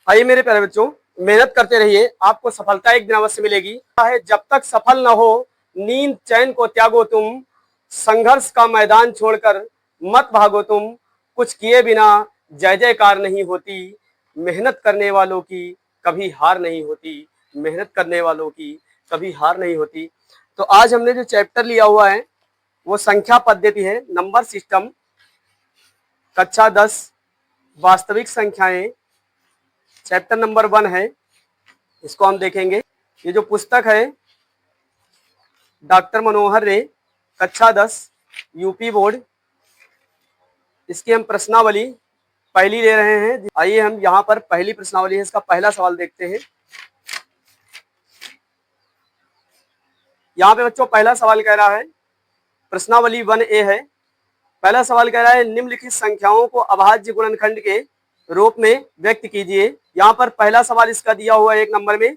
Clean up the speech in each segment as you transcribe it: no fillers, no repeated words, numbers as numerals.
आइए मेरे प्यारे बच्चों, मेहनत करते रहिए, आपको सफलता एक दिन अवश्य मिलेगी। है जब तक सफल न हो नींद चैन को त्यागो तुम, संघर्ष का मैदान छोड़कर मत भागो तुम, कुछ किए बिना जय जयकार नहीं होती, मेहनत करने वालों की कभी हार नहीं होती, मेहनत करने वालों की कभी हार नहीं होती। तो आज हमने जो चैप्टर लिया हुआ है वो संख्या पद्धति है, नंबर सिस्टम, कक्षा 10 वास्तविक संख्याएं, चैप्टर नंबर 1 है। इसको हम देखेंगे। ये जो पुस्तक है डॉक्टर मनोहर रे, कक्षा 10 यूपी बोर्ड, इसकी हम प्रश्नावली पहली ले रहे हैं। आइए हम यहाँ पर पहली प्रश्नावली है, इसका पहला सवाल देखते हैं। यहाँ पे बच्चों पहला सवाल कह रहा है, प्रश्नावली 1A है। पहला सवाल कह रहा है निम्नलिखित संख्याओं को अभाज्य गुणनखंड के रूप में व्यक्त कीजिए। यहाँ पर पहला सवाल इसका दिया हुआ है 1 नंबर में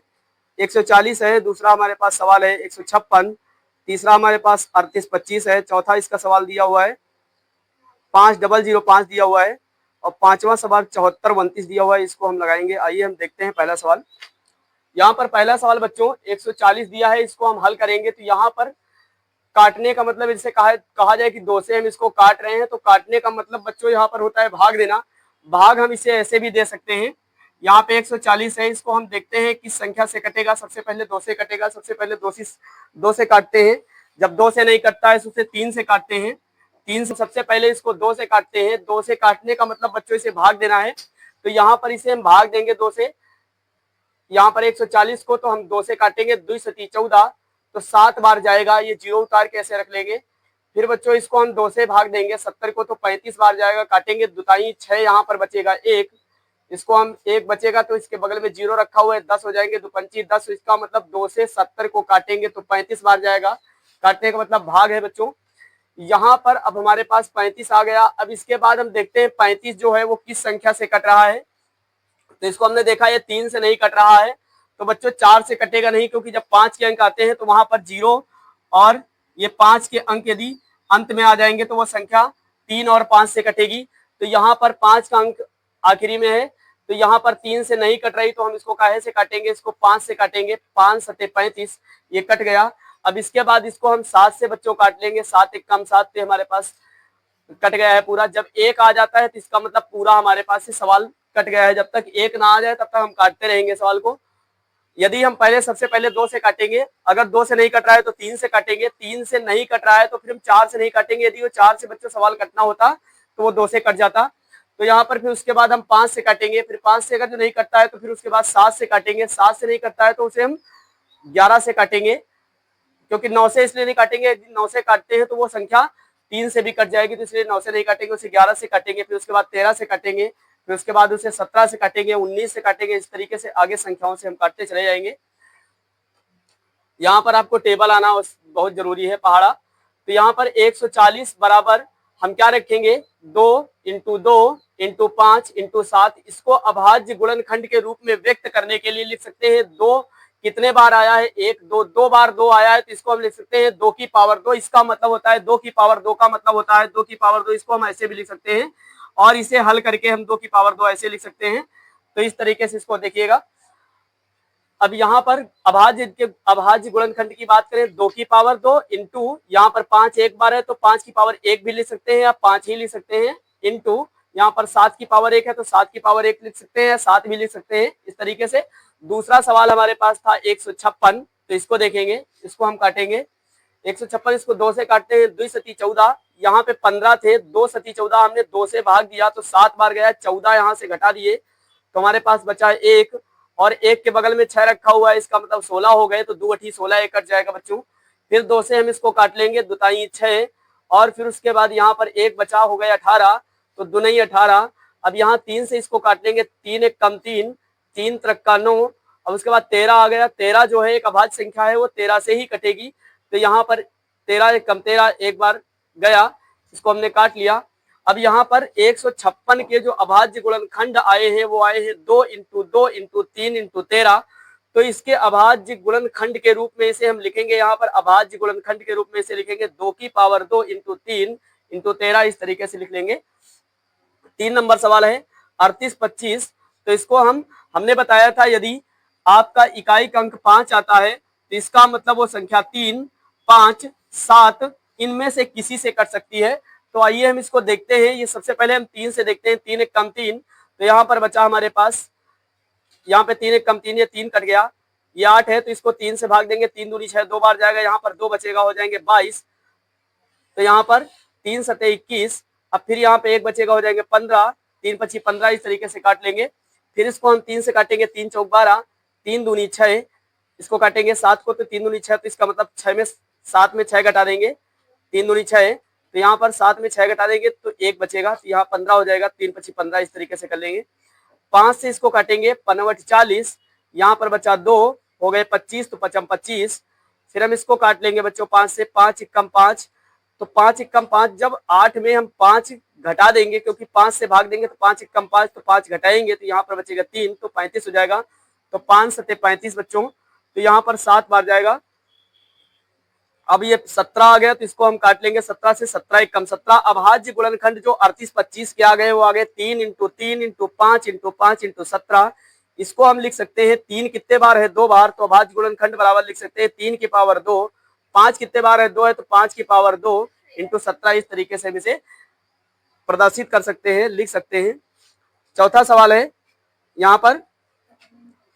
140 है, दूसरा हमारे पास सवाल है 156, तीसरा हमारे पास 3825 है, चौथा इसका सवाल दिया हुआ है 5005 दिया हुआ है, और पांचवा सवाल 7429 दिया हुआ है। इसको हम लगाएंगे। आइए हम देखते हैं पहला सवाल। यहाँ पर पहला सवाल बच्चों 140 दिया है, इसको हम हल करेंगे। तो यहाँ पर काटने का मतलब इसे कहा जाए कि 2 से हम इसको काट रहे हैं, तो काटने का मतलब बच्चों यहाँ पर होता है भाग देना। भाग हम इसे ऐसे भी दे सकते हैं। यहाँ पे 140 है, इसको हम देखते हैं किस संख्या से कटेगा। सबसे पहले 2 से कटेगा, सबसे पहले 2 से काटते हैं। जब 2 से नहीं कटता है उसे 3 से काटते हैं। 3 से सबसे पहले इसको 2 से काटते हैं। 2 से काटने का मतलब बच्चों इसे भाग देना है, तो यहाँ पर इसे हम भाग देंगे 2 से। यहाँ पर 140 को तो हम 2 से काटेंगे, 2 सती 14, तो 7 बार जाएगा। ये जीरो उतार के ऐसे रख लेंगे। फिर बच्चों इसको हम 2 से भाग देंगे, 70 को तो 35 बार जाएगा, काटेंगे, दुताई 6, यहाँ पर बचेगा 1, इसको हम 1 बचेगा तो इसके बगल में 0 रखा हुआ है, 10 हो जाएंगे, 2 पंची 10, इसका मतलब 2 से 70 को काटेंगे तो 35 बार जाएगा। काटने का मतलब भाग है बच्चों। यहाँ पर अब हमारे पास 35 आ गया। अब इसके बाद हम देखते हैं 35 जो है वो किस संख्या से कट रहा है। तो इसको हमने देखा ये 3 से नहीं कट रहा है, तो बच्चों 4 से कटेगा नहीं, क्योंकि जब 5 के अंक आते हैं तो वहां पर 0 और ये 5 के अंक यदि अंत में आ जाएंगे तो वो संख्या 3 और 5 से कटेगी। तो यहाँ पर 5 का अंक आखिरी में है, तो यहाँ पर 3 से नहीं कट रही, तो हम इसको काहे से काटेंगे, इसको 5 से काटेंगे। 5 सते 35, ये कट गया। अब इसके बाद इसको हम 7 से बच्चों काट लेंगे। 7 एक कम 7 पे हमारे पास कट गया है पूरा। जब 1 आ जाता है तो इसका मतलब पूरा हमारे पास से सवाल कट गया है। जब तक 1 ना आ जाए तब तक हम काटते रहेंगे सवाल को। यदि हम पहले सबसे पहले 2 से काटेंगे, अगर 2 से नहीं कट रहा है तो 3 से काटेंगे। 3 से नहीं कट रहा है तो फिर हम 4 से नहीं काटेंगे। यदि वो 4 से बच्चों सवाल कटना होता तो वो 2 से कट जाता। तो यहाँ पर फिर उसके बाद हम 5 से काटेंगे। फिर 5 से अगर जो नहीं कटता है तो फिर उसके बाद 7 से काटेंगे। 7 से नहीं कटता है तो उसे हम 11 से काटेंगे, क्योंकि 9 से इसलिए नहीं काटेंगे, यदि 9 से काटते हैं तो वो संख्या 3 से भी कट जाएगी, तो इसलिए 9 से नहीं काटेंगे, उसे 11 से काटेंगे। फिर उसके बाद 13 से काटेंगे, फिर उसके बाद उसे 17 से काटेंगे, 19 से काटेंगे। इस तरीके से आगे संख्याओं से हम काटते चले जाएंगे। यहाँ पर आपको टेबल आना बहुत जरूरी है, पहाड़ा। तो यहाँ पर 140 बराबर हम क्या रखेंगे, 2 इंटू 2 इंटू 5 इंटू 7। इसको अभाज्य गुणनखंड के रूप में व्यक्त करने के लिए लिख सकते हैं। 2 कितने बार आया है, 1 2, 2 बार 2 आया है, तो इसको हम लिख सकते हैं 2 की पावर 2। इसका मतलब होता है 2 की पावर 2 का मतलब होता है 2 की पावर 2। इसको हम ऐसे भी लिख सकते हैं, और इसे हल करके हम 2 की पावर 2 ऐसे लिख सकते हैं। तो इस तरीके से इसको देखिएगा। अब यहाँ पर अभाज्य गुणनखंड की बात करें, 2 की पावर 2 इंटू यहाँ पर 5 एक बार है तो 5 की पावर 1 भी लिख सकते हैं, या 5 ही लिख सकते हैं, इंटू यहाँ पर 7 की पावर 1 है तो 7 की पावर 1 लिख सकते हैं, 7 भी लिख सकते हैं। इस तरीके से दूसरा सवाल हमारे पास था 156, तो इसको देखेंगे, इसको हम काटेंगे। 156 इसको 2 से काटते हैं, 2 सती 14, यहाँ पे 15 थे, 2 सती 14 हमने 2 से भाग दिया तो 7 बार गया, 14 यहाँ से घटा दिए तो हमारे पास बचा 1, और 1 के बगल में 6 रखा हुआ है, इसका मतलब 16 हो गए, तो 2 अठी 16 एक कट जाएगा बच्चों। फिर 2 से हम इसको काट लेंगे, दुताई 6, और फिर उसके बाद यहाँ पर 1 बचा, हो गए 18, तो दुनई 18। अब यहाँ 3 से इसको काट लेंगे, 3 एक कम 3, 3 त्रिक्का 9, अब उसके बाद 13 आ गया। 13 जो है एक अभाज्य संख्या है, वो 13 से ही कटेगी, तो यहाँ पर 13 एक कम 13 एक बार गया, इसको हमने काट लिया। अब यहाँ पर 156 के जो अभाज्य गुणनखंड आए हैं वो आए हैं 2 इंटू 2 इंटू 3 इंटू 13। तो इसके अभाज्य गुणनखंड के रूप में इसे हम लिखेंगे, यहाँ पर अभाज्य गुणनखंड के रूप में इसे लिखेंगे 2 की पावर 2 इंटू 3 इंटू 13, इस तरीके से लिख लेंगे। 3 नंबर सवाल है 3825, तो इसको हम हमने बताया था यदि आपका इकाई का अंक 5 आता है तो इसका मतलब वो संख्या 3, 5, 7 इनमें से किसी से कट सकती है। तो आइए हम इसको देखते हैं। ये सबसे पहले हम 3 से देखते हैं। 3 एक कम 3, तो यहाँ पर बचा हमारे पास, यहाँ पे 3 एक कम 3, ये 3 कट गया। ये 8 है तो इसको 3 से भाग देंगे, 3 दूनी 6, 2 बार जाएगा, यहाँ पर 2 बचेगा, हो जाएंगे 22। तो यहाँ पर 3 सते 21, अब फिर यहाँ पे 1 बचेगा, हो जाएंगे 15, 3 पची 15, इस तरीके से काट लेंगे। फिर इसको हम 3 से काटेंगे, 3 चौक 12, 3 दूनी 6, इसको काटेंगे 7 को, तो 3 दूनी 6, तो इसका मतलब 6 में 7 में 6 घटा देंगे, 3 दूनी 6, तो यहाँ पर 7 में 6 घटा देंगे तो 1 बचेगा, तो यहाँ 15 हो जाएगा, 3 पची 15, इस तरीके से कर लेंगे। 5 से इसको काटेंगे, 15 40, यहाँ पर बचा 2, हो गए 25, तो 55 25। फिर हम इसको काट लेंगे बच्चों 5 से, 5 एकम 5, तो 5 एकम 5, जब 8 में हम 5 घटा देंगे, क्योंकि 5 से भाग देंगे तो 5 एकम 5, तो 5 घटाएंगे तो यहाँ पर बचेगा 3, तो 35 हो जाएगा। तो 5 सते 35 बच्चों, तो यहाँ पर 7 बार जाएगा। अब ये 17 आ गया, तो इसको हम काट लेंगे 17 से, 17 एकम 17। अभाज्य गुणनखंड जो 38 25 के आ गए, वो आ गए 3 इंटू 3 इंटू 5 इंटू 5 इंटू 17। इसको हम लिख सकते हैं 3 कितने बार है, 2 बार, तो अभाज्य गुणनखंड बराबर लिख सकते हैं 3 की पावर 2। 5 कितने बार है, 2 है, तो 5 की पावर 2 इंटू 17। इस तरीके से हम इसे प्रदर्शित कर सकते हैं, लिख सकते हैं। चौथा सवाल है यहाँ पर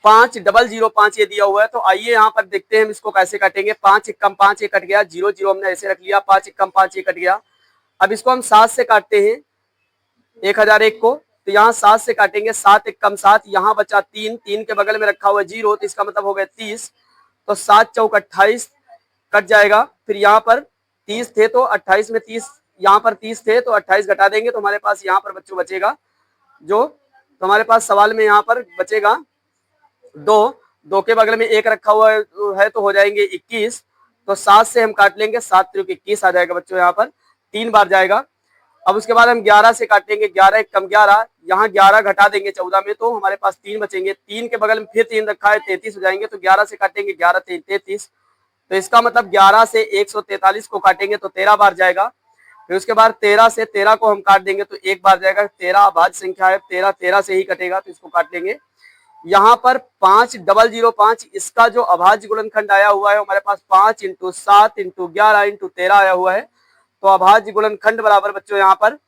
5005 ये दिया हुआ है, तो आइए यहाँ पर देखते हैं हम इसको कैसे काटेंगे। 5 एकम 5 ये कट गया, 0 0 हमने ऐसे रख लिया, 5 एकम 5 ये कट गया। अब इसको हम 7 से काटते हैं 1001 को, तो यहाँ 7 से काटेंगे, 7 एकम 7, यहाँ बचा 3, 3 के बगल में रखा हुआ 0, तो इसका मतलब हो गया 30, तो 7 चौक 28 कट जाएगा। फिर यहाँ पर 30 थे तो 28 में 30, यहाँ पर 30 थे तो 28 घटा देंगे, तो हमारे पास यहाँ पर बच्चों बचेगा जो, तो हमारे पास सवाल में यहाँ पर बचेगा 2 के बगल में 1 रखा हुआ है तो हो जाएंगे 21। तो 7 से हम काट लेंगे, 7 त्रिक 21 आ जाएगा बच्चों, यहाँ पर 3 बार जाएगा। अब उसके बाद हम 11 से काटेंगे, 11 एकम 11, यहाँ 11 घटा देंगे 14 में, तो हमारे पास 3 बचेंगे। 3 के बगल में फिर 3 रखा है, 33 हो जाएंगे, तो 11 से काटेंगे, 11 3 33, तो इसका मतलब 11 से 143 को काटेंगे तो 13 बार जाएगा। फिर उसके बाद 13 से 13 को हम काट देंगे तो 1 बार जाएगा। 13 अभाज्य संख्या है, 13 13 से ही कटेगा, तो इसको काट लेंगे। यहाँ पर 5005, इसका जो अभाज्य गुणनखंड आया हुआ है हमारे पास 5 इंटू 7 इंटू 11 इंटू 13 आया हुआ है। तो अभाज्य गुणनखंड बराबर बच्चों यहाँ पर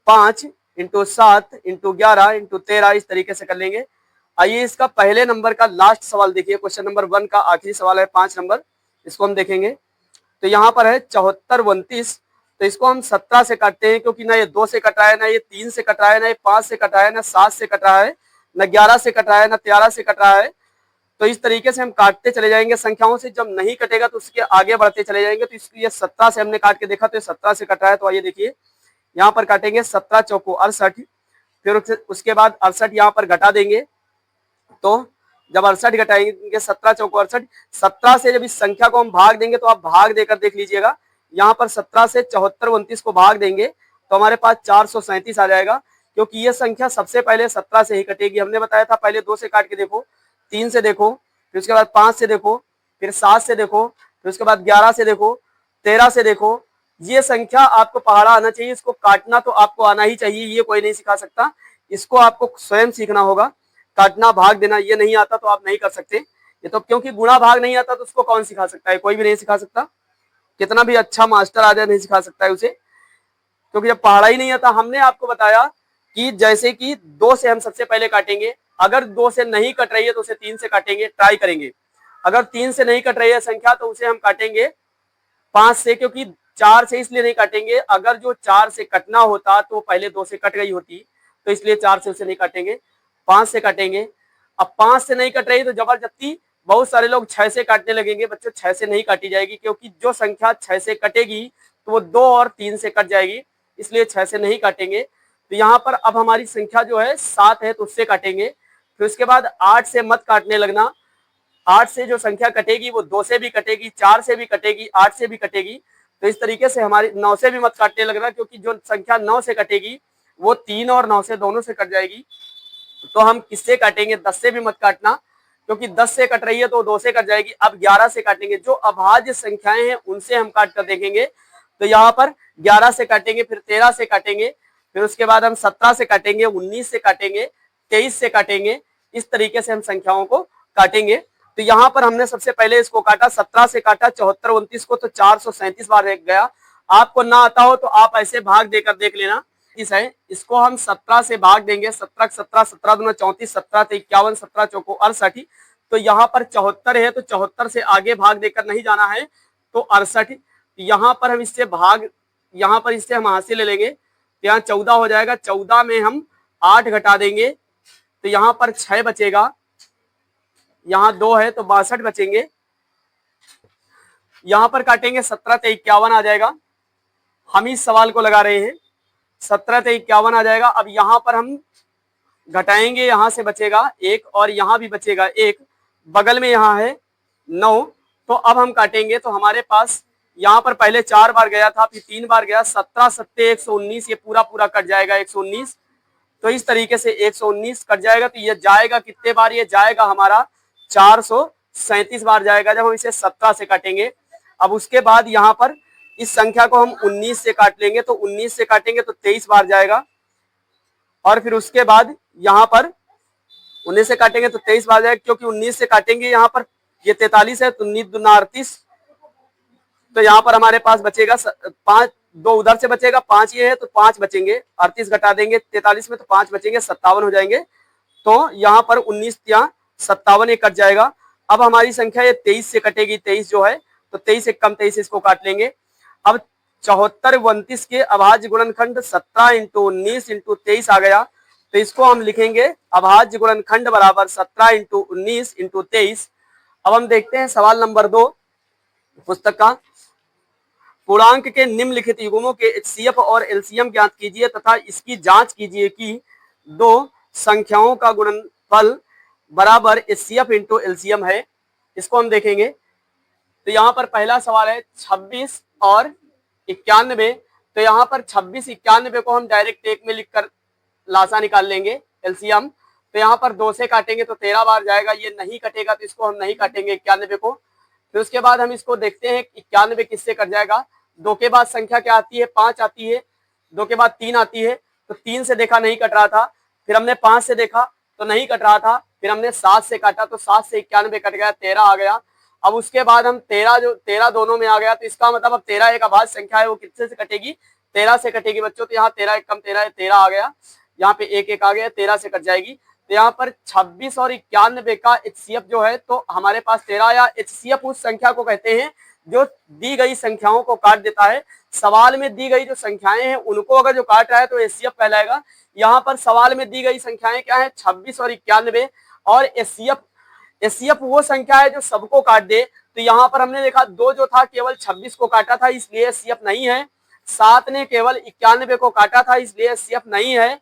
5 इंटू 7 इंटू 11 इंटू 13, इस तरीके से कर लेंगे। आइए इसका पहले नंबर का लास्ट सवाल देखिए, क्वेश्चन नंबर 1 का आखिरी सवाल है 5 नंबर, इसको हम देखेंगे। तो यहाँ पर है 74 29, तो इसको हम 17 से काटते हैं, क्योंकि ना ये 2 से कट रहा है, ना ये 3 से कट रहा है, ना ये 5 से कट रहा है, ना 7 से कट रहा है, न 11 से कट रहा है, न 13 से कट रहा है। तो इस तरीके से हम काटते चले जाएंगे संख्याओं से, जब नहीं कटेगा तो उसके आगे बढ़ते चले जाएंगे। तो इसलिए 17 से हमने काट के देखा तो ये 17 से कट रहा है, तो आइए देखिए यहाँ पर काटेंगे 17 चौको 68, फिर उसके बाद 68 यहाँ पर घटा देंगे, तो जब 68 घटाएंगे 17 चौको 68, 17 से जब इस संख्या को हम भाग देंगे, तो आप भाग देकर देख लीजिएगा, यहाँ पर 17 से 74 29 को भाग देंगे तो हमारे पास 437 आ जाएगा, क्योंकि ये संख्या सबसे पहले 17 से ही कटेगी। हमने बताया था पहले 2 से काट के देखो, 3 से देखो, फिर उसके बाद 5 से देखो, फिर 7 से देखो, फिर उसके बाद 11 से देखो, 13 से देखो। ये संख्या आपको पहाड़ा आना चाहिए, इसको काटना तो आपको आना ही चाहिए, ये कोई नहीं सिखा सकता, इसको आपको स्वयं सीखना होगा। काटना भाग देना ये नहीं आता तो आप नहीं कर सकते, ये तो क्योंकि गुणा भाग नहीं आता तो उसको कौन सिखा सकता है, कोई भी नहीं सिखा सकता, कितना भी अच्छा मास्टर आ जाए नहीं सिखा सकता है उसे, क्योंकि जब पहाड़ा ही नहीं आता। हमने आपको बताया कि जैसे कि 2 से हम सबसे पहले काटेंगे, अगर 2 से नहीं कट रही है तो उसे 3 से काटेंगे, ट्राई करेंगे। अगर 3 से नहीं कट रही है संख्या तो उसे हम काटेंगे 5 से, क्योंकि 4 से इसलिए नहीं काटेंगे, अगर जो 4 से कटना होता तो पहले 2 से कट गई होती, तो इसलिए 4 से उसे नहीं काटेंगे, 5 से काटेंगे। अब 5 से नहीं कट रही तो जबरदस्ती बहुत सारे लोग 6 से काटने लगेंगे, बच्चों 6 से नहीं काटी जाएगी, क्योंकि जो संख्या 6 से कटेगी तो वो 2 और 3 से कट जाएगी, इसलिए 6 से नहीं काटेंगे। तो यहाँ पर अब हमारी संख्या जो है 7 है तो उससे काटेंगे। फिर उसके बाद 8 से मत काटने लगना, 8 से जो संख्या कटेगी वो 2 से भी कटेगी, 4 से भी कटेगी, 8 से भी कटेगी। तो इस तरीके से हमारी 9 से भी मत काटने लगना, क्योंकि जो संख्या 9 से कटेगी वो 3 और 9 से दोनों से कट जाएगी। तो हम किससे काटेंगे, 10 से भी मत काटना, क्योंकि 10 से कट रही है तो 2 से कट जाएगी। अब 11 से काटेंगे, जो अभाज्य संख्याएं हैं उनसे हम काट कर देखेंगे। तो यहाँ पर 11 से काटेंगे, फिर 13 से काटेंगे, फिर उसके बाद हम 17 से काटेंगे, 19 से काटेंगे, 23 से काटेंगे, इस तरीके से हम संख्याओं को काटेंगे। तो यहाँ पर हमने सबसे पहले इसको काटा, 17 से काटा 74 29 को, तो 437 बार गया। आपको ना आता हो तो आप ऐसे भाग देकर देख लेना। इस है, इसको हम 17 से भाग देंगे, 17 17 17 दूना 34, 17 51, 17 चौको 68। तो यहाँ पर 74 है, तो 74 से आगे भाग देकर नहीं जाना है, तो 68। यहाँ पर हम इससे भाग, यहाँ पर इससे हम हासिल ले लेंगे, तो यहाँ 14 हो जाएगा। 14 में हम 8 घटा देंगे, तो यहाँ पर 6 बचेगा, यहाँ 2 है तो 62 बचेंगे। यहाँ पर काटेंगे 17 ते 51 आ जाएगा। हम इस सवाल को लगा रहे हैं, 17 ते 51 आ जाएगा। अब यहाँ पर हम घटाएंगे, यहाँ से बचेगा 1 और यहाँ भी बचेगा 1, बगल में यहाँ है 9। तो अब हम काटेंगे, तो हमारे पास यहाँ पर पहले 4 बार गया था, फिर 3 बार गया, 17 सत्ते 119, ये पूरा पूरा कट जाएगा 119। तो इस तरीके से 119 कट जाएगा। तो ये जाएगा कितने बार, ये जाएगा हमारा 437 बार जाएगा जब हम इसे 17 से काटेंगे। अब उसके बाद यहाँ पर इस संख्या को हम 19 से काट लेंगे, तो 19 से काटेंगे तो 23 बार जाएगा। और फिर उसके बाद यहाँ पर 19 से काटेंगे तो 23 बार जाएगा, क्योंकि 19 से काटेंगे यहाँ पर ये 43 है, तो 19 दूना 38। तो यहाँ पर हमारे पास बचेगा 5, 2 उधर से बचेगा, 5 ये है तो 5 बचेंगे, 38 घटा देंगे 43 में तो 5 बचेंगे, 57 हो जाएंगे। तो यहाँ पर 19 या 57 ये कट जाएगा। अब हमारी संख्या ये 23 से कटेगी, 23 जो है, तो 23 एक कम 23 इसको काट लेंगे। अब 74 29 के अभाज्य गुणनखंड 17 इंटू 19 इंटू 23 आ गया, तो इसको हम लिखेंगे अभाज्य गुणनखंड बराबर 17 इंटू 19 इंटू 23। अब हम देखते हैं सवाल नंबर 2 पुस्तक का। पूर्णांक के निम्नलिखित युग्मों के एचसीएफ और एलसीएम ज्ञात कीजिए तथा इसकी जांच कीजिए कि दो संख्याओं का गुणनफल बराबर एचसीएफ इंटू एलसीएम है। इसको हम देखेंगे। तो यहाँ पर पहला सवाल है 26 और 91। तो यहाँ पर 26 91 को हम डायरेक्ट एक में लिखकर लासा निकाल लेंगे एलसीएम। तो यहाँ पर 2 से काटेंगे तो 13 बार जाएगा, ये नहीं कटेगा तो इसको हम नहीं काटेंगे 91 को। फिर उसके बाद हम इसको देखते हैं 91 किससे कट जाएगा। 2 के बाद संख्या क्या आती है, 5 आती है। 2 के बाद 3 आती है, तो 3 से देखा नहीं कट रहा था, फिर हमने 5 से देखा तो नहीं कट रहा था, फिर हमने 7 से काटा तो 7 से 91 कट गया, 13 आ गया। अब उसके बाद हम 13 दोनों में आ गया, तो इसका मतलब अब 13 एक अभाज्य संख्या है, वो किससे से कटेगी, 13 से कटेगी बच्चों। तो यहाँ 13 एक कम 13 है, 13 आ गया, यहाँ पे 1 1 आ गया, 13 से कट जाएगी। तो यहाँ पर 26 और 91 का एचसीएफ जो है, तो हमारे पास 13 या एचसीएफ उस संख्या को कहते हैं जो दी गई संख्याओं को काट देता है। सवाल में दी गई जो संख्याएं हैं उनको अगर जो काट रहा है तो एचसीएफ कहलाएगा। यहाँ पर सवाल में दी गई संख्याएं क्या है, 26 और 91, और एचसीएफ वो संख्या है जो सबको काट दे। तो यहाँ पर हमने देखा 2 जो था केवल 26 को काटा था, इसलिए एचसीएफ नहीं है। 7 ने केवल 91 को काटा था, इसलिए एचसीएफ नहीं है।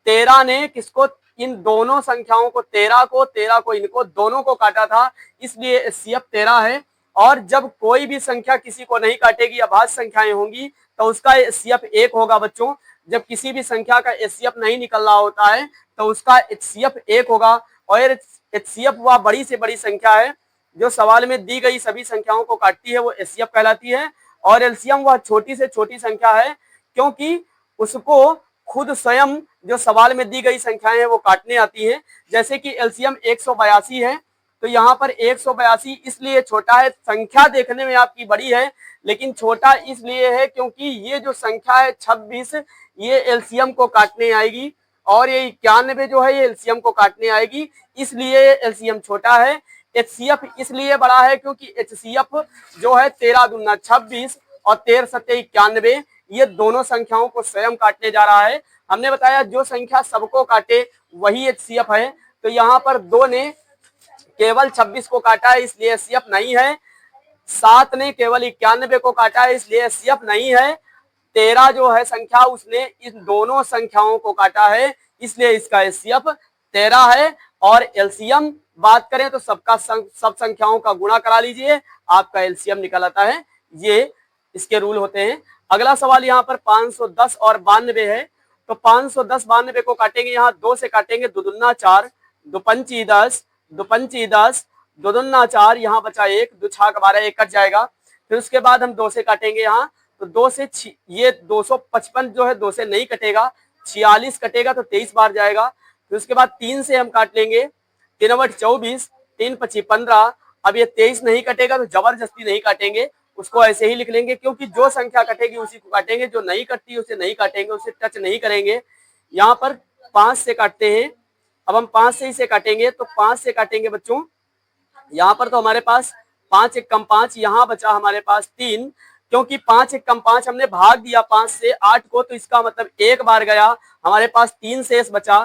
13 ने किसको, इन दोनों संख्याओं को, 13 को इनको दोनों को काटा था, इसलिए एचसीएफ 13 है। और जब कोई भी संख्या किसी को नहीं काटेगी, अभाज्य संख्याएं होंगी, तो उसका एचसीएफ 1 होगा बच्चों। जब किसी भी संख्या का एचसीएफ नहीं निकल रहा होता है तो उसका एचसीएफ 1 होगा। और एचसीएफ वह बड़ी से बड़ी संख्या है जो सवाल में दी गई सभी संख्याओं को काटती है, वो एचसीएफ कहलाती है। और एलसीएम वह छोटी से छोटी संख्या है, क्योंकि उसको खुद स्वयं जो सवाल में दी गई संख्याएं हैं वो काटने आती हैं। जैसे कि एलसीएम 182 है, तो यहाँ पर 182 इसलिए छोटा है, संख्या देखने में आपकी बड़ी है, लेकिन छोटा इसलिए है क्योंकि ये जो संख्या है 26, ये एलसीएम को काटने आएगी, और ये 91 जो है ये एलसीएम को काटने आएगी, इसलिए एलसीएम छोटा है। एचसीएफ इसलिए बड़ा है क्योंकि एचसीएफ जो है 13 दूना 26 और 13 सत्ते 91, ये दोनों संख्याओं को स्वयं काटने जा रहा है। हमने बताया जो संख्या सबको काटे वही एचसीएफ है। तो यहाँ पर 2 ने केवल 26 को काटा है, इसलिए एचसीएफ नहीं है। 7 ने केवल 91 को काटा है, इसलिए एचसीएफ नहीं है। 13 जो है संख्या, उसने इन दोनों संख्याओं को काटा है, इसलिए इसका एचसीएफ 13 है। और एलसीएम बात करें तो सब संख्याओं का गुणा करा लीजिए, आपका एलसीएम निकल आता है। ये इसके रूल होते हैं। अगला सवाल यहाँ पर 510 और 92 है। तो 510 92 को काटेंगे, यहाँ 2 से काटेंगे, 2 दूना 4, 2 पंची 10, 2 पंची 10, 2 दूना 4, यहाँ बचा 1, 2 छाक 12, 1 कट जाएगा। फिर उसके बाद हम 2 से काटेंगे, यहाँ तो 2 से ये 255 जो है 2 से नहीं कटेगा, 46 कटेगा तो 23 बार जाएगा। फिर उसके बाद 3 से हम काट लेंगे, 3 बट 24, 3 पची 15। अब ये 23 नहीं कटेगा तो जबरदस्ती नहीं काटेंगे, उसको ऐसे ही लिख लेंगे, क्योंकि जो संख्या कटेगी उसी को काटेंगे, जो नहीं कटती उसे नहीं काटेंगे, उसे टच नहीं करेंगे। यहाँ पर 5 से काटते हैं। अब हम 5 से इसे काटेंगे, तो 5 से काटेंगे बच्चों। यहाँ पर तो हमारे पास 5 एक कम 5, यहाँ बचा हमारे पास 3, क्योंकि 5 एक कम 5 हमने भाग दिया 5 से 8 को, तो इसका मतलब एक बार गया, हमारे पास 3 शेष बचा।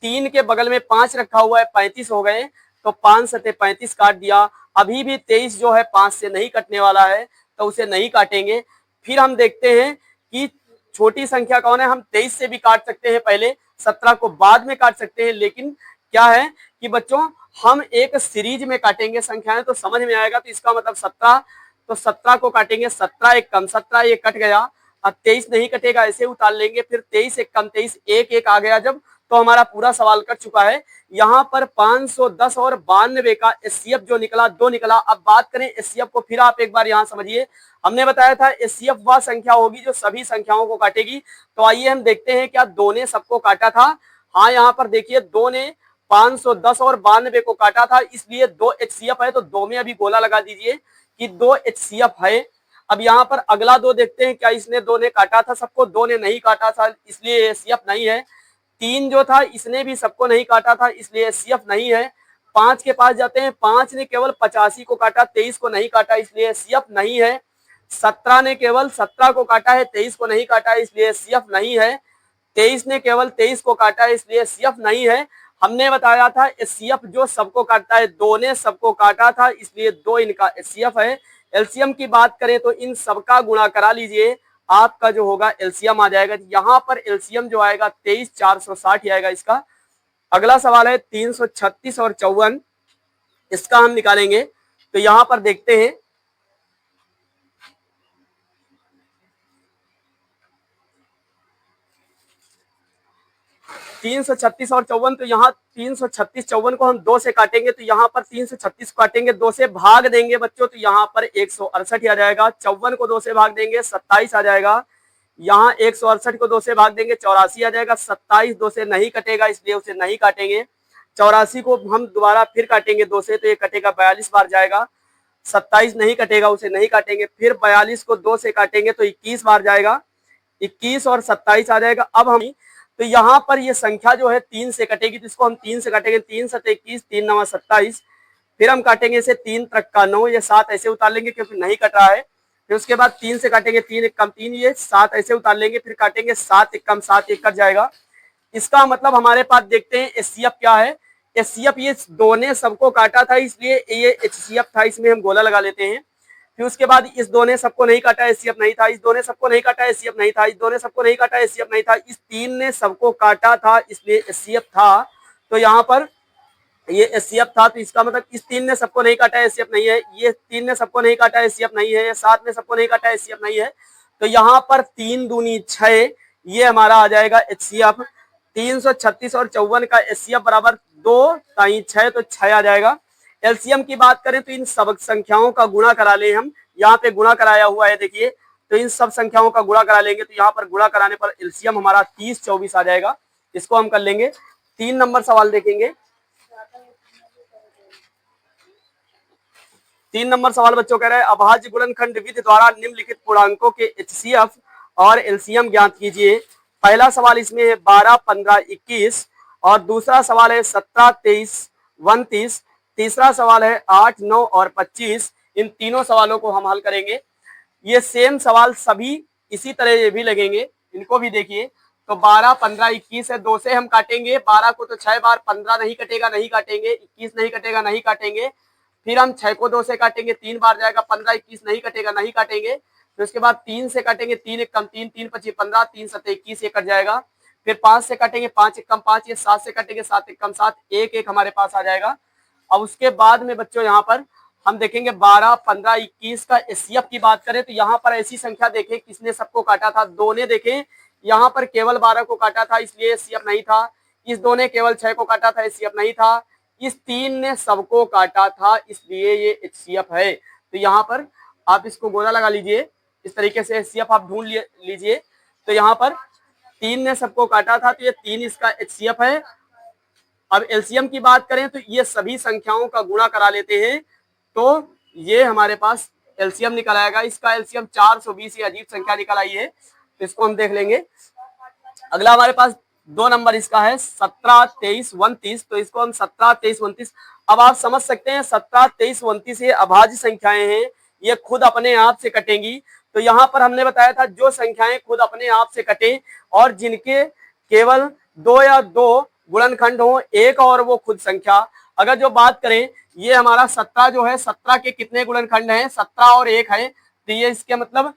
3 के बगल में 5 रखा हुआ है, 35 हो गए, तो 5 सते 35 काट दिया। अभी भी 23 जो है 5 से नहीं कटने वाला है, तो उसे नहीं काटेंगे। फिर हम देखते हैं कि छोटी संख्या कौन है। हम 23 से भी काट सकते हैं पहले, 17 को बाद में काट सकते हैं, लेकिन क्या है कि बच्चों हम एक सीरीज में काटेंगे संख्याएं, तो समझ में आएगा। तो इसका मतलब 17, तो 17 को काटेंगे, 17 एक कम 17, ये कट गया। अब 23 नहीं कटेगा, ऐसे उतार लेंगे। फिर 23 एक कम 23, एक एक आ गया जब, तो हमारा पूरा सवाल कट चुका है। यहाँ पर 510 और 92 का एचसीएफ जो निकला, 2 निकला। अब बात करें एचसीएफ को, फिर आप एक बार यहाँ समझिए। हमने बताया था एचसीएफ वह संख्या होगी जो सभी संख्याओं को काटेगी। तो आइए हम देखते हैं क्या 2 ने सबको काटा था। हाँ, यहाँ पर देखिए 2 ने 510 और 92 को काटा था, इसलिए 2 एचसीएफ है। तो 2 में अभी गोला लगा दीजिए कि 2 एचसीएफ है। अब यहाँ पर अगला 2 देखते हैं, क्या इसने 2 ने काटा था सबको? 2 ने नहीं काटा था, इसलिए एचसीएफ नहीं है। 3 जो था इसने भी सबको नहीं काटा था, इसलिए एचसीएफ नहीं है। 5 के पास जाते हैं, 5 ने केवल 85 को काटा, 23 को नहीं काटा, इसलिए एचसीएफ नहीं है। 17 ने केवल 17 को काटा है, 23 को नहीं काटा, इसलिए एचसीएफ नहीं है। 23 ने केवल 23 को काटा है, इसलिए एचसीएफ नहीं है। हमने बताया था एचसीएफ जो सबको काटता है, 2 ने सबको काटा था, इसलिए 2 इनका एचसीएफ है। एलसीएम की बात करें तो इन सबका गुणा करा लीजिए, आपका जो होगा एलसीएम आ जाएगा। यहाँ पर एलसीएम जो आएगा 23,460 ही आएगा इसका। अगला सवाल है 336 और 54, इसका हम निकालेंगे। तो यहाँ पर देखते हैं, 336 और 54, तो यहाँ 336 54 को हम 2 से काटेंगे, तो यहाँ पर 336 काटेंगे, 2 से भाग देंगे बच्चों, तो यहाँ पर 168 आ जाएगा। 54 को 2 से भाग देंगे, 27 आ जाएगा। यहाँ 168 को 2 से भाग देंगे, 84 आ जाएगा। 27 2 से नहीं कटेगा, इसलिए उसे नहीं काटेंगे। 84 को हम दोबारा फिर काटेंगे 2 से, तो ये कटेगा, 42 बार जाएगा। 27 नहीं कटेगा, उसे नहीं काटेंगे। फिर 42 को 2 से काटेंगे तो 21 बार जाएगा, 21 और 27 आ जाएगा। अब हम तो यहाँ पर ये संख्या जो है 3 से कटेगी, तो इसको हम 3 से काटेंगे। 3 सते 21, 3 नवा 27। फिर हम काटेंगे इसे 3 तक का 9, ये 7 ऐसे उतार लेंगे क्योंकि नहीं कट रहा है। फिर उसके बाद 3 से काटेंगे, 3 एक कम 3, ये 7 ऐसे उतार लेंगे। फिर काटेंगे 7 एक कम 7, एक कट जाएगा। इसका मतलब हमारे पास देखते हैं एचसीएफ क्या है। एचसीएफ ये 2 ने सबको काटा था, इसलिए ये एचसीएफ था, इसमें हम गोला लगा लेते हैं। फिर उसके बाद इस 2 ने सबको नहीं काटा, एचसीएफ नहीं था। इस 2 ने सबको नहीं काटा, एचसीएफ नहीं था। इस 2 ने सबको नहीं काटा, एचसीएफ नहीं था। इस 3 ने सबको काटा था, इसलिए एचसीएफ था। तो यहाँ पर ये एचसीएफ था, तो इसका मतलब इस 3 ने सबको नहीं काटा, एचसीएफ नहीं है। ये 3 ने सबको नहीं काटा, एचसीएफ नहीं है। ये 7 ने सबको नहीं काटा, एचसीएफ नहीं है। तो यहाँ पर 3 दूनी 6, ये हमारा आ जाएगा एचसीएफ। 336 और 54 का एचसीएफ बराबर 2 ताई 6, तो 6 आ जाएगा। एलसीएम की बात करें तो इन सब संख्याओं का गुणा करा ले हम, यहाँ पे गुणा कराया हुआ है देखिए, तो इन सब संख्याओं का गुणा करा लेंगे, तो यहाँ पर गुणा कराने पर एलसीएम हमारा 3024 आ जाएगा। इसको हम कर लेंगे। 3 नंबर सवाल देखेंगे। 3 नंबर सवाल बच्चों कह रहे हैं अभाज्य गुणनखंड विधि द्वारा निम्नलिखित पूर्णांकों के एचसीएफ और एलसीएम ज्ञात कीजिए। पहला सवाल इसमें है 12, 15, 21 और दूसरा सवाल है 17, 23, 29। तीसरा सवाल है 8, 9 और 25। इन तीनों सवालों को हम हल करेंगे। ये सेम सवाल सभी इसी तरह ये भी लगेंगे, इनको भी देखिए। तो 12, 15, 21 है, 2 से हम काटेंगे। 12 को तो 6 बार, 15 नहीं कटेगा, नहीं काटेंगे। 21 नहीं कटेगा, नहीं काटेंगे। फिर हम 6 को 2 से काटेंगे, 3 बार जाएगा। 15, 21 नहीं कटेगा, नहीं काटेंगे। फिर उसके बाद 3 से काटेंगे, 3 एक कम 3, 3 पची 15, 3 सते 21, ये कट जाएगा। फिर 5 से काटेंगे, 5 एक कम 5, ये 7 से काटेंगे, 7 एक कम 7, एक एक हमारे पास आ जाएगा। अब उसके बाद में बच्चों यहाँ पर हम देखेंगे 12, 15, 21 का एचसीएफ की बात करें तो यहाँ पर ऐसी संख्या देखें किसने सबको काटा था। 2 ने देखें यहाँ पर केवल 12 को काटा था, इसलिए एचसीएफ नहीं था। इस 2 ने केवल 6 को काटा था, एचसीएफ नहीं था। इस 3 ने सबको काटा था, इसलिए ये एचसीएफ है। तो यहाँ पर आप इसको गोला लगा लीजिए, इस तरीके से एचसीएफ आप ढूंढ लीजिए। तो यहाँ पर 3 ने सबको काटा था, तो ये 3 इसका एचसीएफ है। अब एलसीएम की बात करें तो ये सभी संख्याओं का गुणा करा लेते हैं, तो ये हमारे पास एलसीएम निकल आएगा। इसका एलसीएम 420, ये अजीब संख्या निकल आई है, तो इसको हम देख लेंगे। अगला हमारे पास 2 नंबर इसका है 17, 23, 29, तो इसको हम 17, 23, 29। अब आप समझ सकते हैं 17, 23, 29 ये अभाज्य संख्याएं हैं, ये खुद अपने आप से कटेंगी। तो यहाँ पर हमने बताया था जो संख्याएं खुद अपने आप से कटे और जिनके केवल 2 या 2 गुणनखंड हो, एक और वो खुद संख्या। अगर जो बात करें ये हमारा 17 जो है, 17 के कितने गुणनखंड हैं, 17 और 1 है, तो ये इसके मतलब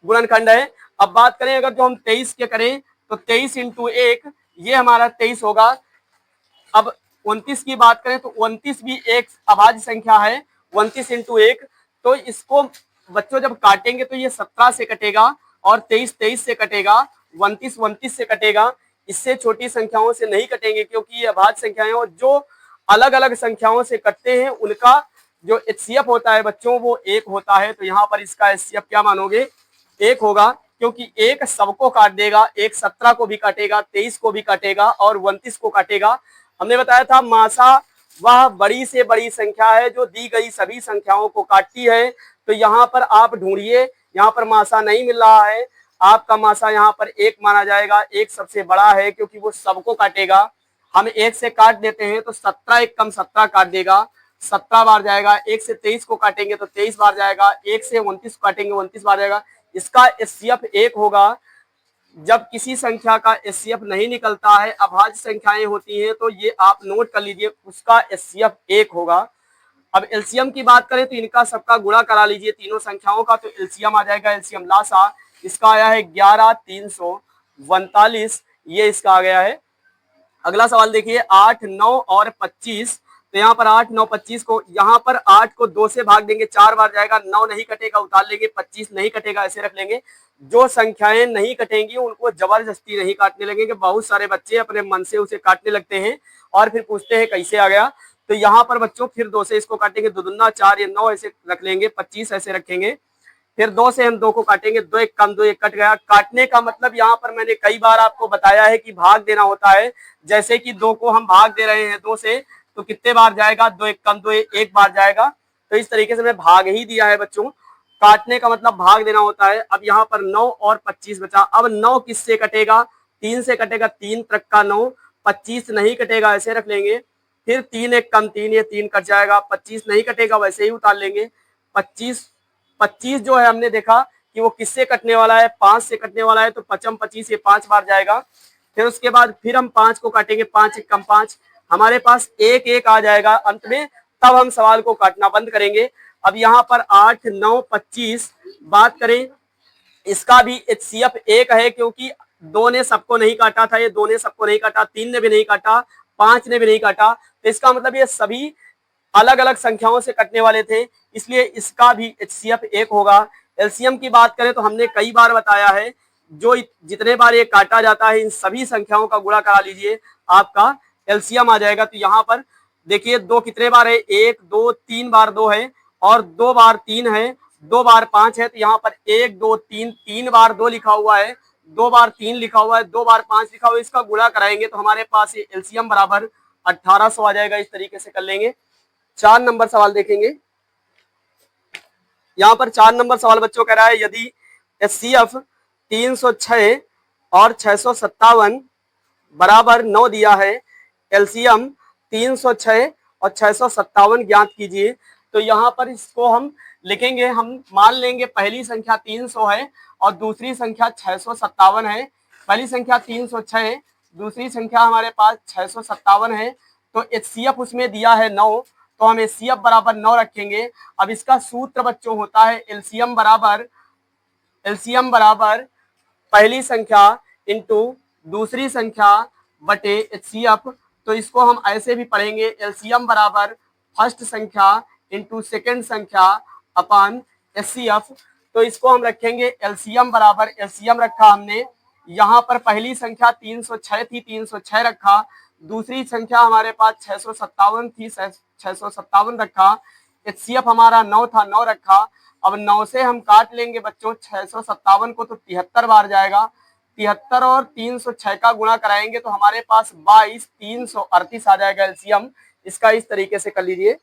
गुणनखंड है। अब बात करें अगर जो हम 23 के करें तो 23 इंटू 1 ये हमारा 23 होगा। अब 29 की बात करें तो 29 भी एक अभाज्य संख्या है, 29 इंटू 1। तो इसको बच्चों जब काटेंगे तो ये 17 से कटेगा और 23 23 से कटेगा, 29 29 से कटेगा। इससे छोटी संख्याओं से नहीं कटेंगे क्योंकि ये अभाज्य संख्याएं और जो अलग अलग संख्याओं से कटते हैं उनका जो एचसीएफ होता है बच्चों वो 1 होता है। तो यहाँ पर इसका एचसीएफ क्या मानोगे, 1 होगा, क्योंकि 1 सबको काट देगा, 1 17 को भी काटेगा, 23 को भी काटेगा और 29 को काटेगा। हमने बताया था मासा वह बड़ी से बड़ी संख्या है जो दी गई सभी संख्याओं को काटती है। तो यहाँ पर आप ढूंढिए, यहाँ पर मासा नहीं मिल रहा है, आपका मासा यहाँ पर 1 माना जाएगा। 1 सबसे बड़ा है क्योंकि वो सबको काटेगा। हम 1 से काट देते हैं तो 17 1 कम 17 काट देगा, 17 बार जाएगा। 1 से 23 को काटेंगे तो 23 बार जाएगा, 1 से 29 को काटेंगे 29 बार जाएगा। इसका एचसीएफ 1 होगा। जब किसी संख्या का एचसीएफ नहीं निकलता है, अभाज्य संख्याएं होती हैं, तो ये आप नोट कर लीजिए, उसका एचसीएफ 1 होगा। अब एलसीएम की बात करें तो इनका सबका गुणा करा लीजिए तीनों संख्याओं का, तो एलसीएम आ जाएगा। एलसीएम लासा इसका आया है 11 349, ये इसका आ गया है। अगला सवाल देखिए 8 9 और 25। तो यहाँ पर 8 9 25 को, यहाँ पर 8 को 2 से भाग देंगे, 4 बार जाएगा, 9 नहीं कटेगा उतार लेंगे, 25 नहीं कटेगा ऐसे रख लेंगे। जो संख्याएं नहीं कटेंगी उनको जबरदस्ती नहीं काटने लगेंगे। बहुत सारे बच्चे अपने मन से उसे काटने लगते हैं और फिर पूछते हैं कैसे आ गया। तो यहाँ पर बच्चों फिर 2 से इसको काटेंगे, 2 दूना 4, ये 9 ऐसे रख लेंगे, 25 ऐसे रखेंगे। फिर 2 से हम 2 को काटेंगे, 2 1 कम 2 1 कट गया। काटने का मतलब यहाँ पर मैंने कई बार आपको बताया है कि भाग देना होता है। जैसे कि 2 को हम भाग दे रहे हैं 2 से, तो कितने बार जाएगा, 2 1 कम 2 1 बार जाएगा। तो इस तरीके से मैं भाग ही दिया है बच्चों। काटने का मतलब भाग देना होता है। अब यहाँ पर 9 और 25 बचा। अब 9 किससे कटेगा, 3 से कटेगा, 3 तक का 9, 25 नहीं कटेगा ऐसे रख लेंगे। फिर 3 1 कम 3, ये 3 कट जाएगा, 25 नहीं कटेगा वैसे ही उतार लेंगे। 25 जो है हमने देखा कि वो किससे कटने वाला है, 5 से कटने वाला है, तो 5 25 ये 5 बार जाएगा। फिर उसके बाद फिर हम 5 को काटेंगे, 5 1 कम 5, हमारे पास 1 1 आ जाएगा अंत में, तब हम सवाल को काटना बंद करेंगे। अब यहाँ पर 8 9 25 बात करें, इसका भी एचसीएफ 1 है क्योंकि 2 ने सबको नहीं काटा था, ये 2 ने सबको नहीं काटा, 3 ने भी नहीं काटा, 5 ने भी नहीं काटा। तो इसका मतलब ये सभी अलग अलग संख्याओं से कटने वाले थे, इसलिए इसका भी एचसीएफ 1 होगा। एलसीएम की बात करें तो हमने कई बार बताया है, जो जितने बार ये काटा जाता है इन सभी संख्याओं का गुणा करा लीजिए, आपका एलसीएम आ जाएगा। तो यहाँ पर देखिए 2 कितने बार है, 1 2 3 बार 2 है और 2 बार 3 है, 2 बार 5 है। तो यहाँ पर 1 2 3, 3 बार 2 लिखा हुआ है, 2 बार 3 लिखा हुआ है, 2 बार 5 लिखा हुआ है। इसका गुणा कराएंगे तो हमारे पास ये एलसीएम बराबर 1800 आ जाएगा। इस तरीके से कर लेंगे। 4 नंबर सवाल देखेंगे। यहाँ पर 4 नंबर सवाल बच्चों कह रहा है यदि एचसीएफ 306 और 657 बराबर 9 दिया है, एलसीएम 306 और 657 ज्ञात कीजिए। तो यहाँ पर इसको हम लिखेंगे, हम मान लेंगे पहली संख्या 300 है और दूसरी संख्या 657 है। पहली संख्या 306 है, दूसरी संख्या हमारे पास 657 है। तो एचसीएफ उसमें दिया है 9, तो हम एचसीएफ बराबर 9 रखेंगे। अब इसका सूत्र बच्चों होता है एलसीएम बराबर पहली संख्या इंटू दूसरी संख्या बटे एचसीएफ। तो इसको हम ऐसे भी पढ़ेंगे, एलसीएम बराबर फर्स्ट संख्या इंटू सेकेंड संख्या अपन एचसीएफ। तो इसको हम रखेंगे एलसीएम बराबर, एलसीएम रखा हमने, यहाँ पर पहली संख्या 306 थी, 306 रखा, दूसरी संख्या हमारे पास 657 थी, 657 रखा, एचसीएफ हमारा 9 था, 9 रखा। अब 9 से हम काट लेंगे बच्चों 657 को, तो 73 बार जाएगा, 73 और 306 का गुणा कराएंगे तो हमारे पास 22 338 आ जाएगा एलसीएम। इसका इस तरीके से कर लीजिए।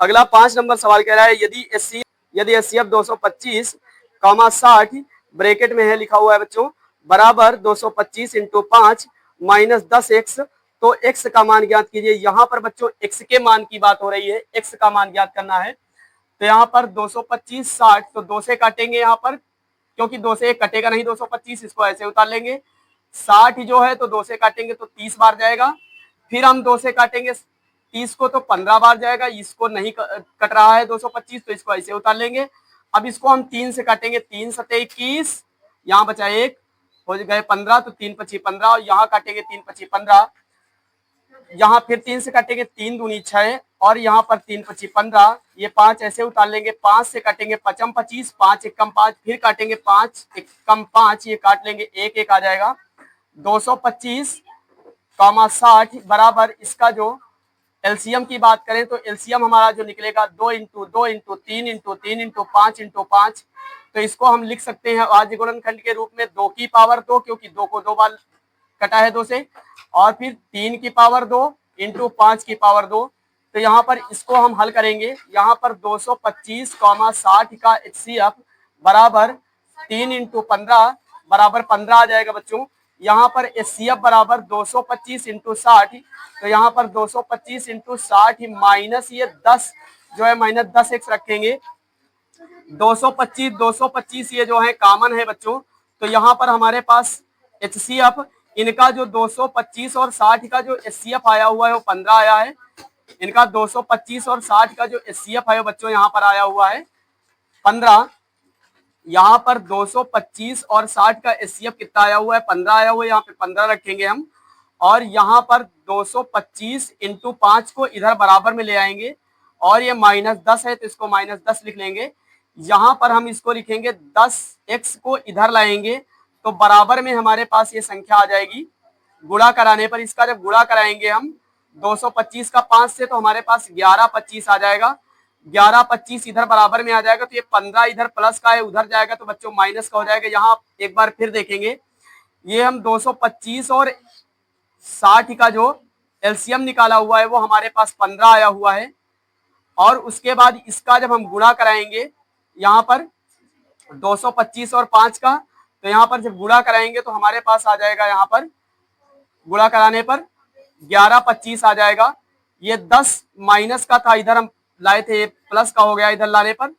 अगला 5 नंबर सवाल कह रहा है यदि एचसीएफ 225 कॉमा 60 ब्रैकेट में है लिखा हुआ है बच्चों बराबर 225 इंटू 5 माइनस 10x, तो x का मान ज्ञात कीजिए। यहाँ पर बच्चों x के मान की बात हो रही है, x का मान ज्ञात करना है। तो यहाँ पर 225 60 तो 2 से काटेंगे यहाँ पर, क्योंकि 2 से 1 कटेगा नहीं 225, इसको ऐसे उतार लेंगे। 60 जो है तो 2 से काटेंगे तो 30 बार जाएगा, फिर हम 2 से काटेंगे 30 को तो 15 बार जाएगा, इसको नहीं कट रहा है 225 तो इसको ऐसे उतार लेंगे। अब इसको हम 3 से काटेंगे, 3 सते 21, यहाँ बचा 1, हो गए 15, तो 3 पची 15 और यहाँ काटेंगे 3 पची 15, यहाँ फिर 3 से काटेंगे 3 दूनी 6 और यहाँ पर 3 पची 15, ये 5 ऐसे उतार लेंगे। 5 से काटेंगे 5 25, 5 एकम 5, फिर काटेंगे 5 एकम 5, ये काट लेंगे 1 1 आ जाएगा। 225 कॉमा 60 बराबर इसका जो एलसीएम की बात करें तो एलसीएम हमारा जो निकलेगा 2 into 2 into 3 into 3 into 5 into 5, तो इसको हम लिख सकते हैं अभाज्य गुणनखंड के रूप में 2 की पावर 2, क्योंकि 2 को 2 बार कटा है 2 से, और फिर 3 की पावर 2 इंटू 5 की पावर 2। तो यहाँ पर इसको हम हल करेंगे। यहाँ पर 225 कॉमा 60 का एचसीएफ बराबर 3 इंटू 15 बराबर 15 आ जाएगा बच्चों। यहाँ पर एचसीएफ बराबर 225 इंटू 60, तो यहाँ पर 225 इंटू 60 माइनस ये 10 जो है माइनस 10x रखेंगे। 225 ये जो है कॉमन है बच्चों, तो यहाँ पर हमारे पास एचसीएफ इनका जो 225 और 60 का जो एचसीएफ आया हुआ है वो 15 आया है। इनका 225 और 60 का जो एचसीएफ है बच्चों यहाँ पर आया हुआ है 15। यहाँ पर 225 और 60 का एचसीएफ कितना आया हुआ है 15 आया हुआ है, यहाँ पे 15 रखेंगे हम, और यहाँ पर 225 इंटू 5 को इधर बराबर में ले आएंगे और ये माइनस 10 है तो इसको माइनस 10 लिख लेंगे। यहाँ पर हम इसको लिखेंगे 10x को इधर लाएंगे तो बराबर में हमारे पास ये संख्या आ जाएगी। गुणा कराने पर इसका जब गुणा कराएंगे हम 225 का 5 से तो हमारे पास 1125 आ जाएगा। 1125 इधर बराबर में आ जाएगा, तो ये 15 इधर प्लस का है उधर जाएगा तो बच्चों माइनस का हो जाएगा। यहाँ एक बार फिर देखेंगे, ये हम 225 और 60 का जो एलसीएम निकाला हुआ है वो हमारे पास 15 आया हुआ है, और उसके बाद इसका जब हम गुणा कराएंगे यहाँ पर 225 और 5 का, तो यहाँ पर जब गुणा कराएंगे तो हमारे पास आ जाएगा, यहाँ पर गुणा कराने पर 1125 आ जाएगा। ये 10 माइनस का था, इधर हम लाए थे, प्लस का हो गया इधर लाने पर,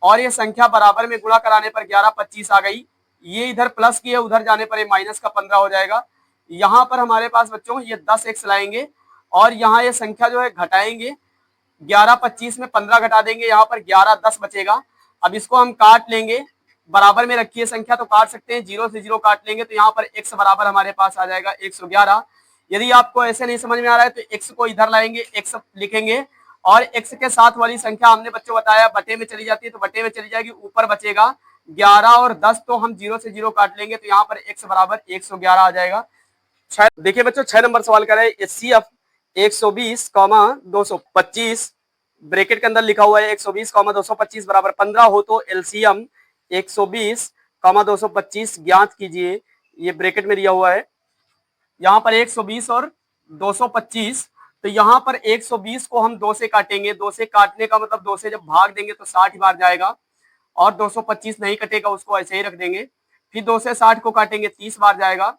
और ये संख्या बराबर में गुणा कराने पर 1125 आ गई। ये इधर प्लस की है उधर जाने पर ये माइनस का 15 हो जाएगा। यहाँ पर हमारे पास बच्चों ये 10x लाएंगे और यहाँ ये संख्या जो है घटाएंगे, 1125 में 15 घटा देंगे, यहाँ पर 11 10 बचेगा। अब इसको हम काट लेंगे, बराबर में रखिए संख्या तो काट सकते हैं, 0 से 0 काट लेंगे तो यहाँ पर x बराबर हमारे पास आ जाएगा 111। यदि आपको ऐसे नहीं समझ में आ रहा है तो x को इधर लाएंगे, x लिखेंगे, और x के साथ वाली संख्या हमने बच्चों बताया बटे में चली जाती है तो बटे में चली जाएगी, ऊपर बचेगा 11 और 10, तो हम 0 से 0 काट लेंगे तो यहाँ पर x बराबर 111 आ जाएगा। देखिए बच्चों 6 नंबर सवाल कर रहे हैं एचसीएफ 120 225 ब्रैकेट के अंदर लिखा हुआ है 120 225 बराबर 15 हो तो एलसीएम 120 225 ज्ञात कीजिए। ये ब्रैकेट में दिया हुआ है, यहाँ पर 120 और 225, तो यहाँ पर 120 को हम 2 से काटेंगे, 2 से काटने का मतलब 2 से जब भाग देंगे तो 60 बार जाएगा, और 225 नहीं कटेगा उसको ऐसे ही रख देंगे। फिर 2 से 60 को काटेंगे 30 बार जाएगा,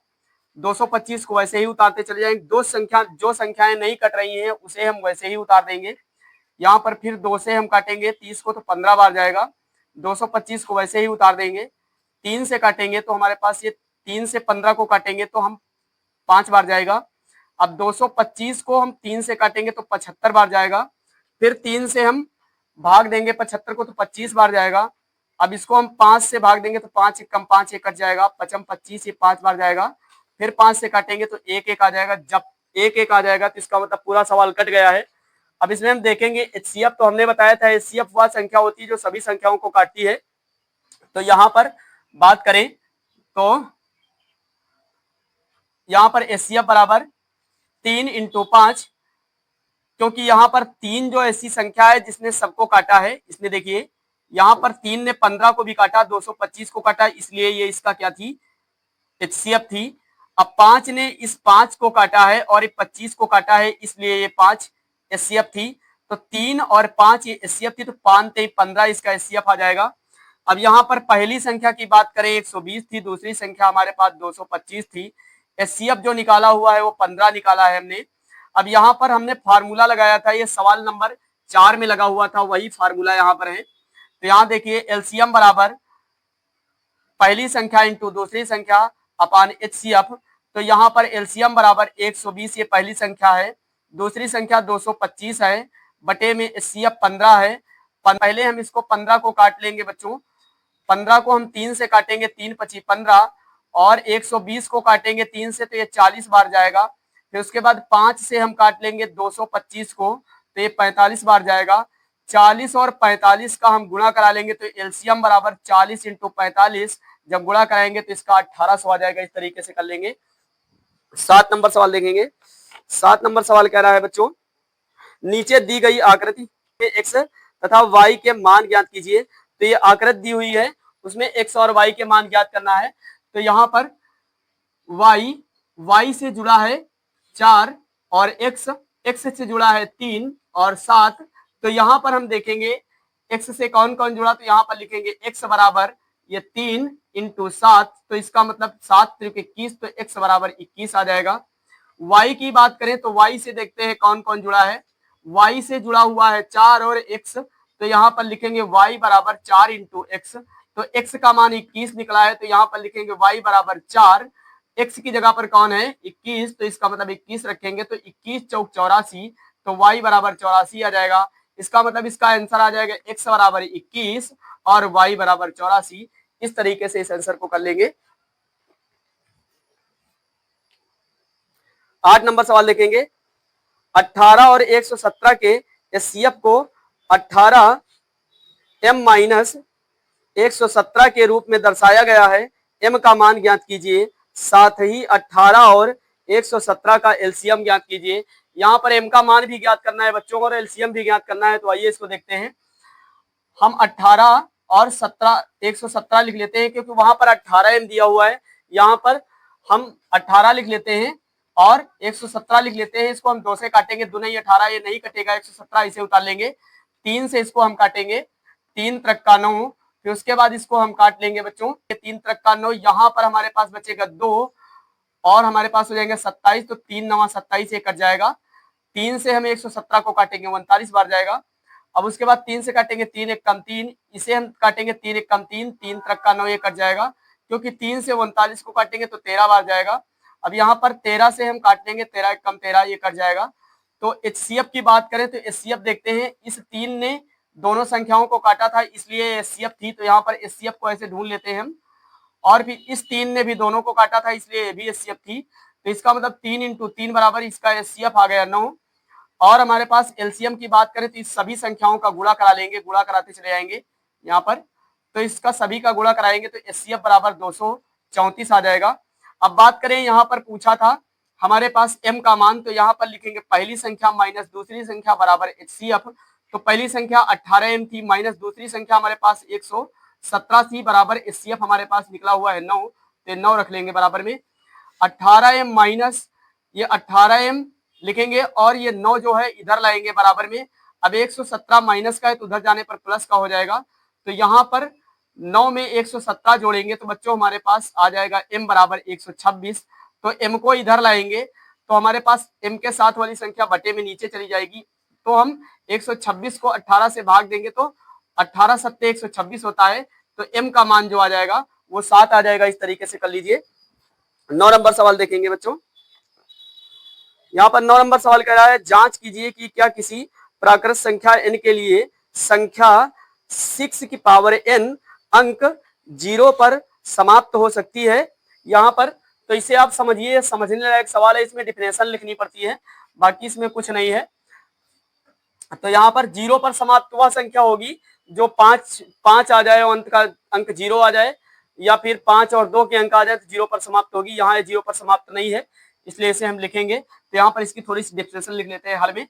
225 को वैसे ही उतारते चले जाएंगे। जो संख्याएं नहीं कट रही हैं उसे हम वैसे ही उतार देंगे। यहाँ पर फिर 2 से हम काटेंगे 30 को तो 15 बार जाएगा, 225 को वैसे ही उतार देंगे। 3 से काटेंगे तो हमारे पास ये 3 से 15 को काटेंगे तो हम 5 बार जाएगा। अब 225 को हम 3 से काटेंगे तो 75 बार जाएगा, फिर 3 से हम भाग देंगे 75 को तो 25 बार जाएगा। अब इसको हम 5 से भाग देंगे तो 5 1 कम 5 1 कट जाएगा, 5 25 ये 5 बार जाएगा, फिर 5 से काटेंगे तो 1 1 आ जाएगा। जब 1 1 आ जाएगा तो इसका मतलब पूरा सवाल कट गया है। अब इसमें हम देखेंगे एचसीएफ, तो हमने बताया था एचसीएफ वह संख्या होती है जो सभी संख्याओं को काटती है। तो यहाँ पर बात करें तो यहाँ पर एचसीएफ बराबर 3 इंटू 5, क्योंकि यहाँ पर 3 जो ऐसी संख्या है जिसने सबको काटा है, इसने देखिए यहाँ पर 3 ने 15 को भी काटा, 225 को काटा, इसलिए ये इसका क्या थी, HCF थी। अब 5 ने इस 5 को काटा है और 25 को काटा है, इसलिए ये 5 HCF थी। तो 3 और 5 ये HCF थी, तो 5 × 15 इसका HCF आ जाएगा। अब यहाँ पर पहली संख्या की बात करें 120 थी, दूसरी संख्या हमारे पास 225 थी। HCF जो निकाला हुआ है वो 15 निकाला है हमने। अब यहाँ पर हमने फार्मूला लगाया था, ये सवाल नंबर 4 में लगा हुआ था, वही फार्मूला यहाँ पर है। तो यहाँ देखिए LCM बराबर पहली संख्या इंटू दूसरी संख्या अपान HCF। तो यहाँ पर LCM बराबर 120, ये पहली संख्या है, दूसरी संख्या 225 है, बटे में HCF 15 है। पहले हम इसको 15 को काट लेंगे बच्चों, 15 को हम 3 से काटेंगे, 3 × 25 15, और 120 को काटेंगे 3 से, तो ये 40 बार जाएगा। फिर उसके बाद 5 से हम काट लेंगे 225 को, तो ये 45 बार जाएगा। 40 और 45 का हम गुणा करा लेंगे, तो LCM बराबर 40 × 45, जब गुणा कराएंगे तो इसका 1800 आ जाएगा। इस तरीके से कर लेंगे। 7 नंबर सवाल देखेंगे। 7 नंबर सवाल कह रहा है बच्चों, नीचे दी गई आकृति में x तथा y के मान ज्ञात कीजिए। तो ये आकृति दी हुई है, उसमें x और y के मान ज्ञात करना है। तो यहाँ पर y से जुड़ा है 4 और x से जुड़ा है 3 और 7। तो यहाँ पर हम देखेंगे x से कौन कौन जुड़ा, तो यहाँ पर लिखेंगे x बराबर ये 3 × 7, तो इसका मतलब 7 × 21, तो x बराबर 21 आ जाएगा। y की बात करें तो y से देखते हैं कौन कौन जुड़ा है। y से जुड़ा हुआ है 4 और x, तो यहाँ पर लिखेंगे y बराबर 4 × x। तो x का मान 21 निकला है, तो यहाँ पर लिखेंगे y बराबर 4, x की जगह पर कौन है 21, तो इसका मतलब 21 रखेंगे, तो 21 × 4 = 84, तो y बराबर 84 आ जाएगा। इसका मतलब इसका आंसर आ जाएगा x बराबर 21 और y बराबर 84। इस तरीके से इस आंसर को कर लेंगे। 8 नंबर सवाल देखेंगे। 18 और 117 के HCF को 18m - 117 के रूप में दर्शाया गया है। m का मान ज्ञात कीजिए, साथ ही 18 और 117 का LCM ज्ञात कीजिए। यहाँ पर m का मान भी ज्ञात करना है बच्चों, और LCM भी ज्ञात करना है। तो आइए इसको देखते हैं। हम 18 और 117 लिख लेते हैं, क्योंकि वहां पर 18m दिया हुआ है। यहाँ पर हम 18 लिख लेते हैं और 117 लिख लेते हैं। इसको हम 2 से काटेंगे, 2 नहीं 18, ये नहीं कटेगा, 117 इसे उतार लेंगे। 3 से इसको हम काटेंगे, 3 × 9, फिर उसके बाद इसको हम काट लेंगे बच्चों, 3 × 9। यहाँ पर हमारे पास बचेगा 2 और हमारे पास हो जाएंगे 27, तो 3 × 9 = 27, ये कट जाएगा। 3 से हम 117 को काटेंगे, 39 बार जाएगा। अब उसके बाद 3 से काटेंगे, 3 × 1 = 3, इसे हम काटेंगे 3 × 1 = 3, 3 × 9, ये कट जाएगा, क्योंकि 3 से 39 को काटेंगे तो 13 बार जाएगा। अब यहाँ पर 13 से हम काट लेंगे, 13 × 1 = 13, ये कट जाएगा। तो HCF की बात करें तो HCF देखते हैं। इस 3 ने दोनों संख्याओं को काटा था, इसलिए HCF थी। तो यहाँ पर HCF को ऐसे ढूंढ लेते हैं हम। और फिर इस 3 ने भी दोनों को काटा था, इसलिए ये भी HCF थी। तो इसका मतलब 3 × 3 बराबर इसका HCF आ गया 9। और हमारे पास LCM की बात करें तो इस सभी संख्याओं का गुणा करा लेंगे, गुणा कराते चले जाएंगे यहाँ पर। तो इसका सभी का गुणा कराएंगे तो HCF बराबर 234 आ जाएगा। अब बात करें, यहाँ पर पूछा था हमारे पास m का मान, तो यहाँ पर लिखेंगे पहली संख्या माइनस दूसरी संख्या बराबर HCF। तो पहली संख्या 18m थी, माइनस दूसरी संख्या हमारे पास 117 थी, बराबर HCF हमारे पास निकला हुआ है 9, तो 9 रख लेंगे बराबर में। 18m माइनस ये 18m लिखेंगे और ये 9 जो है इधर लाएंगे बराबर में। अब 117 माइनस का है तो उधर जाने पर प्लस का हो जाएगा। तो यहाँ पर 9 में 117 जोड़ेंगे तो बच्चों हमारे पास आ जाएगा m बराबर 126। तो m को इधर लाएंगे तो हमारे पास m के साथ वाली संख्या बटे में नीचे चली जाएगी। तो हम 126 को 18 से भाग देंगे तो 18 × 7 = 126 होता है। तो m का मान जो आ जाएगा वो 7 आ जाएगा। इस तरीके से कर लीजिए। 9 नंबर सवाल देखेंगे बच्चों। यहाँ पर 9 नंबर सवाल कह रहा है, जांच कीजिए कि क्या किसी प्राकृत संख्या n के लिए संख्या 6 की पावर n अंक 0 पर समाप्त हो सकती है। यहाँ पर तो इसे आप समझिए, समझने लायक सवाल है, इसमें डिफिनेशन लिखनी पड़ती है, बाकी इसमें कुछ नहीं है। तो यहाँ पर 0 पर समाप्त वह संख्या होगी जो 5 आ जाए और अंत का अंक 0 आ जाए, या फिर 5 और 2 के अंक आ जाए तो 0 पर समाप्त होगी। यहाँ 0 पर समाप्त नहीं है, इसलिए इसे हम लिखेंगे। तो यहाँ पर इसकी थोड़ी सी डिफिनेशन लिख लेते हैं हल में।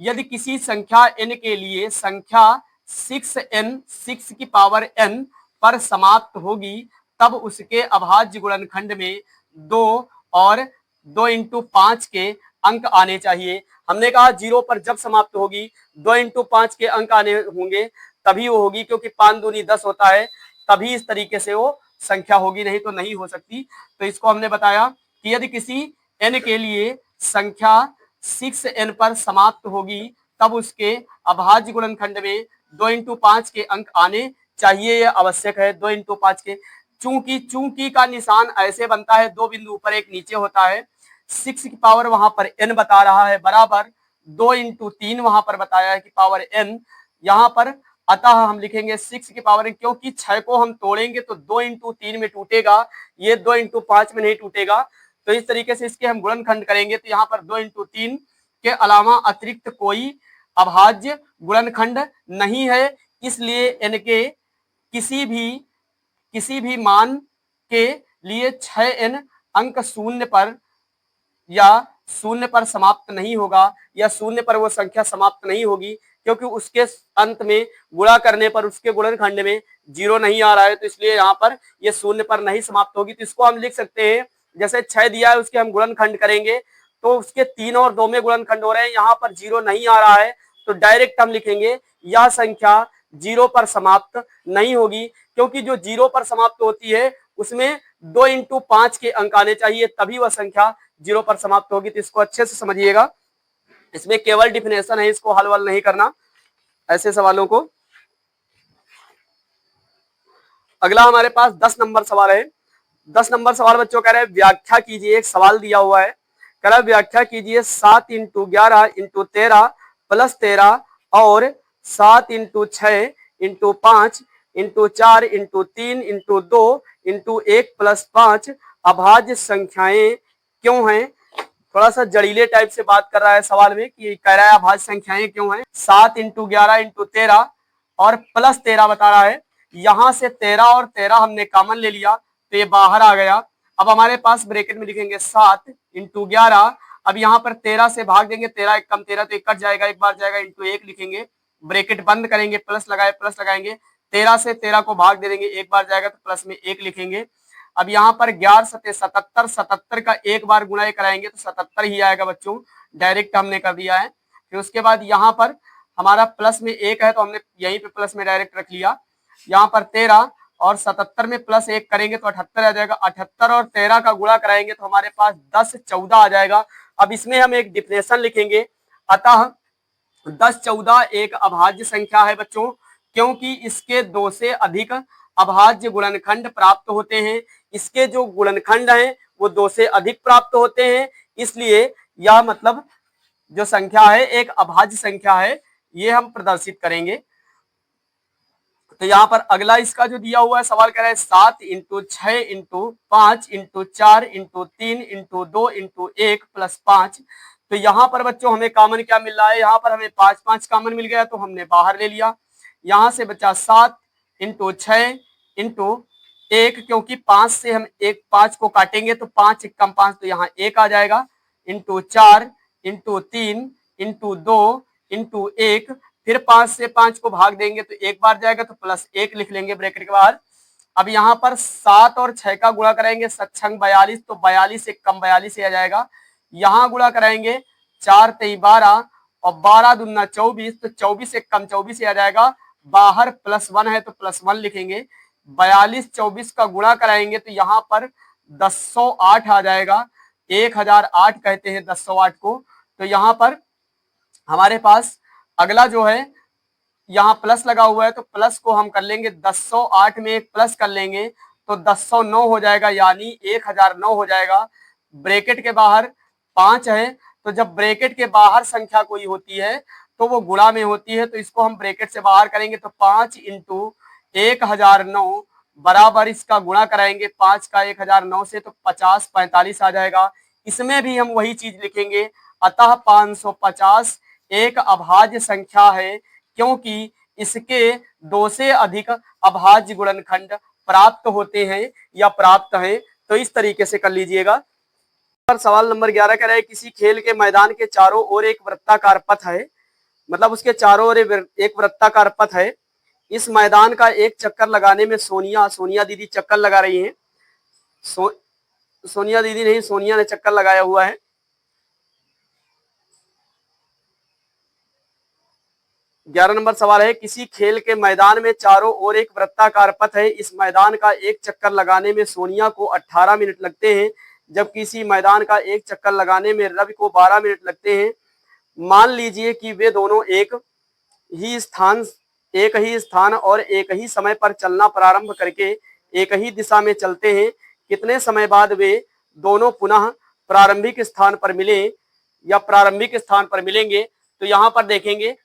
यदि किसी संख्या n के लिए संख्या 6n 6 की पावर n पर समाप्त होगी तब उसके अभाज्य गुणनखंड में 2 और 2 इंटू 5 के अंक आने चाहिए। हमने कहा 0 पर जब समाप्त होगी 2 इंटू 5 के अंक आने होंगे तभी वो होगी, क्योंकि 5 दूनी 10 होता है, तभी इस तरीके से वो संख्या होगी, नहीं तो नहीं हो सकती। तो इसको हमने बताया कि यदि किसी n के लिए संख्या 6n पर समाप्त होगी तब उसके अभाज्य गुणनखंड में 2 इंटू 5 के अंक आने चाहिए, यह आवश्यक है। 2 इंटू 5 के चूंकि का निशान ऐसे बनता है, 2 बिंदु ऊपर एक नीचे होता है, 6 की पावर वहां पर n बता रहा है बराबर 2 इंटू 3 वहां पर बताया है कि पावर n यहाँ पर, अतः हम लिखेंगे 6 की पावर n, क्योंकि 6 को हम तोड़ेंगे तो 2 इंटू 3 में टूटेगा, ये 2 इंटू 5 में नहीं टूटेगा। तो इस तरीके से इसके हम गुणनखंड करेंगे तो यहाँ पर 2 इंटू 3 के अलावा अतिरिक्त कोई अभाज्य गुणनखंड नहीं है, इसलिए n के किसी भी मान के लिए 6n अंक शून्य पर या शून्य पर समाप्त नहीं होगा, या शून्य पर वो संख्या समाप्त नहीं होगी, क्योंकि उसके अंत में गुणा करने पर उसके गुणनखंड में 0 नहीं आ रहा है, तो इसलिए यहाँ पर ये शून्य पर नहीं समाप्त होगी। तो इसको हम लिख सकते हैं, जैसे 6 दिया है उसके हम गुणनखंड करेंगे तो उसके 3 और 2 में गुणनखंड हो रहे हैं, यहाँ पर 0 नहीं आ रहा है, तो डायरेक्ट हम लिखेंगे यह संख्या 0 पर समाप्त नहीं होगी, क्योंकि जो 0 पर समाप्त होती है उसमें 2 इंटू 5 के अंक आने चाहिए, तभी वह संख्या 0 पर समाप्त होगी। तो इसको अच्छे से समझिएगा, इसमें केवल डिफिनेशन है, इसको हल वल नहीं करना ऐसे सवालों को। अगला हमारे पास 10 नंबर सवाल है। 10 नंबर सवाल बच्चों कह रहे हैं व्याख्या कीजिए, एक सवाल दिया हुआ है, कह रहा है व्याख्या कीजिए 7 इंटू 11 इंटू 13 प्लस 13 और 7 into 6 into 5 into 4 into 3 into 2 into 1 plus 5 अभाज्य संख्याएं क्यों हैं। थोड़ा सा जड़ीले टाइप से बात कर रहा है सवाल में कि कह रहा है अभाज्य संख्याएं क्यों हैं। 7 इंटू 11 इंटू 13 और प्लस 13 बता रहा है, यहां से 13 और 13 हमने कॉमन ले लिया तो ये बाहर आ गया। अब हमारे पास ब्रैकेट में लिखेंगे 7 इंटू 11, अब यहाँ पर 13 से भाग देंगे, 13 एक कम 13 तो एक कट जाएगा, एक बार जाएगा, इंटू 1 लिखेंगे, ब्रैकेट बंद करेंगे, प्लस लगाएंगे, 13 से 13 को भाग दे देंगे, एक बार जाएगा तो प्लस में 1 लिखेंगे। अब यहाँ पर 11 सते 77, 77 का एक बार गुणा कराएंगे तो 77 ही आएगा बच्चों, डायरेक्ट हमने कर दिया है। फिर उसके बाद यहाँ पर हमारा प्लस में 1 है तो हमने यहीं पे प्लस में डायरेक्ट रख लिया। यहाँ पर 13 और 77 में प्लस 1 करेंगे तो 78 आ जाएगा, 78 और 13 का गुणा कराएंगे तो हमारे पास 10 14 आ जाएगा। अब इसमें हम एक डिफिनेशन लिखेंगे, अतः 10 14 एक अभाज्य संख्या है बच्चों, क्योंकि इसके 2 से अधिक अभाज्य गुणनखंड प्राप्त होते हैं, इसके जो गुणनखंड हैं वो 2 से अधिक प्राप्त होते हैं, इसलिए यह मतलब जो संख्या है एक अभाज्य संख्या है, ये हम प्रदर्शित करेंगे। तो यहाँ पर अगला इसका जो दिया हुआ है सवाल कह रहा है 7 into 6 into 5 into 4 into 3 into 2 into 1 plus 5। तो यहाँ पर बच्चों हमें कॉमन क्या मिल रहा है, यहाँ पर हमें 5 5 कॉमन मिल गया तो हमने बाहर ले लिया। यहाँ से बचा 7 इंटू 6 इंटू 1, क्योंकि 5 से हम 5 को काटेंगे तो 5 एक कम 5 तो यहाँ 1 आ जाएगा, इंटू 4 इंटू 3 इंटू 2 इंटू 1, फिर 5 से 5 को भाग देंगे तो एक बार जाएगा तो प्लस 1 लिख लेंगे ब्रैकेट के बाहर। अब यहाँ पर 7 और 6 का गुणा कराएंगे, 7 6 42 तो 42 एक कम 42 ही आ जाएगा। यहाँ गुणा कराएंगे 4 3 12 और 12 दूना 24 तो 24 एक कम 24 ही आ जाएगा, बाहर प्लस 1 है तो प्लस 1 लिखेंगे। 42 24 का गुणा कराएंगे तो यहाँ पर 1008 आ जाएगा, 1008 कहते हैं 1008 को। तो यहाँ पर हमारे पास अगला जो है यहाँ प्लस लगा हुआ है तो प्लस को हम कर लेंगे, 1008 में एक प्लस कर लेंगे तो 1009 हो जाएगा, यानी 1009 हो जाएगा। ब्रैकेट के बाहर 5 है, तो जब ब्रैकेट के बाहर संख्या कोई होती है तो वो गुणा में होती है, तो इसको हम ब्रैकेट से बाहर करेंगे तो 5 इंटू 1009 बराबर इसका गुणा कराएंगे 5 का 1009 से तो 50 45 आ जाएगा। इसमें भी हम वही चीज लिखेंगे, अतः 550 एक अभाज्य संख्या है, क्योंकि इसके 2 से अधिक अभाज्य गुणनखंड प्राप्त होते हैं या प्राप्त हैं। तो इस तरीके से कर लीजिएगा। सवाल नंबर 11 कह रहा है किसी खेल के मैदान के चारों ओर एक वृत्ताकार पथ है, मतलब उसके चारों ओर एक वृत्ताकार पथ है। इस मैदान का एक चक्कर लगाने में सोनिया दीदी चक्कर लगा रही हैं। सोनिया दीदी नहीं, सोनिया ने चक्कर लगाया हुआ है। 11 नंबर सवाल है, किसी खेल के मैदान में चारों ओर एक वृत्ताकार पथ है। इस मैदान का एक चक्कर लगाने में सोनिया को 18 मिनट लगते हैं, जब किसी मैदान का एक चक्कर लगाने में रवि को 12 मिनट लगते हैं। मान लीजिए कि वे दोनों एक ही स्थान और एक ही समय पर चलना प्रारंभ करके एक ही दिशा में चलते हैं। कितने समय बाद वे दोनों पुनः प्रारंभिक स्थान पर मिलेंगे? तो यहाँ पर देखेंगे,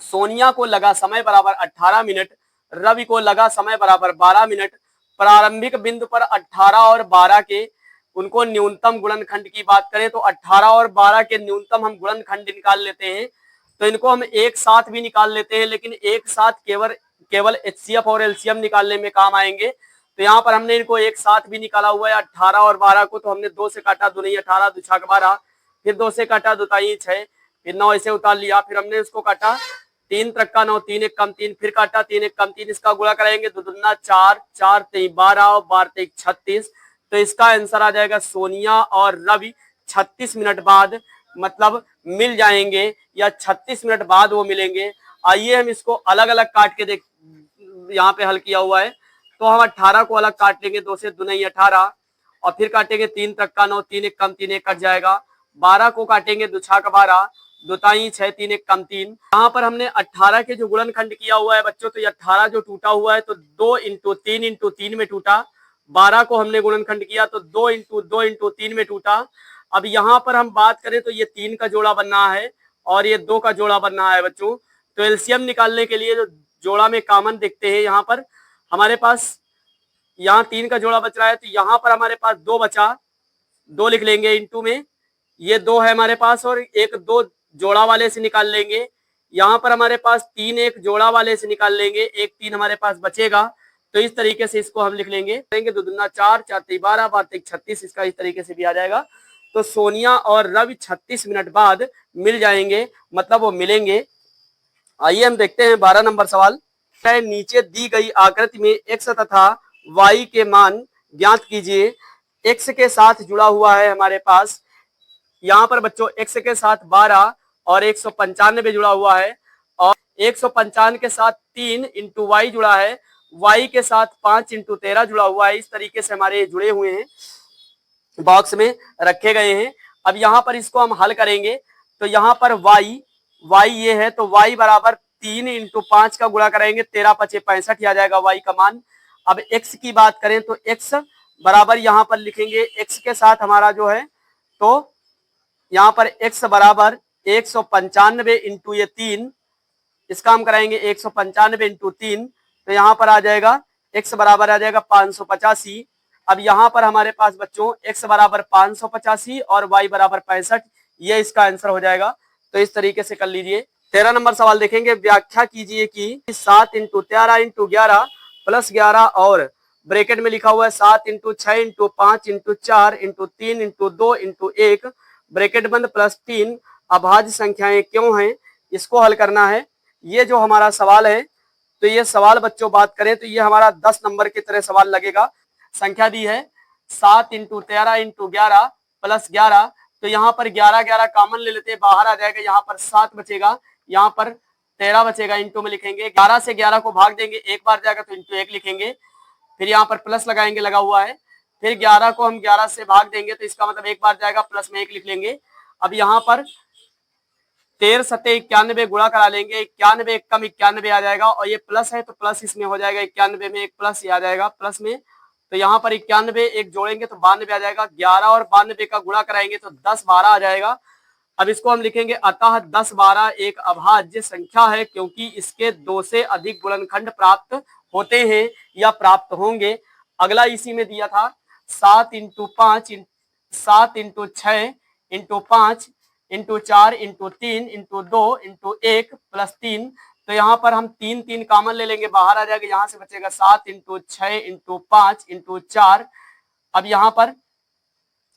सोनिया को लगा समय बराबर 18 मिनट, रवि को लगा समय बराबर 12 मिनट। प्रारंभिक बिंदु पर 18 और 12 के उनको न्यूनतम गुणनखंड की बात करें तो 18 और 12 के न्यूनतम हम गुणनखंड निकाल लेते हैं, तो इनको हम एक साथ भी निकाल लेते हैं, लेकिन एक साथ केवल एचसीएफ और एलसीएम निकालने में काम आएंगे। तो यहाँ पर हमने इनको एक साथ भी निकाला हुआ है 18 और 12 को, तो हमने 2 से काटा, 2 नहीं 18, 2 छक 12, फिर 2 से काटा, 2 ताई 6, फिर 9 ऐसे उतार लिया, फिर हमने उसको काटा 3 त्रिक्का 9, 3 एक कम 3, फिर काटा 3 एक कम 3, इसका गुणा कराएंगे 2 दूना 4, 4 3 12 और 12 3 36। तो इसका आंसर आ जाएगा सोनिया और रवि 36 मिनट बाद मतलब मिल जाएंगे, या 36 मिनट बाद वो मिलेंगे। आइए हम इसको अलग अलग काट के देख, यहाँ पे हल किया हुआ है। तो हम 18 को अलग काट लेंगे, 2 से 2 नहीं 18, और फिर काटेंगे 3 त्रिक्का 9, 3 एक कम 3 एक कट जाएगा। 12 को काटेंगे 2 छक 12, 2 ताई 6, 3 एक कम 3। यहाँ पर हमने 18 के जो गुणनखंड किया हुआ है बच्चों, तो ये 18 जो टूटा हुआ है तो 2 इंटू 3 में टूटा। 12 को हमने गुणनखंड किया तो 2 इंटू 3 में टूटा। अब यहाँ पर हम बात करें तो ये 3 का जोड़ा बनना है और ये 2 का जोड़ा बनना है बच्चों। तो एलसीएम निकालने के लिए जो जोड़ा में कॉमन देखते हैं, यहाँ पर हमारे पास यहाँ 3 का जोड़ा बच रहा है, तो यहाँ पर हमारे पास 2 बचा, 2 लिख लेंगे इंटू में, ये 2 है हमारे पास, और एक 2 जोड़ा वाले से निकाल लेंगे। यहाँ पर हमारे पास 3 एक जोड़ा वाले से निकाल लेंगे, एक 3 हमारे पास बचेगा। तो इस तरीके से इसको हम लिख लेंगे, 2 दूना 4, 4 3 12, 12 3 36, इसका इस तरीके से भी आ जाएगा। तो सोनिया और रवि 36 मिनट बाद मिल जाएंगे, मतलब वो मिलेंगे। आइए हम देखते हैं 12 नंबर सवाल। नीचे दी गई आकृति में x तथा y के मान ज्ञात कीजिए। x के साथ जुड़ा हुआ है हमारे पास, यहाँ पर बच्चों x के साथ 12 और 195 जुड़ा हुआ है, और 195 के साथ 3 इंटू y जुड़ा है, y के साथ 5 इंटू 13 जुड़ा हुआ है। इस तरीके से हमारे जुड़े हुए हैं, बॉक्स में रखे गए हैं। अब यहाँ पर इसको हम हल करेंगे, तो यहाँ पर y ये है, तो y बराबर 3 इंटू 5 का गुणा करेंगे, 13 पचे 65 आ जाएगा y का मान। अब x की बात करें तो x बराबर यहाँ पर लिखेंगे, x के साथ हमारा जो है, तो यहाँ पर x बराबर 195 इंटू ये 3, इसका हम कराएंगे 195 इंटू 3, तो यहाँ पर आ जाएगा x बराबर आ जाएगा 585। अब यहाँ पर हमारे पास बच्चों x बराबर 585 और y बराबर 65, ये इसका आंसर हो जाएगा। तो इस तरीके से कर लीजिए। 13 नंबर सवाल देखेंगे, व्याख्या कीजिए कि 7 इंटू 13 इंटू 11 प्लस 11 और ब्रैकेट में लिखा हुआ है 7 into 6 into 5 into 4 into 3 into 2 into 1 bracket बंद प्लस 3 अभाज्य संख्याएं क्यों हैं, इसको हल करना है। ये जो हमारा सवाल है, तो ये सवाल बच्चों बात करें तो ये हमारा 10 नंबर की तरह सवाल लगेगा। संख्या दी है 7 इंटू 13 इंटू 11 प्लस 11, तो यहाँ पर 11 11 कॉमन ले लेते हैं, बाहर आ जाएगा, यहाँ पर 7 बचेगा, यहाँ पर 13 बचेगा, इंटू में लिखेंगे, 11 से 11 को भाग देंगे, एक बार जाएगा तो इंटू 1 लिखेंगे, फिर यहाँ पर प्लस लगाएंगे, लगा हुआ है, फिर 11 को हम 11 से भाग देंगे तो इसका मतलब एक बार जाएगा, प्लस में 1 लिख लेंगे। अब यहाँ पर 13 सत्ते 91 गुणा करा लेंगे, 91 एक कम 91 आ जाएगा, और ये प्लस है तो प्लस इसमें हो जाएगा, 91 में एक प्लस आ जाएगा प्लस में, तो यहाँ पर 91 एक जोड़ेंगे तो 92 आ जाएगा, 11 और 92 का गुणा कराएंगे तो 10 12 आ जाएगा। अब इसको हम लिखेंगे, अतः 10 12 एक अभाज्य संख्या है क्योंकि इसके 2 से अधिक गुणनखंड प्राप्त होते हैं या प्राप्त होंगे। अगला इसी में दिया था 7 into 5 7 into 6 into 5 into 4 into 3 into 2 into 1 plus 3, तो यहाँ पर हम 3 3 कॉमन ले लेंगे, बाहर आ जाएगा, यहाँ से बचेगा 7 इंटू 6 इंटू 5 इंटू 4। अब यहाँ पर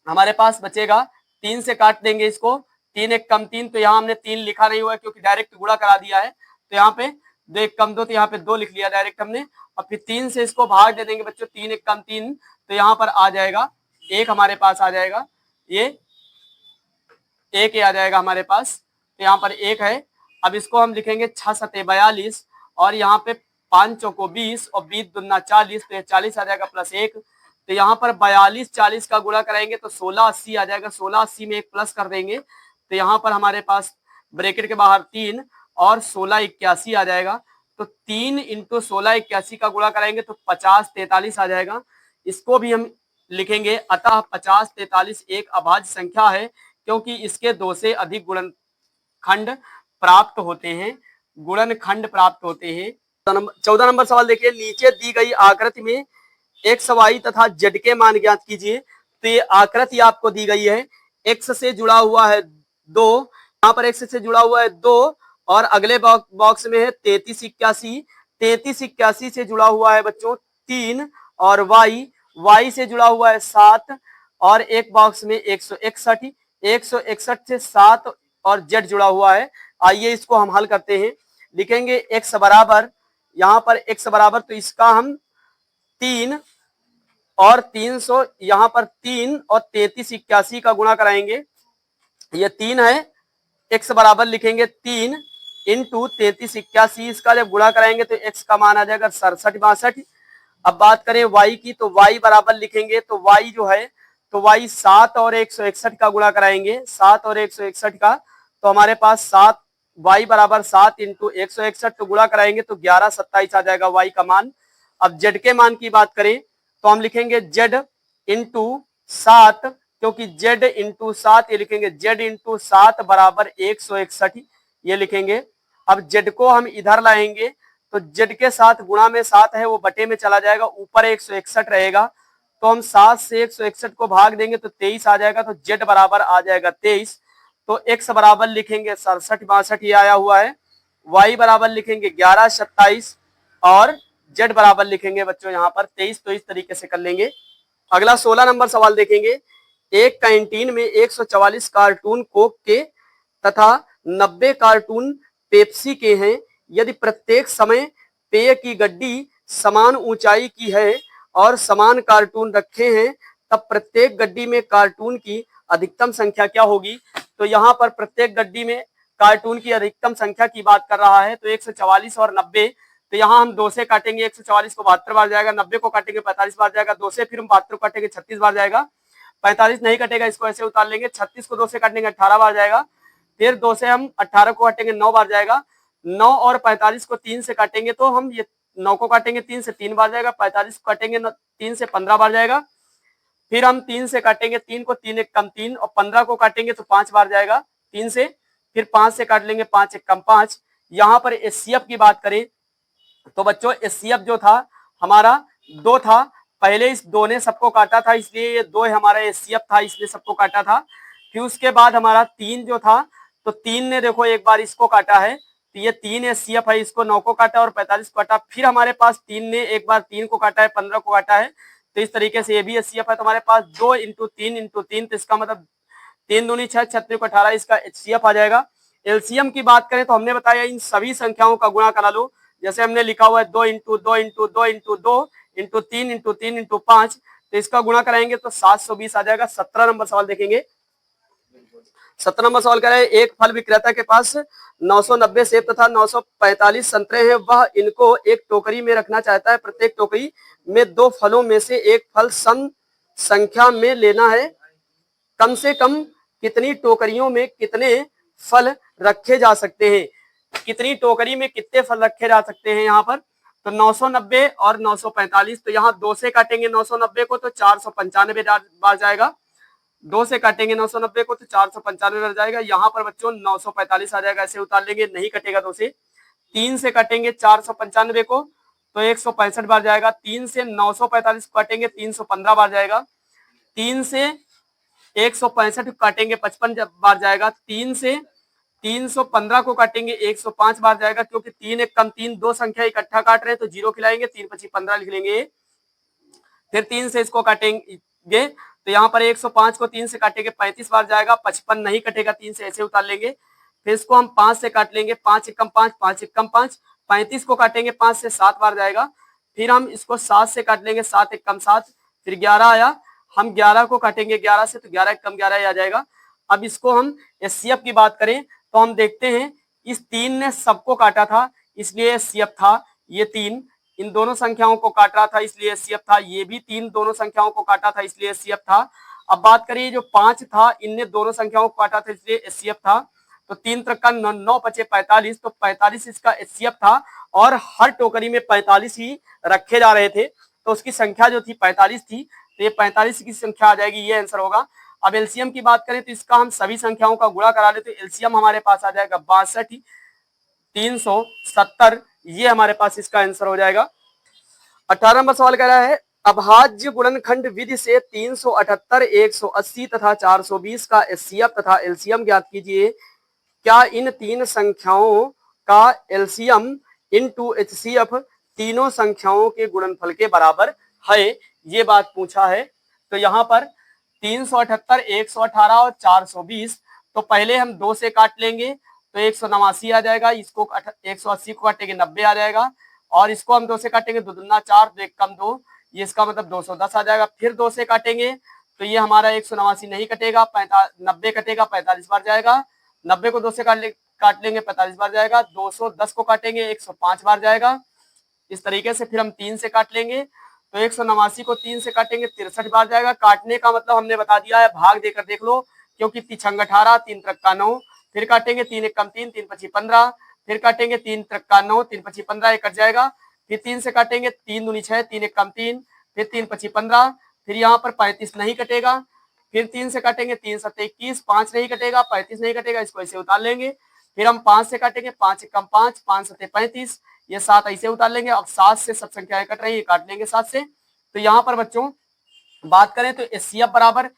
हमारे पास बचेगा, 3 से काट देंगे इसको, 3 एक कम 3, तो यहाँ हमने 3 लिखा नहीं हुआ है क्योंकि डायरेक्ट गुणा करा दिया है, तो यहाँ पे 2 एक कम 2, तो यहाँ पे 2 लिख लिया डायरेक्ट हमने। और फिर 3 से इसको भाग दे देंगे बच्चों, 3 एक कम 3, तो यहाँ पर आ जाएगा 1, हमारे पास आ जाएगा ये 1 आ जाएगा हमारे पास, तो यहाँ पर 1 है। अब इसको हम लिखेंगे 6 सते 42, और यहाँ पे 5 चौको 20 और 20 दूना 40, तो ये 40 आ जाएगा प्लस 1। तो यहाँ पर 42 40 का गुणा कराएंगे तो 16 80 आ जाएगा, 16 80 में 1 प्लस कर देंगे, तो यहाँ पर हमारे पास ब्रैकेट के बाहर 3 और 16 81 आ जाएगा। तो 3 इंटू 16 81 का गुणा कराएंगे तो 50 43 आ जाएगा। इसको भी हम लिखेंगे, अतः 50 43 एक अभाज्य संख्या है क्योंकि इसके 2 से अधिक गुणनखंड प्राप्त होते हैं, गुणनखंड प्राप्त होते हैं। 14 नंबर सवाल देखिए, नीचे दी गई आकृति में एक्स वाई तथा जेड के मान ज्ञात कीजिए। तो ये आकृति आपको दी गई है, एक्स से जुड़ा हुआ है 2, यहाँ पर एक्स से जुड़ा हुआ है 2, और अगले बॉक्स में है 33 81, 33 81 से जुड़ा हुआ है बच्चों 3, और वाई से जुड़ा हुआ है 7, और एक बॉक्स में 161 161 से 7 और जेड जुड़ा हुआ है। आइए इसको हम हल करते हैं। लिखेंगे एक्स बराबर, यहाँ पर एक्स बराबर, तो इसका हम 3 और 300, यहाँ पर 3 और 33 81 का गुणा कराएंगे, ये 3 है, एक्स बराबर लिखेंगे 3 इंटू 33 81, इसका जब गुणा कराएंगे तो एक्स का मान आ जाएगा 67 62। अब बात करें वाई की, तो वाई बराबर लिखेंगे, तो वाई जो है, तो वाई 7 और 161 का गुणा कराएंगे, 7 और 161 का, तो हमारे पास 7 वाई बराबर 7 इंटू 161, तो गुणा कराएंगे तो 11 27 आ जाएगा वाई का मान। अब जेड के मान की बात करें तो हम लिखेंगे जेड इंटू 7, क्योंकि जेड इंटू 7, ये लिखेंगे जेड इंटू 7 बराबर 161, ये लिखेंगे। अब जेड को हम इधर लाएंगे तो जेड के साथ गुणा में 7 है वो बटे में चला जाएगा, ऊपर 161 रहेगा, तो हम 7 से 161 को भाग देंगे तो 23 आ जाएगा, तो जेड बराबर आ जाएगा 23। तो एक्स बराबर लिखेंगे 67 62, ये आया हुआ है, वाई बराबर लिखेंगे 11 27, और जेड बराबर लिखेंगे बच्चों यहाँ पर 23। तो इस तरीके से कर लेंगे। अगला 16 नंबर सवाल देखेंगे, एक कैंटीन में 144 कार्टून कोक के तथा 90 कार्टून पेप्सी के हैं। यदि प्रत्येक समय पेय की गड्डी समान ऊंचाई की है और समान कार्टून रखे हैं, तब प्रत्येक गड्डी में कार्टून की अधिकतम संख्या क्या होगी। तो यहाँ पर प्रत्येक गड्डी में कार्टून की अधिकतम संख्या की बात कर रहा है, तो 144 और 90, तो यहाँ हम 2 से काटेंगे, 144 को 72 बार जाएगा, 90 को काटेंगे 45 बार जाएगा, 2 से फिर हम 72 काटेंगे 36 बार जाएगा, 45 नहीं कटेगा, इसको ऐसे उतार लेंगे, 36 को 2 से काटेंगे 18 बार जाएगा, फिर 2 से हम 18 को काटेंगे 9 बार जाएगा, 9 और 45 को 3 से काटेंगे तो हम ये 9 को काटेंगे 3 से 3 बार जाएगा, 45 को काटेंगे 3 से 15 बार जाएगा, फिर हम 3 से काटेंगे 3 को, 3 एक कम 3, और 15 को काटेंगे तो 5 बार जाएगा 3 से, फिर 5 से काट लेंगे 5 एक कम 5। यहाँ पर एचसीएफ की बात करें तो बच्चों एचसीएफ जो था हमारा 2 था, पहले इस 2 ने सबको काटा था, इसलिए ये 2 हमारा एचसीएफ था, इसलिए सबको काटा था। फिर उसके बाद हमारा 3 जो था, तो 3 ने देखो एक बार इसको काटा है, तो ये 3 एचसीएफ है, इसको 9 को काटा और 45 को काटा, फिर हमारे पास 3 ने एक बार 3 को काटा है, 15 को काटा है, तो इस तरीके से ये भी एचसीएफ है। तो हमारे पास 2 इंटू 3, तो इसका मतलब 3 दूनी 6 36 को 18, इसका एचसीएफ आ जाएगा। एलसीएम की बात करें तो हमने बताया इन सभी संख्याओं का गुणा करा लो, जैसे हमने लिखा हुआ है 2 into 2 into 2 into 2 into 3 into 3 into 5, तो इसका गुणा कराएंगे तो 720 आ जाएगा। 17 नंबर सवाल देखेंगे। 17 नंबर सवाल कह रहा है, एक फल विक्रेता के पास 990 सेब तथा 945 संतरे हैं, वह इनको एक टोकरी में रखना चाहता है। प्रत्येक टोकरी में 2 फलों में से एक फल सम संख्या में लेना है। कम से कम कितनी टोकरियों में कितने फल रखे जा सकते हैं। कितनी टोकरी में कितने फल रखे जा सकते हैं यहाँ पर, तो 990 और 945, तो यहाँ 2 से काटेंगे 990 को तो 495 बार जाएगा, 2 से काटेंगे 990 को तो 495 बार जाएगा। यहाँ पर बच्चों 945 आ जाएगा, ऐसे उतार लेंगे, नहीं कटेगा 2 से। 3 से काटेंगे 495 को तो 165 बार जाएगा, 3 से 945 को काटेंगे 315 बार जाएगा, 3 से 165 काटेंगे 55 बार जाएगा, 3 से 315 को काटेंगे 105 बार जाएगा, क्योंकि 3 एक कम 3, 2 संख्या इकट्ठा काट रहे हैं तो 0 खिलाएंगे, 3 25 15 लिख लेंगे। फिर 3 से इसको काटेंगे तो यहाँ पर 105 को 3 से काटेंगे 35 बार जाएगा, 55 नहीं कटेगा 3 से, ऐसे उतार लेंगे। फिर इसको हम 5 से काट लेंगे, 5 एकम 5, 5 एकम 5, 35 को काटेंगे 5 से 7 बार जाएगा। फिर हम इसको 7 से काट लेंगे, 7 एकम 7, फिर 11 आया, हम 11 को काटेंगे 11 से, तो 11 एकम 11 आ जाएगा। अब इसको हम एचसीएफ की बात करें तो हम देखते हैं इस 3 ने सबको काटा था इसलिए एचसीएफ था, ये 3 इन दोनों संख्याओं को काट रहा था इसलिए एचसीएफ था, ये भी 3 दोनों संख्याओं को काटा था इसलिए एचसीएफ था। अब बात करिए जो 5 था, इनने दोनों संख्याओं को काटा था इसलिए एचसीएफ था। तो 3 त्रिक का 9 बचे 45, तो 45 इसका एचसीएफ था और हर टोकरी में 45 ही रखे जा रहे थे, तो उसकी संख्या जो थी 45 थी, तो ये 45 की संख्या आ जाएगी, ये आंसर होगा। अब एलसीएम की बात करें तो इसका हम सभी संख्याओं का गुणा करा ले तो एलसीएम हमारे पास आ जाएगा 62 370, ये हमारे पास इसका आंसर हो जाएगा। 18 नंबर सवाल कह रहा है अभाज्य गुणनखंड विधि से 378, 180 तथा 420 का एचसीएफ तथा एलसीएम ज्ञात कीजिए। क्या इन तीन संख्याओं का एलसीएम इनटू एचसीएफ तीनों संख्याओं के गुणनफल के बराबर है, ये बात पूछा है। तो यहाँ पर 378, 118 और 420, तो पहले हम 2 से काट लेंगे तो 189 आ जाएगा, इसको 180 को काटेंगे 90 आ जाएगा, और इसको हम 2 से काटेंगे 2 दूना 4, 2 एक कम 2, ये इसका मतलब 210 आ जाएगा। फिर 2 से काटेंगे तो ये हमारा 189 नहीं कटेगा, 90 कटेगा, 45 बार जाएगा, 90 को 2 से काट लेंगे 45 बार जाएगा, 210 को काटेंगे 105 बार जाएगा। इस तरीके से फिर हम 3 से काट लेंगे तो 189 को 3 से काटेंगे 63 बार जाएगा। काटने का मतलब हमने बता दिया है, भाग देकर देख लो, क्योंकि 3 18, 3 त्रिक का 9, फिर काटेंगे 3 एक कम 3, 3 पची 15, फिर काटेंगे 3 त्रिक का 9, 3 पची 15 कट जाएगा, फिर 3 से काटेंगे 3 दूनी 6, 3 एक कम 3, फिर 3 पची 15, फिर यहाँ पर 35 नहीं कटेगा, फिर 3 से काटेंगे 3 सत्ते 21, 5 नहीं कटेगा, 35 नहीं कटेगा, इसको ऐसे उतार लेंगे। फिर हम 5 से काटेंगे, 5 एक कम 5, 5 सत्ते 35, ये 7 ऐसे उतार लेंगे। अब 7 से सब संख्याएं कट रही है, काट लेंगे 7 से। तो यहाँ पर बच्चों बात करें तो एचसीएफ बराबर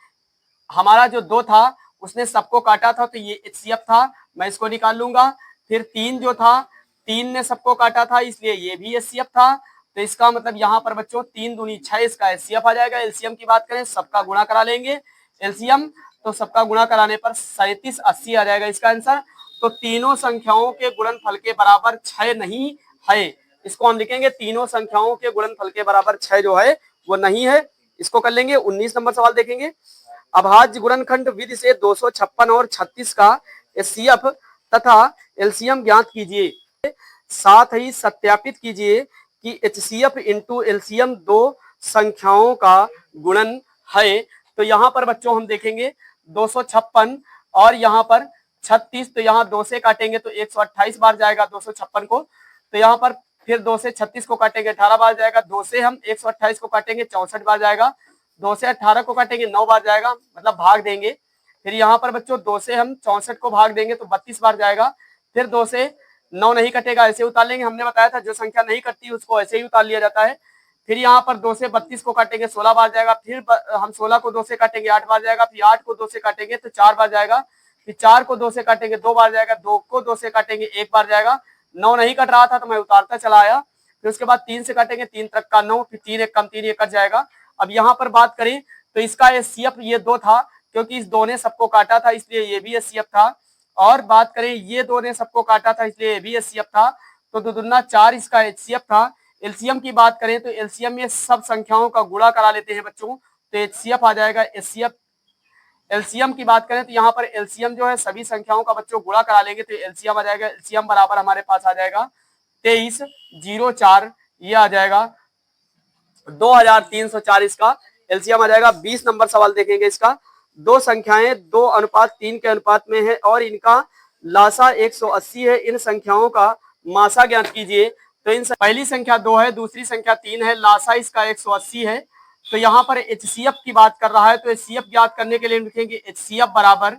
हमारा जो 2 था उसने सबको काटा था, तो ये एचसीएफ था, मैं इसको निकाल लूंगा। फिर 3 जो था, 3 ने सबको काटा था इसलिए ये भी एचसीएफ था, तो इसका मतलब यहाँ पर बच्चों 3 दूनी 6 इसका एचसीएफ आ जाएगा। एलसीएम की बात करें सबका गुणा करा लेंगे एलसीएम, तो सबका गुणा कराने पर 3780 आ जाएगा इसका आंसर। तो तीनों संख्याओं के गुणनफल के बराबर 6 नहीं है, इसको हम लिखेंगे तीनों संख्याओं के गुणनफल के बराबर 6 जो है वो नहीं है। इसको कर लेंगे। 19 नंबर सवाल देखेंगे अभाज्य गुणनखंड विधि से 256 और 36 का एचसीएफ तथा एलसीएम ज्ञात कीजिए, साथ ही सत्यापित कीजिए कि एचसीएफ इंटू एलसीएम दो संख्याओं का गुणन है। तो यहाँ पर बच्चों हम देखेंगे 256 और यहाँ पर 36, तो यहाँ 2 से काटेंगे तो 128 बार जाएगा 256 को, तो यहाँ पर फिर 2 से 36 को काटेंगे 18 बार जाएगा, 2 से हम 128 को काटेंगे 64 बार जाएगा, 2 से 18 को काटेंगे 9 बार जाएगा, मतलब भाग देंगे। फिर यहाँ पर बच्चों 2 से हम 64 को भाग देंगे तो 32 बार जाएगा, फिर 2 से 9 नहीं कटेगा, ऐसे उतार लेंगे। हमने बताया था जो संख्या नहीं कटती उसको ऐसे ही उतार लिया जाता है। फिर यहाँ पर 2 से 32 को काटेंगे 16 बार जाएगा, फिर हम 16 को 2 से काटेंगे 8 बार जाएगा, फिर 8 को 2 से काटेंगे तो 4 बार जाएगा, फिर 4 को 2 से काटेंगे 2 बार जाएगा, 2 को 2 से काटेंगे 1 बार जाएगा। 9 नहीं कट रहा था तो मैं उतारता चला आया। फिर उसके बाद 3 से काटेंगे 3 तक का 9, फिर 3 एक कम 3 ये कट जाएगा। अब यहाँ पर बात करें तो इसका एचसीएफ ये 2 था, क्योंकि इस 2 ने सबको काटा था इसलिए ये भी एचसीएफ था, और बात करें ये 2 ने सबको काटा था इसलिए ये भी एचसीएफ था, तो 2 दूना 4 इसका एचसीएफ था। एलसीएम की बात करें तो एलसीएम में सब संख्याओं का गुणा करा लेते हैं बच्चों, तो एचसीएफ आ जाएगा एचसीएफ। एलसीएम की बात करें तो यहाँ पर एलसीएम जो है सभी संख्याओं का बच्चों गुणा करा लेंगे तो एलसीएम आ जाएगा, एलसीएम बराबर हमारे पास आ जाएगा 2304, ये आ जाएगा 2304 इसका एलसीएम आ जाएगा। 20 नंबर सवाल देखेंगे इसका, दो संख्याएं 2:3 के अनुपात में है और इनका लासा 180 है, इन संख्याओं का मासा ज्ञात कीजिए। तो इन पहली संख्या 2 है, दूसरी संख्या 3 है, लासा इसका 180 है। तो यहाँ पर एचसीएफ की बात कर रहा है, तो एचसीएफ ज्ञात करने के लिए लिखेंगे एचसीएफ बराबर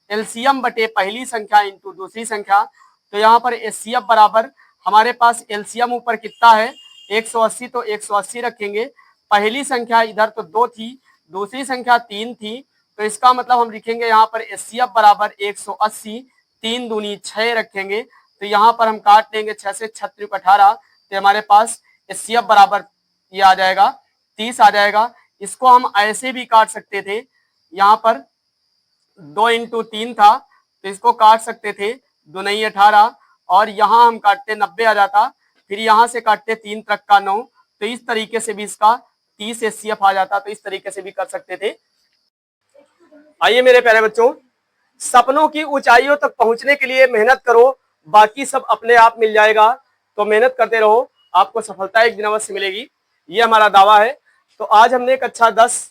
एलसीएम बटे पहली संख्या इंटू दूसरी संख्या। तो यहाँ पर एचसीएफ बराबर हमारे पास एलसीएम ऊपर कितना है 180, तो 180 रखेंगे। पहली संख्या इधर तो 2 थी, दूसरी संख्या 3 थी, तो इसका मतलब हम लिखेंगे यहाँ पर एचसीएफ बराबर 180, 3 दूनी 6 रखेंगे। तो यहाँ पर हम काट लेंगे 6 से 6 × 18, तो हमारे पास एचसीएफ बराबर ये आ जाएगा 30 आ जाएगा। इसको हम ऐसे भी काट सकते थे, यहाँ पर 2 × 3 था तो इसको काट सकते थे, 2 9 18, और यहाँ हम काटते 90 आ जाता, फिर यहाँ से काटते 3 तक का 9, तो इस तरीके से भी इसका 30 HCF आ जाता, तो इस तरीके से भी कर सकते थे। आइए मेरे प्यारे बच्चों, सपनों की ऊंचाइयों तक पहुंचने के लिए मेहनत करो, बाकी सब अपने आप मिल जाएगा। तो मेहनत करते रहो, आपको सफलता एक दिन अवश्य मिलेगी, ये हमारा दावा है। तो आज हमने कक्षा 10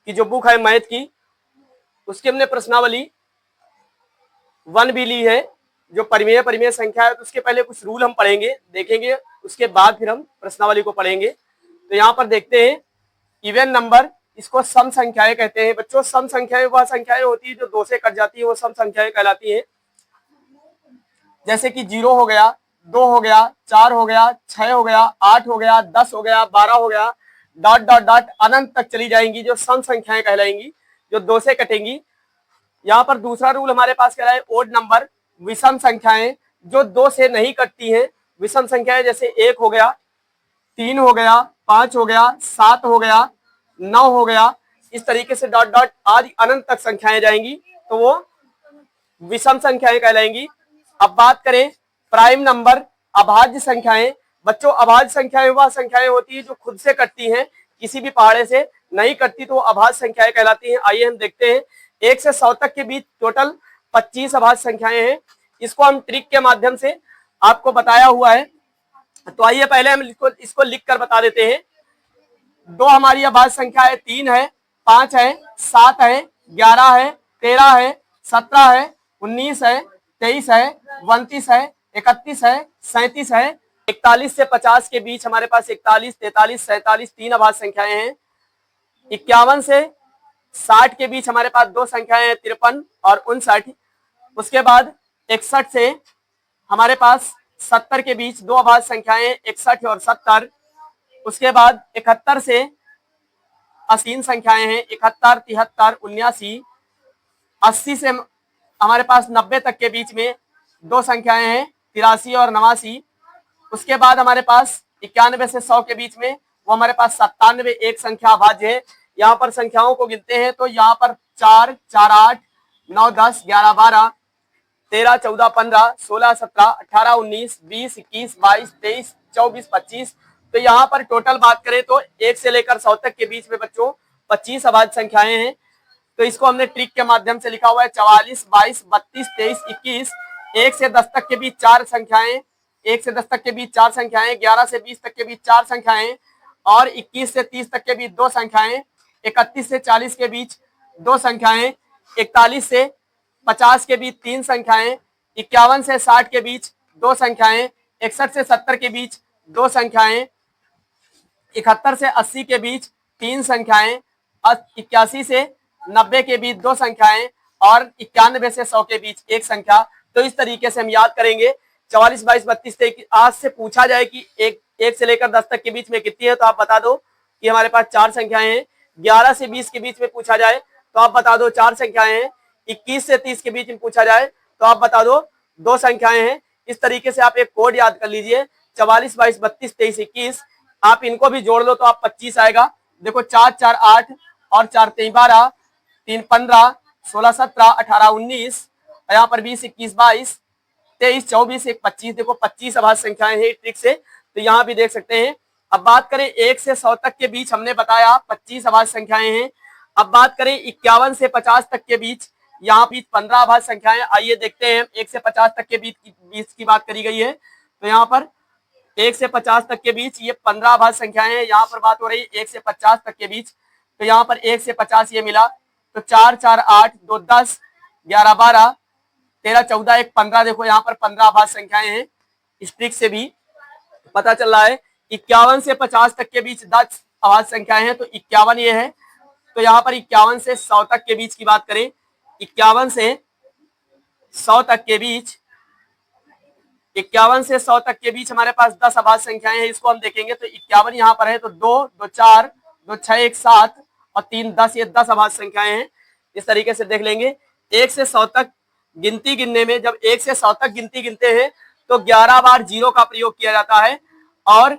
की जो बुक है मैथ की, उसकी हमने प्रश्नावली 1 भी ली है, जो परिमेय संख्या है। तो उसके पहले कुछ रूल हम पढ़ेंगे, देखेंगे, उसके बाद फिर हम प्रश्नावली को पढ़ेंगे। तो यहाँ पर देखते हैं, इवन नंबर, इसको सम संख्याएं कहते हैं बच्चों। सम संख्याएं वह संख्याएं होती है जो 2 से कट जाती है, वो सम संख्याएं कहलाती है। जैसे कि 0 हो गया, 2 हो गया, 4 हो गया, 6 हो गया, 8 हो गया, 10 हो गया, 12 हो गया, डॉट डॉट डॉट अनंत तक चली जाएंगी, जो सम संख्याएं कहलाएंगी, जो 2 से कटेंगी। यहाँ पर दूसरा रूल हमारे पास क्या है, ओड नंबर, विषम संख्याएं जो 2 से नहीं कटती हैं। विषम संख्याएं जैसे 1 हो गया, 3 हो गया, 5 हो गया, 7 हो गया, 9 हो गया, इस तरीके से डॉट डॉट आदि अनंत तक संख्याएं जाएंगी, तो वो विषम संख्याएं कहलाएंगी। अब बात करें प्राइम नंबर, अभाज्य संख्याएं। बच्चों, अभाज्य संख्याएं वह संख्याएं होती है जो खुद से कटती हैं, किसी भी पहाड़े से नहीं कटती, तो अभाज्य संख्याएं कहलाती हैं। आइए हम देखते हैं, 1 से 100 तक के बीच टोटल 25 अभाज्य संख्याएं हैं। इसको हम ट्रिक के माध्यम से आपको बताया हुआ है। तो आइए पहले हम इसको लिख कर बता देते हैं। 2 हमारी अभाज्य संख्या है, 3 है, 5 है, 7 है, 11 है, 13 है, 17 है, 19 है, 23 है, 29 है, 31 है, 37 है। 41 से 50 के बीच हमारे पास 41, 43, 47 3 अभाज्य संख्याएं हैं। 51 से 60 के बीच हमारे पास 2 संख्याएं हैं, 53 और 59। उसके बाद 61 से हमारे पास 70 के बीच 2 अभाज्य संख्याएं, 61 और 70। उसके बाद 71 से 3 संख्याएं हैं, 71, 73, 79। 80 से हमारे पास 90 तक के बीच में 2 संख्याएं हैं, 83 और 89। उसके बाद हमारे पास 91 से 100 के बीच में वो हमारे पास 97 एक संख्या अभाज्य है। यहाँ पर संख्याओं को गिनते हैं तो यहाँ पर 4, 4, 8, 9, 10, 11, 12, 13, 14, 15, 16, 17, 18, 19, 20, 21, 22, 23, 24, 25। तो यहाँ पर टोटल बात करें तो 1 से लेकर 100 तक के बीच में बच्चों 25 अभाज्य संख्याएं हैं। तो इसको हमने ट्रिक के माध्यम से लिखा हुआ है, 44, 22, 32, 23, 21। 1 से 10 तक के बीच 4 संख्याएं, 1 से 10 तक के बीच 4 संख्याएं, 11 से 20 तक के बीच 4 संख्याएं, और 21 से 30 तक के बीच 2 संख्याएं, 31 से 40 के बीच 2 संख्याएं, 41 से 50 के बीच 3 संख्याएं, 51 से 60 के बीच 2 संख्याएं, 61 से 70 के बीच 2 संख्याएं, 71 से 80 के बीच 3 संख्याएं, 81 से 90 के बीच 2 संख्याएं, और 91 से 100 के बीच 1 संख्या। तो इस तरीके से हम याद करेंगे। 44, 22, 32, 23। आज से पूछा जाए कि 1 से लेकर 10 तक के बीच में कितनी है, तो आप बता दो कि हमारे पास 4 संख्याएं हैं। 11 से 20 के बीच में पूछा जाए तो आप बता दो 4 संख्याएं हैं। 21 से 30 के बीच में पूछा जाए तो आप बता दो 2 संख्याएं हैं। इस तरीके से आप एक कोड याद कर लीजिए, 44, 22, 32, 23, 21। आप इनको भी जोड़ लो तो आप 25 आएगा। देखो 4, 4, 8 और 4, 3, 12, 3, 15, 16, 17, 18, 19, यहाँ पर 20, 21, 22, 23, 24, 1, 25। देखो 25 अभाज्य संख्याएं हैं ट्रिक से, तो यहाँ भी देख सकते हैं। अब बात करें 1 से 100 तक के बीच, हमने बताया 25 अभाज्य संख्याएं हैं। अब बात करें 51 से 50 तक के बीच, यहाँ बीच 15 अभाज्य संख्याएं। आइए देखते हैं, 1 से 50 तक के बीच की बात करी गई है, तो यहाँ पर 1 से 50 तक के बीच ये 15 अभाज्य संख्याएं हैं। यहाँ पर बात हो रही है 1 से 50 तक के बीच, तो यहाँ पर 1 से 50 ये मिला, तो 4, 4, 8, 2, 10, 11, 12, 13, 14, 1, 15। देखो यहाँ पर 15 अभाज्य संख्याएं हैं। इस ट्रिक से भी पता चल रहा है। 51 से 50 तक के बीच 10 अभाज्य संख्याएं हैं, तो 51 ये है। तो यहाँ पर 51 से 100 तक के बीच की बात करें, 51 से 100 तक के बीच, 51 से 100 तक के बीच हमारे पास 10 अभाज्य संख्याएं हैं। इसको हम देखेंगे तो 51 यहाँ पर है, तो 2, 2, 4, 2, 6, 1, 7 और 3, 10, ये 10 अभाज्य संख्याएं हैं। इस तरीके से देख लेंगे। 1 से 100 तक गिनती गिनने में, जब 1 से 100 तक गिनती गिनते हैं तो 11 बार 0 का प्रयोग किया जाता है, और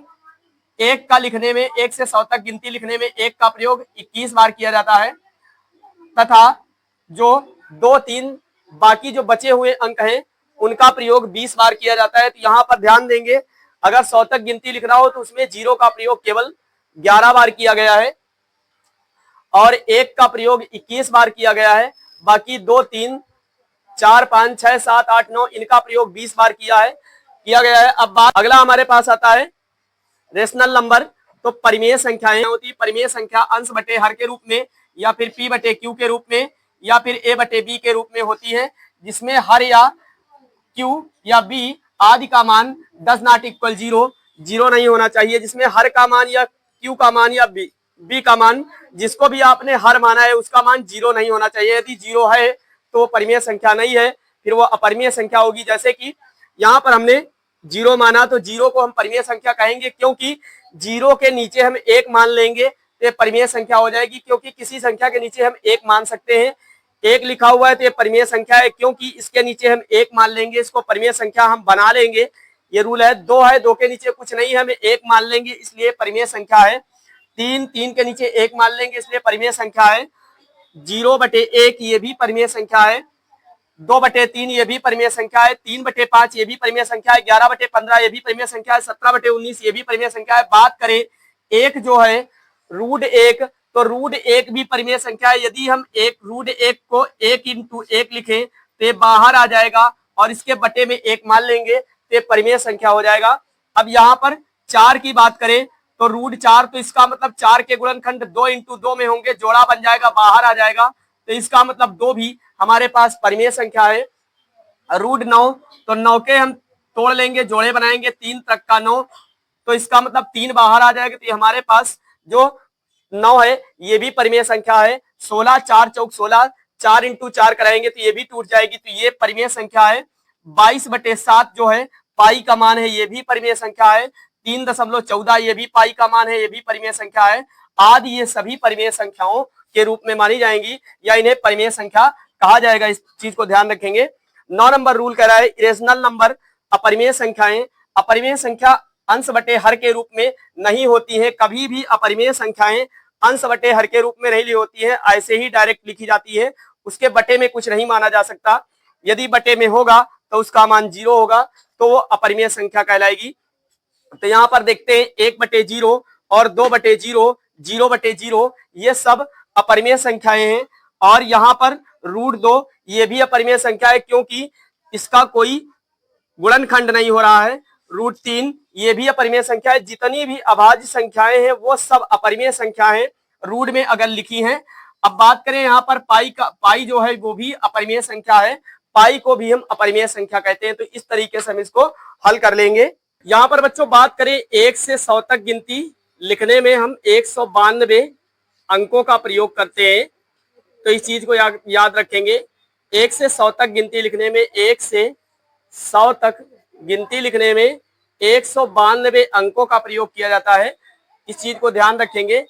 एक का लिखने में, 1 से 100 तक गिनती लिखने में एक का प्रयोग 21 बार किया जाता है, तथा जो 2, 3 बाकी जो बचे हुए अंक हैं उनका प्रयोग 20 बार किया जाता है। तो यहाँ पर ध्यान देंगे, अगर 100 तक गिनती लिखना हो तो उसमें 0 का प्रयोग केवल 11 बार किया गया है और 1 का प्रयोग 21 बार किया गया है। बाकी 2, 3, 4, 5, 6, 7, 8, 9 इनका प्रयोग 20 बार किया गया है। अब बात अगला हमारे पास आता है रेशनल नंबर। तो परिमेय संख्याएं होती है, परिमेय संख्या अंश बटे हर के रूप में या फिर p बटे q के रूप में या फिर a बटे b के रूप में होती है, जिसमें हर या q या b आदि का मान डज नॉट इक्वल 0 नहीं होना चाहिए, जिसमें हर का मान या q का मान या b का मान, जिसको भी आपने हर माना है उसका मान 0 नहीं होना चाहिए। यदि 0 है तो परिमेय संख्या नहीं है, फिर वो अपरिमेय संख्या होगी। जैसे कि यहाँ पर हमने 0 माना तो 0 को हम परिमेय संख्या कहेंगे, क्योंकि 0 के नीचे हम 1 मान लेंगे तो ये परिमेय संख्या हो जाएगी, क्योंकि किसी संख्या के नीचे हम 1 मान सकते हैं। 1 लिखा हुआ है तो ये परिमेय संख्या है, क्योंकि इसके नीचे हम 1 मान लेंगे, इसको परिमेय संख्या हम बना लेंगे। ये रूल है। 2 है, 2 के नीचे कुछ नहीं है, हम 1 मान लेंगे इसलिए परिमेय संख्या है। 3 के नीचे 1 मान लेंगे इसलिए परिमेय संख्या है। 0/1 ये भी परिमेय संख्या है। 2/3 ये भी परिमेय संख्या है। 3/5 ये भी परिमेय संख्या है। 11/15 ये भी परिमेय संख्या है। 17/19 ये भी परिमेय संख्या है। बात करें एक जो है √1, तो √1 भी परिमेय संख्या है। यदि हम √1 को 1 × 1 लिखें तो ये बाहर आ जाएगा और इसके बटे में 1 मान लेंगे तो ये परिमेय संख्या हो जाएगा। अब यहाँ पर 4 की बात करें तो √4, तो इसका मतलब 4 के गुणनखंड 2 × 2 में होंगे, जोड़ा बन जाएगा, बाहर आ जाएगा, तो इसका मतलब 2 भी हमारे पास परिमेय संख्या है। √9, तो 9 के हम तोड़ लेंगे, जोड़े बनाएंगे, 3 तक का 9, तो इसका मतलब 3 बाहर आ जाएगा, तो हमारे पास जो 9 है ये भी परिमेय संख्या है। 16, 4 चौक 16, 4 × 4 कराएंगे तो ये भी टूट जाएगी, तो ये परिमेय संख्या है। 22/7 जो है पाई का मान है, ये भी परिमेय संख्या है। 3.14 ये भी पाई का मान है, ये भी परिमेय संख्या है। आदि ये सभी परिमेय संख्याओं के रूप में मानी जाएंगी या इन्हें परिमेय संख्या कहा जाएगा। इस चीज को ध्यान रखेंगे। 9 नंबर रूल कह रहा है इरेशनल नंबर अपरिमेय संख्याएं अपरिमेय संख्या अंश बटे हर के रूप में नहीं होती है। कभी भी अपरिमेय संख्याएं अंश बटे हर के रूप में नहीं होती है, ऐसे ही डायरेक्ट लिखी जाती है। उसके बटे में कुछ नहीं माना जा सकता। यदि बटे में होगा तो उसका मान 0 होगा, तो वो अपरिमेय संख्या कहलाएगी। तो यहाँ पर देखते हैं 1/0 और 2/0, 0/0 ये सब अपरिमेय संख्याएं हैं। और यहाँ पर √2 ये भी अपरिमेय संख्या है, क्योंकि इसका कोई गुणनखंड नहीं हो रहा है। √3 ये भी अपरिमेय संख्या है। जितनी भी अभाज्य संख्याएं हैं वो सब अपरिमेय संख्या है, रूट में अगर लिखी हैं। अब बात करें यहाँ पर पाई जो है वो भी अपरिमेय संख्या है। पाई को भी हम अपरिमेय संख्या कहते हैं। तो इस तरीके से हम इसको हल कर लेंगे। यहाँ पर बच्चों बात करें 1 से 100 तक गिनती लिखने में हम 192 अंकों का प्रयोग करते हैं। तो इस चीज को याद रखेंगे। 1 से 100 तक गिनती लिखने में 1 से 100 तक गिनती लिखने में 192 अंकों का प्रयोग किया जाता है। इस चीज को ध्यान रखेंगे।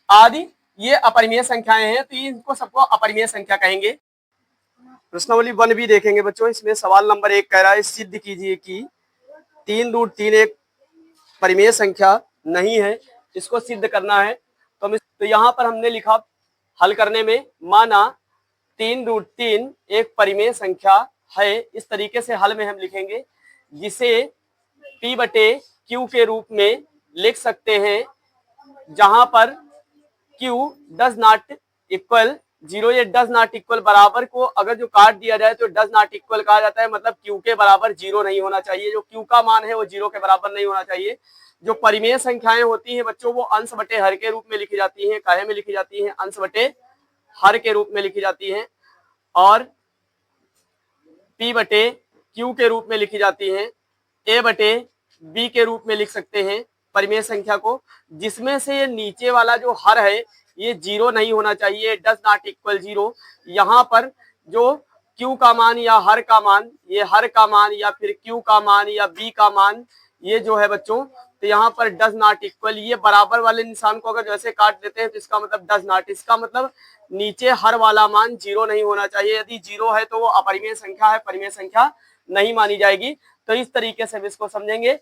आदि ये अपरिमेय संख्याएं हैं, तो इनको सबको अपरिमेय संख्या कहेंगे। प्रश्नावली 1 भी देखेंगे बच्चों। इसमें सवाल नंबर 1 कह रहा है सिद्ध कीजिए कि 3√3 एक परिमेय संख्या नहीं है। इसको सिद्ध करना है। तो यहाँ पर हमने लिखा हल करने में, माना 3√3 एक परिमेय संख्या है। इस तरीके से हल में हम लिखेंगे, जिसे p/q के रूप में लिख सकते हैं, जहां पर q डज नॉट इक्वल 0। ये डज नॉट इक्वल बराबर को अगर जो काट दिया जाए तो डज नॉट इक्वल कहा जाता है, मतलब q के बराबर 0 नहीं होना चाहिए। जो q का मान है वो 0 के बराबर नहीं होना चाहिए। जो परिमेय संख्याएं होती हैं बच्चों वो अंश बटे हर के रूप में लिखी जाती हैं। काहे में लिखी जाती हैं? अंश बटे हर के रूप में लिखी जाती हैं। और p/q के रूप में लिखी जाती हैं। a/b के रूप में लिख सकते हैं परिमेय संख्या को, जिसमें से ये नीचे वाला जो हर है ये 0 नहीं होना चाहिए, डज नॉट इक्वल 0। यहाँ पर जो q का मान या हर का मान, ये हर का मान या फिर q का मान या b का मान, ये जो है बच्चों, तो यहाँ पर डज नॉट इक्वल, ये बराबर वाले निशान को अगर जैसे काट देते हैं तो इसका मतलब डज नॉट, इसका मतलब नीचे हर वाला मान 0 नहीं होना चाहिए। यदि 0 है तो वो अपरिमेय संख्या है, परिमेय संख्या नहीं मानी जाएगी। तो इस तरीके से हम इसको समझेंगे।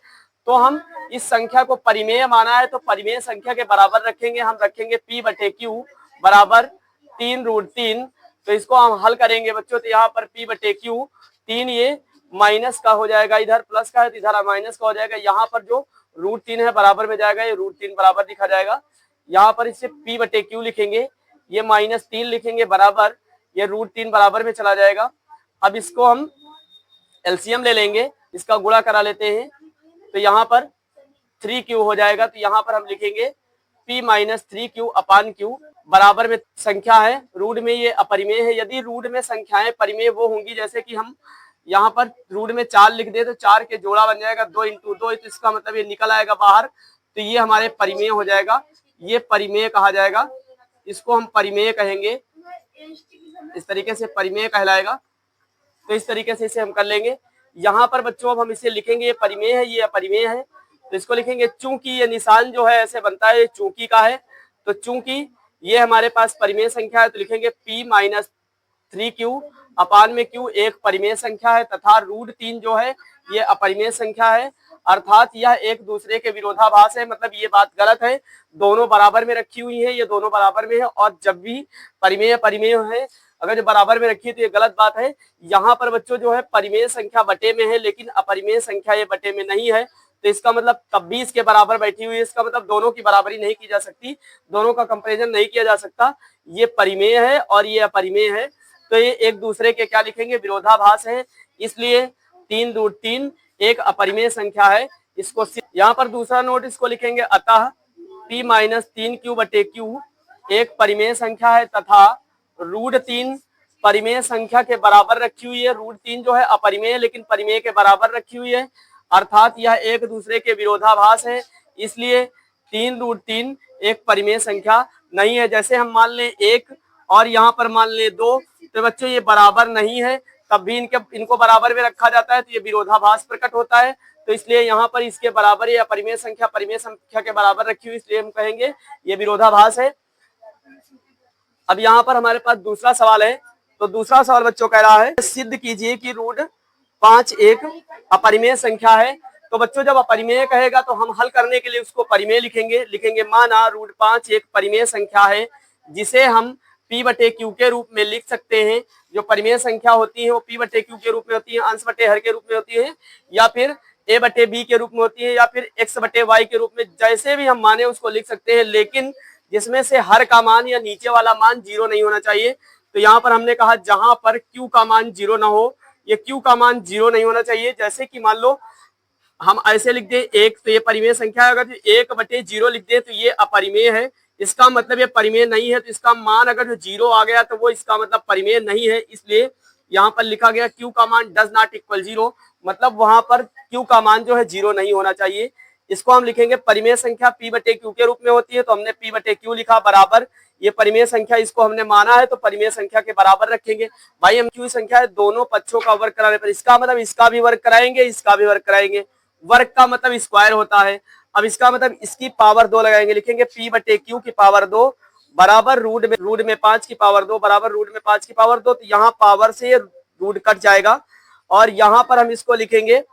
तो हम इस संख्या को परिमेय माना है तो परिमेय संख्या के बराबर रखेंगे, हम रखेंगे p/q बराबर 3√3। तो इसको हम हल करेंगे बच्चों, तो यहाँ पर p/q 3 ये माइनस का हो जाएगा, इधर प्लस का है तो इधर माइनस का हो जाएगा। यहाँ पर जो √3 है बराबर में जाएगा, ये √3 बराबर लिखा जाएगा। यहाँ पर इसे p/q लिखेंगे, ये -3 लिखेंगे बराबर, ये √3 बराबर में चला जाएगा। अब इसको हम एलसीएम ले लेंगे, इसका गुणा करा लेते हैं, तो यहाँ पर 3q हो जाएगा। तो यहाँ पर हम लिखेंगे p-3q/q बराबर में संख्या है, रूट में ये अपरिमेय है। यदि रूट में संख्याएं परिमेय वो होंगी, जैसे कि हम यहाँ पर रूट में 4 लिख दे तो 4 के जोड़ा बन जाएगा 2 × 2, तो इसका मतलब ये निकल आएगा बाहर, तो ये हमारे परिमेय हो जाएगा, ये परिमेय कहा जाएगा, इसको हम परिमेय कहेंगे, इस तरीके से परिमेय कहलाएगा। तो इस तरीके से इसे हम कर लेंगे। यहाँ पर बच्चों अब हम इसे लिखेंगे, ये परिमेय है, ये अपरिमेय है, तो इसको लिखेंगे चूंकि ये निशान जो है ऐसे बनता है, ये चूंकि का है, तो चूंकि ये हमारे पास परिमेय संख्या है तो लिखेंगे p-3q/q एक परिमेय संख्या है तथा √3 जो है ये अपरिमेय संख्या है, अर्थात यह एक दूसरे के विरोधाभास है। मतलब ये बात गलत है, दोनों बराबर में रखी हुई है, ये दोनों बराबर में है, और जब भी परिमेय परिमेय है अगर जो बराबर में रखी है तो ये गलत बात है। यहाँ पर बच्चों जो है परिमेय संख्या बटे में है लेकिन अपरिमेय संख्या ये बटे में नहीं है, तो इसका मतलब तब भी इसके बराबर बैठी हुई है, इसका मतलब दोनों की बराबरी नहीं की जा सकती, दोनों का कंपैरिजन नहीं किया जा सकता। ये परिमेय है और ये अपरिमेय है, तो ये एक दूसरे के क्या लिखेंगे, विरोधाभास है, इसलिए 3√3 एक अपरिमेय संख्या है। इसको यहाँ पर दूसरा नोट इसको लिखेंगे, अतः p-3q/q एक परिमेय संख्या है तथा √3 परिमेय संख्या के बराबर रखी हुई है। √3 जो है अपरिमेय लेकिन परिमेय के बराबर रखी हुई है, अर्थात यह एक दूसरे के विरोधाभास है, इसलिए 3√3 एक परिमेय संख्या नहीं है। जैसे हम मान लें 1 और यहाँ पर मान लें 2, तो बच्चों ये बराबर नहीं है, तब भी इनको बराबर में रखा जाता है तो ये विरोधाभास प्रकट होता है, तो इसलिए यहाँ पर इसके बराबर या परिमेय संख्या के बराबर रखी हुई, इसलिए हम कहेंगे ये विरोधाभास है। अब यहाँ पर हमारे पास दूसरा सवाल है, तो दूसरा सवाल बच्चों कह रहा है सिद्ध कीजिए कि √5 एक अपरिमेय संख्या है। तो बच्चों जब अपरिमेय कहेगा तो हम हल करने के लिए उसको परिमेय लिखेंगे माना √5 एक परिमेय संख्या है जिसे हम p/q के रूप में लिख सकते हैं। जो परिमेय संख्या होती है वो p/q के रूप में होती है, अंश बटे हर के रूप में होती है, या फिर a/b के रूप में होती है, या फिर x/y के रूप में, जैसे भी हम माने उसको लिख सकते हैं, लेकिन जिसमें से हर का मान या नीचे वाला मान 0 नहीं होना चाहिए। तो यहाँ पर हमने कहा जहां पर q का मान 0 ना हो, ये q का मान 0 नहीं होना चाहिए। जैसे कि मान लो हम ऐसे लिख दें 1, तो ये परिमेय संख्या है, अगर 1/0 लिख दें तो ये अपरिमेय है, इसका मतलब ये परिमेय नहीं है, तो इसका मान अगर जो 0 आ गया तो वो इसका मतलब परिमेय नहीं है, इसलिए यहाँ पर लिखा गया q का मान डज नॉट इक्वल 0, मतलब वहां पर q का मान जो है 0 नहीं होना चाहिए। इसको हम लिखेंगे परिमेय संख्या p/q के रूप में होती है, तो हमने p/q लिखा बराबर ये परिमेय संख्या, इसको हमने माना है तो परिमेय संख्या के बराबर रखेंगे। भाई हम q संख्या है दोनों पक्षों का वर्ग कराने पर, इसका मतलब इसका भी वर्ग कराएंगे, इसका भी वर्ग कराएंगे, वर्ग का मतलब स्क्वायर होता है। अब इसका मतलब इसकी पावर 2 लगाएंगे, लिखेंगे p/q की पावर 2 बराबर रूट में 5 की पावर 2 बराबर रूट में 5 की पावर 2, तो यहाँ पावर से रूट कट जाएगा और यहाँ पर हम इसको लिखेंगे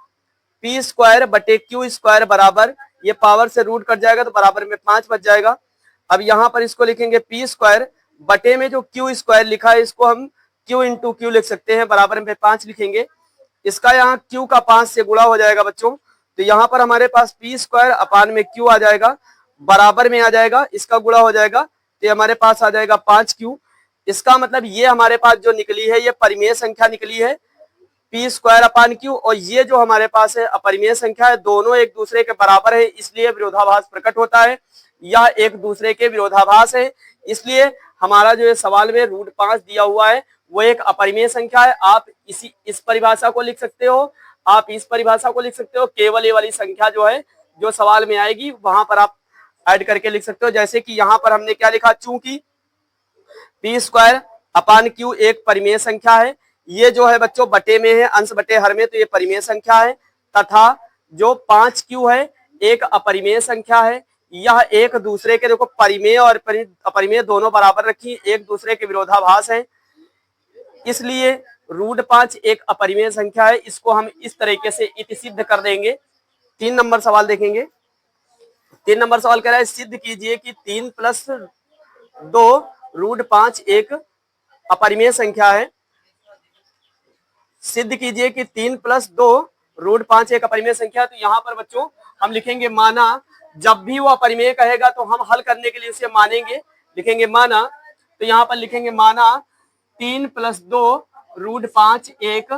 p²/q² बराबर, ये पावर से रूट कट जाएगा तो बराबर में 5 बच जाएगा। अब यहाँ पर इसको लिखेंगे p² बटे में जो q² लिखा है इसको हम q × q लिख सकते हैं, बराबर में 5 लिखेंगे, इसका यहाँ q का 5 से गुणा हो जाएगा बच्चों, तो यहाँ पर हमारे पास p² में q आ जाएगा, बराबर में आ जाएगा, इसका गुणा हो जाएगा तो हमारे पास आ जाएगा 5q। इसका मतलब ये हमारे पास जो निकली है ये परिमेय संख्या निकली है p²/q, और ये जो हमारे पास है अपरिमेय संख्या है, दोनों एक दूसरे के बराबर है, इसलिए विरोधाभास प्रकट होता है, यह एक दूसरे के विरोधाभास है, इसलिए हमारा जो सवाल में √5 दिया हुआ है वो एक अपरिमेय संख्या है। आप इस परिभाषा को लिख सकते हो, आप इस परिभाषा को लिख सकते हो, केवल ये वाली संख्या जो है जो सवाल में आएगी वहां पर आप ऐड करके लिख सकते हो। जैसे कि यहाँ पर हमने क्या लिखा, चूंकि p²/q एक परिमेय संख्या है, ये जो है बच्चों बटे में है, अंश बटे हर में, तो ये परिमेय संख्या है, तथा जो 5q है एक अपरिमेय संख्या है, यह एक दूसरे के, देखो परिमेय और अपरिमेय दोनों बराबर रखी, एक दूसरे के विरोधाभास है, इसलिए √5 एक अपरिमेय संख्या है। इसको हम इस तरीके से इति सिद्ध कर देंगे 3 नंबर सवाल देखेंगे। 3 नंबर सवाल कह रहा है सिद्ध कीजिए कि 3 प्लस 2 रूट 5 एक अपरिमेय संख्या है। सिद्ध कीजिए कि 3 प्लस 2 रूट 5 एक अपरिमेय संख्या। तो यहाँ पर बच्चों हम लिखेंगे माना, जब भी वो अपरिमेय कहेगा तो हम हल करने के लिए उसे मानेंगे, लिखेंगे माना। तो यहाँ पर लिखेंगे माना 3 प्लस 2 रूट 5 एक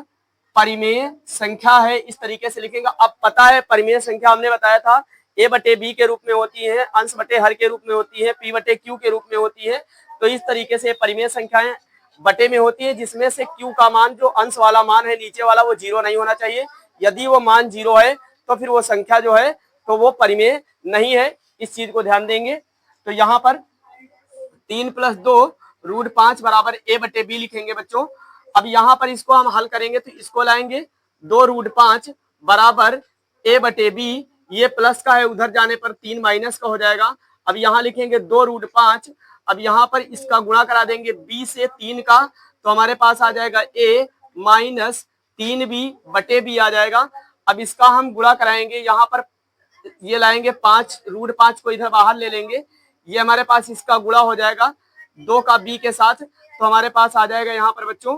परिमेय संख्या है, इस तरीके से लिखेंगे। अब पता है परिमेय संख्या हमने बताया था a बटे बी के रूप में होती है, अंश बटे हर के रूप में होती है, p बटे q के रूप में होती है। तो इस तरीके से परिमेय संख्याएं बटे में होती है, जिसमें से q का मान जो अंश वाला मान है नीचे वाला वो 0 नहीं होना चाहिए। यदि वो मान 0 है तो फिर वो संख्या जो है तो वो परिमेय नहीं है, इस चीज को ध्यान देंगे। तो यहाँ पर 3 प्लस 2 रूट 5 बराबर a बटे बी लिखेंगे बच्चों। अब यहाँ पर इसको हम हल करेंगे तो इसको लाएंगे 2 रूट 5 बराबर a बटे बी, ये प्लस का है उधर जाने पर 3 माइनस का हो जाएगा। अब यहाँ लिखेंगे 2 रूट 5, अब यहाँ पर इसका गुणा करा देंगे b से 3 का, तो हमारे पास आ जाएगा a माइनस 3b बटे बी आ जाएगा। अब इसका हम गुणा कराएंगे, यहाँ पर ये लाएंगे 5 रूट 5 को इधर बाहर ले लेंगे, ये हमारे पास इसका गुणा हो जाएगा 2 का b के साथ। तो हमारे पास आ जाएगा यहाँ पर बच्चों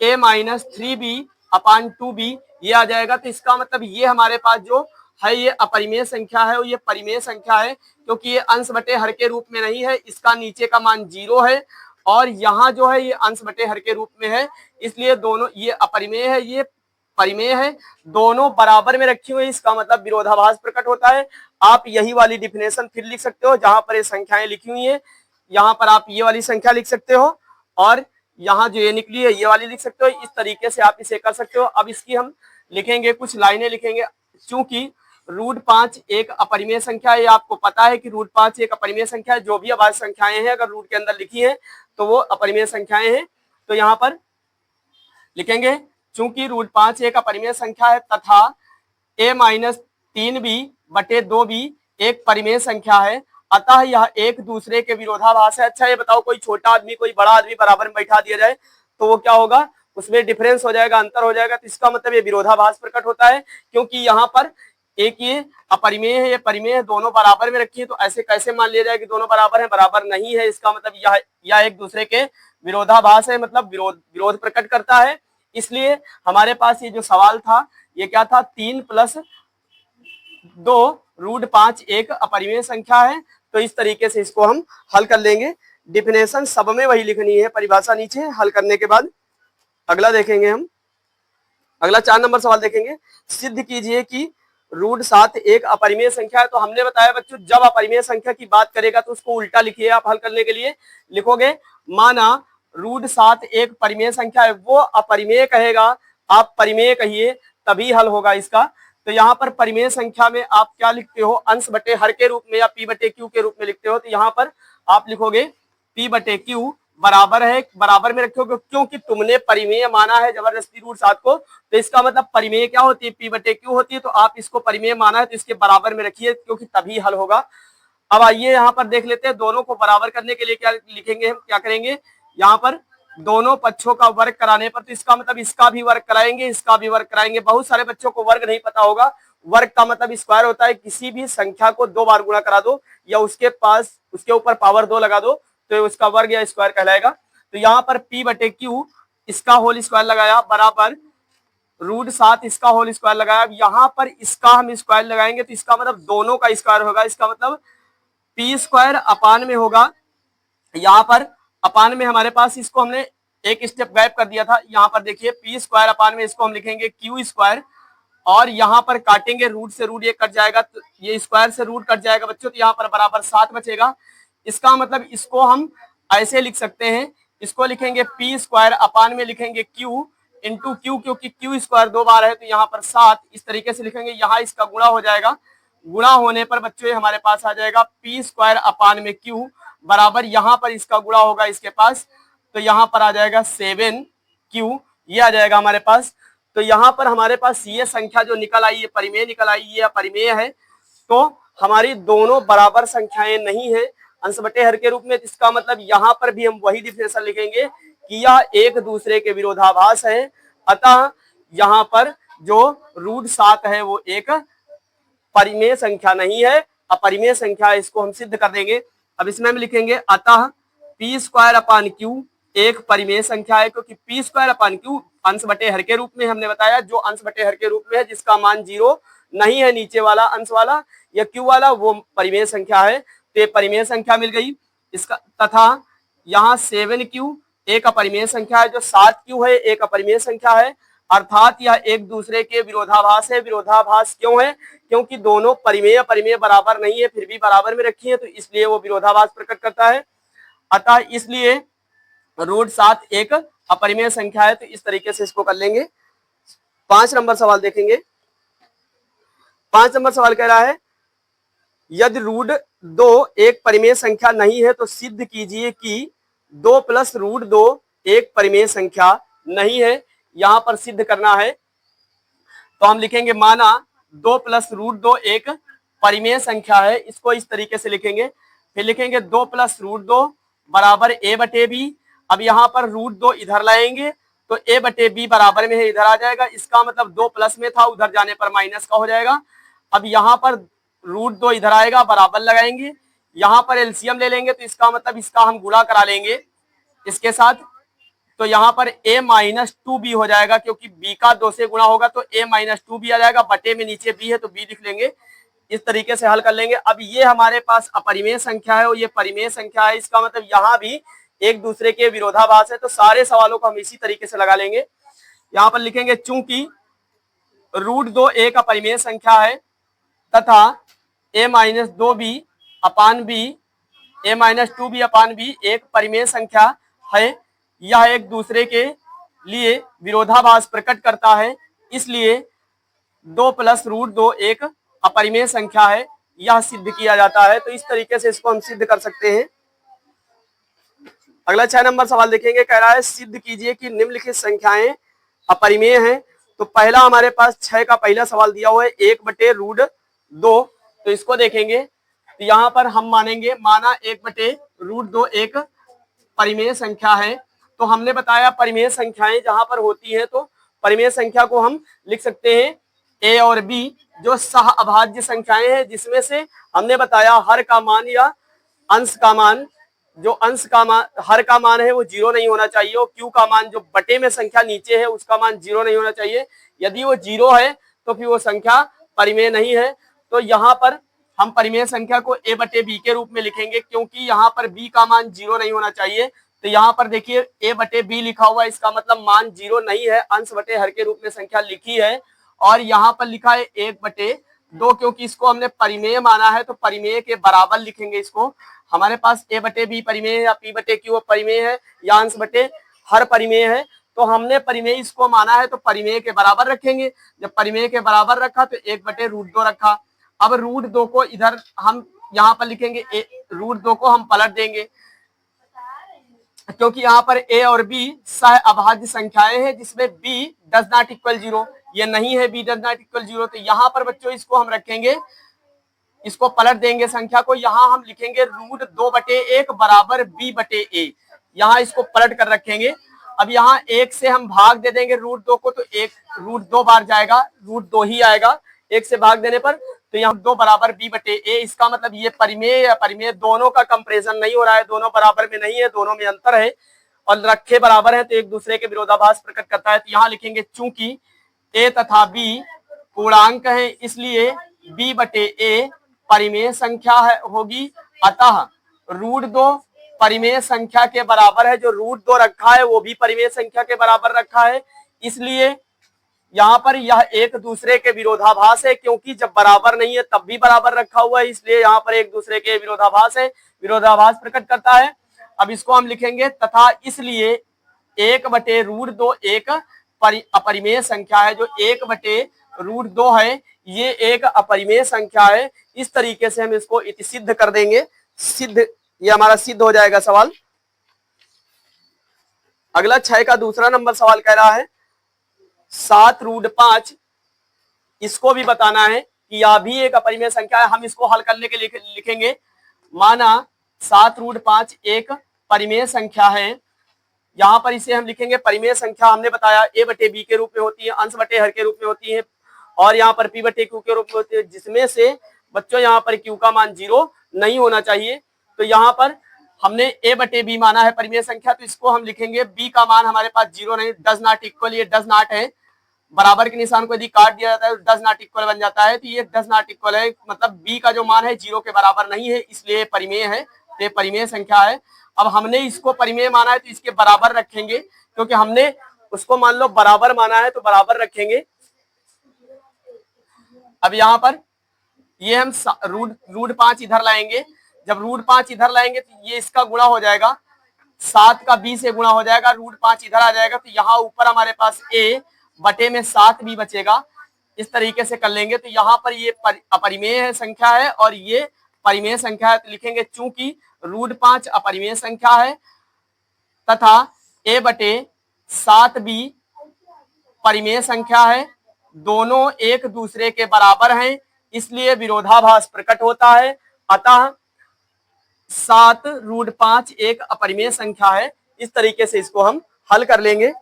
a minus 3b upon 2b, ये आ जाएगा। तो इसका मतलब ये हमारे पास जो है ये अपरिमेय संख्या है और ये परिमेय संख्या है, क्योंकि ये अंश बटे हर के रूप में नहीं है, इसका नीचे का मान 0 है और यहाँ जो है ये अंश बटे हर के रूप में है, इसलिए दोनों ये अपरिमेय है ये परिमेय है, दोनों बराबर में रखी हुई, इसका मतलब विरोधाभास प्रकट होता है। आप यही वाली डिफिनेशन फिर लिख सकते हो, जहां पर ये संख्याएं लिखी हुई है यहाँ पर आप ये वाली संख्या लिख सकते हो और यहाँ जो ये निकली है ये वाली लिख सकते हो। इस तरीके से आप इसे कर सकते हो। अब इसकी हम लिखेंगे, कुछ लाइनें लिखेंगे। चूंकि रूट 5 एक अपरिमेय संख्या है, आपको पता है कि रूट 5 एक अपरिमेय संख्या है, जो भी अभाज्य संख्याएं हैं अगर रूट के अंदर लिखी है तो वो अपरिमेय संख्याएं हैं। तो यहाँ पर लिखेंगे चूंकि रूट 5 एक अपरिमेय संख्या है तथा a माइनस 3b बटे 2b एक परिमेय संख्या है, अतः यह एक दूसरे के विरोधाभास है। अच्छा ये बताओ, कोई छोटा आदमी कोई बड़ा आदमी बराबर में बैठा दिया जाए तो वो क्या होगा, उसमें डिफरेंस हो जाएगा, अंतर हो जाएगा। तो इसका मतलब ये विरोधाभास प्रकट होता है, क्योंकि यहाँ पर एक ये अपरिमेय है, ये परिमेय है, दोनों बराबर में रखी है। तो ऐसे कैसे मान लिया जाए कि दोनों बराबर है, बराबर नहीं है। इसका मतलब यह एक दूसरे के विरोधाभास है, मतलब विरोध प्रकट करता है। इसलिए हमारे पास ये जो सवाल था ये क्या था, 3 प्लस 2 रूट 5 एक अपरिमेय संख्या है। तो इस तरीके से इसको हम हल कर लेंगे। डिफिनेशन सब में वही लिखनी है, परिभाषा नीचे हल करने के बाद। अगला देखेंगे हम, अगला 4 नंबर सवाल देखेंगे। सिद्ध कीजिए कि रूट 7 एक अपरिमेय संख्या है। तो हमने बताया बच्चों जब अपरिमेय संख्या की बात करेगा तो उसको उल्टा लिखिए। आप हल करने के लिए लिखोगे माना रूट 7 एक परिमेय संख्या है, वो अपरिमेय कहेगा, आप परिमेय कहिए तभी हल होगा इसका। तो यहाँ पर परिमेय संख्या में आप क्या लिखते हो, अंश बटे हर के रूप में या p बटे q के रूप में लिखते हो। तो यहाँ पर आप लिखोगे p बटे q बराबर है, बराबर में रखोगे क्योंकि तुमने परिमेय माना है जबरदस्ती रूट 7 को। तो इसका मतलब परिमेय क्या होती है, p बटे q होती है। तो आप इसको परिमेय माना है तो इसके बराबर में रखिए, क्योंकि तभी हल होगा। अब आइए यहाँ पर देख लेते हैं, दोनों को बराबर करने के लिए क्या लिखेंगे, हम क्या करेंगे, यहाँ पर दोनों पक्षों का वर्ग कराने पर, तो इसका मतलब इसका भी वर्ग कराएंगे, इसका भी वर्ग कराएंगे। बहुत सारे बच्चों को वर्ग नहीं पता होगा, वर्ग का मतलब स्क्वायर होता है, किसी भी संख्या को 2 बार गुणा करा दो या उसके ऊपर पावर 2 लगा दो तो उसका वर्ग या स्क्वायर कहलाएगा। तो यहाँ पर p बटे q इसका होल स्क्वायर लगाया बराबर रूट 7 इसका होल स्क्वायर लगाया। अब यहाँ पर इसका हम स्क्वायर लगाएंगे तो इसका मतलब दोनों का स्क्वायर होगा, इसका मतलब p स्क्वायर अपान में होगा। यहाँ पर अपान में हमारे पास इसको हमने एक स्टेप गायब कर दिया था, यहाँ पर देखिए p स्क्वायर अपान में इसको हम लिखेंगे q स्क्वायर, और यहाँ पर काटेंगे रूट से रूट ये कट जाएगा, तो ये स्क्वायर से रूट कट जाएगा बच्चों, तो यहाँ पर बराबर 7 बचेगा। इसका मतलब इसको हम ऐसे लिख सकते हैं, इसको लिखेंगे p स्क्वायर अपान में लिखेंगे q इंटू क्यू, क्योंकि q स्क्वायर 2 बार है तो यहाँ पर 7 इस तरीके से लिखेंगे। यहाँ इसका गुणा हो जाएगा, गुणा होने पर बच्चों हमारे पास आ जाएगा p स्क्वायर अपान में q बराबर, यहाँ पर इसका गुणा होगा इसके पास, तो यहाँ पर आ जाएगा 7q, ये आ जाएगा हमारे पास। तो यहाँ पर हमारे पास ये संख्या जो निकल आई, ये परिमेय निकल आई, ये अपरिमेय है। तो हमारी दोनों बराबर संख्याएं नहीं है अंश बटे हर के रूप में। इसका मतलब यहाँ पर भी हम वही डिफिनेशन लिखेंगे कि यह एक दूसरे के विरोधाभास है, अतः यहाँ पर जो रूट 7 है वो एक परिमेय संख्या नहीं है, अपरिमेय संख्या है। इसको हम सिद्ध कर देंगे। अब इसमें हम लिखेंगे अतः पी स्क्वायर अपान क्यू एक परिमेय संख्या है, क्योंकि पी स्क्वायर अपान क्यू अंश बटे हर के रूप में हमने बताया, जो अंश बटे हर के रूप में है जिसका मान 0 नहीं है, नीचे वाला अंश वाला या क्यू वाला, वो परिमेय संख्या है। तो ये परिमेय संख्या मिल गई इसका। तथा यहाँ 7q एक अपरिमेय संख्या है, जो 7q है एक अपरिमेय संख्या है, अर्थात यह एक दूसरे के विरोधाभास है। विरोधाभास क्यों है? क्योंकि दोनों परिमेय अपरिमेय बराबर नहीं है, फिर भी बराबर में रखी है, तो इसलिए वो विरोधाभास प्रकट करता है। अतः इसलिए रूट 7 एक अपरिमेय संख्या है। तो इस तरीके से इसको कर लेंगे। 5 नंबर सवाल देखेंगे। 5 नंबर सवाल कह रहा है यदि रूट 2 एक परिमेय संख्या नहीं है तो सिद्ध कीजिए कि 2 प्लस रूट 2 एक परिमेय संख्या नहीं है। यहां पर सिद्ध करना है तो हम लिखेंगे माना 2 प्लस रूट 2 एक परिमेय संख्या है। इसको इस तरीके से लिखेंगे। फिर लिखेंगे 2 प्लस रूट 2 बराबर ए बटे बी। अब यहाँ पर रूट 2 इधर लाएंगे तो ए बटे बी बराबर में है, इधर आ जाएगा। इसका मतलब 2 प्लस में था, उधर जाने पर माइनस का हो जाएगा। अब यहाँ पर रूट 2 इधर आएगा, बराबर लगाएंगे। यहाँ पर एलसीएम ले लेंगे तो इसका मतलब इसका हम गुणा करा लेंगे इसके साथ। तो यहाँ पर a माइनस 2b हो जाएगा, क्योंकि b का 2 से गुणा होगा तो a माइनस 2b आ जाएगा। बटे में नीचे b है तो b लिख लेंगे। इस तरीके से हल कर लेंगे। अब ये हमारे पास अपरिमेय संख्या है और ये परिमेय संख्या है। इसका मतलब यहाँ भी एक दूसरे के विरोधाभास है। तो सारे सवालों को हम इसी तरीके से लगा लेंगे। यहाँ पर लिखेंगे चूंकि रूट 2 एक अपरिमेय संख्या है तथा a minus 2b upon b a minus 2b upon b एक परिमेय संख्या है, यह एक दूसरे के लिए विरोधाभास प्रकट करता है। इसलिए 2 प्लस रूट 2 एक अपरिमेय संख्या है, यह सिद्ध किया जाता है। तो इस तरीके से इसको हम सिद्ध कर सकते हैं। अगला 6 नंबर सवाल देखेंगे। कह रहा है सिद्ध कीजिए कि निम्नलिखित संख्याएं अपरिमेय हैं। तो पहला हमारे पास 6 का पहला सवाल दिया हुआ है 1 बटे रूट 2। तो इसको देखेंगे तो यहाँ पर हम मानेंगे माना 1 बटे रूट 2 एक परिमेय संख्या है। तो हमने बताया परिमेय संख्याएं जहां पर होती हैं तो परिमेय संख्या को हम लिख सकते हैं a और b, जो सह अभाज्य संख्याएं हैं, जिसमें से हमने बताया हर का मान या अंश का मान, जो अंश का मान हर का मान है वो 0 नहीं होना चाहिए, और q का मान जो बटे में संख्या नीचे है उसका मान 0 नहीं होना चाहिए। यदि वो 0 है तो फिर वो संख्या परिमेय नहीं है। तो यहाँ पर हम परिमेय संख्या को a बटे b के रूप में लिखेंगे, क्योंकि यहाँ पर b का मान 0 नहीं होना चाहिए। तो यहाँ पर देखिए a बटे b लिखा हुआ है, इसका मतलब मान 0 नहीं है, अंश बटे हर के रूप में संख्या लिखी है। और यहाँ पर लिखा है 1 बटे 2, क्योंकि इसको हमने परिमेय माना है तो परिमेय के बराबर लिखेंगे इसको। हमारे पास a बटे b परिमेय है या p बटे q परिमेय है या अंश बटे हर परिमेय है। तो हमने परिमेय इसको माना है तो परिमेय के बराबर रखेंगे। जब परिमेय के बराबर रखा तो 1 बटे रूट 2 रखा। अब रूट 2 को इधर हम यहाँ पर लिखेंगे, रूट 2 को हम पलट देंगे, क्योंकि यहाँ पर a और b सह अभाज्य संख्याएं हैं, जिसमें b डज नॉट इक्वल 0, ये नहीं है b डज नॉट इक्वल 0। तो यहाँ पर बच्चों इसको हम रखेंगे, इसको पलट देंगे संख्या को। यहाँ हम लिखेंगे रूट 2 बटे 1 बराबर b बटे a, यहाँ इसको पलट कर रखेंगे। अब यहाँ 1 से हम भाग दे देंगे रूट 2 को, तो 1 रूट 2 बार जाएगा, रूट 2 ही आएगा 1 से भाग देने पर। तो यहाँ 2 बराबर b बटे a, इसका मतलब ये परिमेय या परिमेय दोनों का कंपैरिजन नहीं हो रहा है, दोनों बराबर में नहीं है, दोनों में अंतर है और रखे बराबर है तो एक दूसरे के विरोधाभास प्रकट करता है। तो यहाँ लिखेंगे चूंकि a तथा b पूर्णांक है, इसलिए b बटे a परिमेय संख्या होगी। अतः रूट 2 परिमेय संख्या के बराबर है, जो रूट 2 रखा है वो भी परिमेय संख्या के बराबर रखा है। इसलिए यहाँ पर यह एक दूसरे के विरोधाभास है, क्योंकि जब बराबर नहीं है तब भी बराबर रखा हुआ है, इसलिए यहाँ पर एक दूसरे के विरोधाभास है, विरोधाभास प्रकट करता है। अब इसको हम लिखेंगे तथा इसलिए 1 बटे रूट 2 एक अपरिमेय संख्या है, जो 1 बटे रूट 2 है ये एक अपरिमेय संख्या है। इस तरीके से हम इसको इति सिद्ध कर देंगे। सिद्ध, ये हमारा सिद्ध हो जाएगा सवाल। अगला 6 का दूसरा नंबर सवाल कह रहा है 7 रूट 5, इसको भी बताना है कि यह भी एक अपरिमेय संख्या है। हम इसको हल करने के लिए लिखेंगे माना 7 रूट 5 एक परिमेय संख्या है, यहाँ पर इसे हम लिखेंगे परिमेय संख्या। हमने बताया a बटे b के रूप में होती है, अंश बटे हर के रूप में होती है, और यहाँ पर p बटे q के रूप में होती है, जिसमें से बच्चों यहाँ पर q का मान 0 नहीं होना चाहिए। तो यहाँ पर हमने a बटे b माना है परिमेय संख्या, तो इसको हम लिखेंगे b का मान हमारे पास 0 नहीं, डज नॉट इक्वल, ये डज नॉट है, बराबर के निशान को यदि काट दिया जाता है तो डज नॉट इक्वल बन जाता है, तो ये डज नॉट इक्वल है, मतलब b का जो मान है 0 के बराबर नहीं है, इसलिए परिमेय है, तो ये परिमेय संख्या है। अब हमने इसको परिमेय माना है तो इसके बराबर रखेंगे, क्योंकि हमने उसको मान लो बराबर माना है तो बराबर रखेंगे। अब यहाँ पर ये हम रूट 5 इधर लाएंगे, जब रूट 5 इधर लाएंगे तो ये इसका गुणा हो जाएगा, 7 का b से गुणा हो जाएगा, रूट 5 इधर आ जाएगा, तो यहाँ ऊपर हमारे पास a बटे में 7 b बचेगा। इस तरीके से कर लेंगे, तो यहाँ पर ये अपरिमेय संख्या है और ये परिमेय संख्या है, तो लिखेंगे चूंकि रूट 5 अपरिमेय संख्या है तथा a बटे 7b परिमेय संख्या है, दोनों एक दूसरे के बराबर हैं, इसलिए विरोधाभास प्रकट होता है। अतः 7 रूट 5 एक अपरिमेय संख्या है। इस तरीके से इसको हम हल कर लेंगे।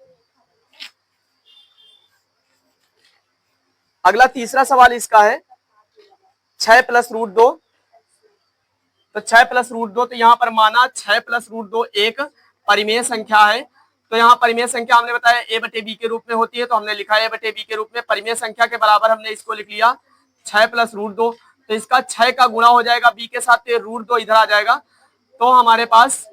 अगला तीसरा सवाल इसका है 6 प्लस रूट 2। तो 6 प्लस रूट 2, तो यहाँ पर माना 6 प्लस रूट 2 एक परिमेय संख्या है। तो यहाँ परिमेय संख्या हमने बताया a बटे b के रूप में होती है, तो हमने लिखा है a बटे b के रूप में, परिमेय संख्या के बराबर हमने इसको लिख लिया 6 प्लस रूट 2। तो इसका 6 का गुणा हो जाएगा b के साथ, तो रूट 2 इधर आ जाएगा, तो हमारे पास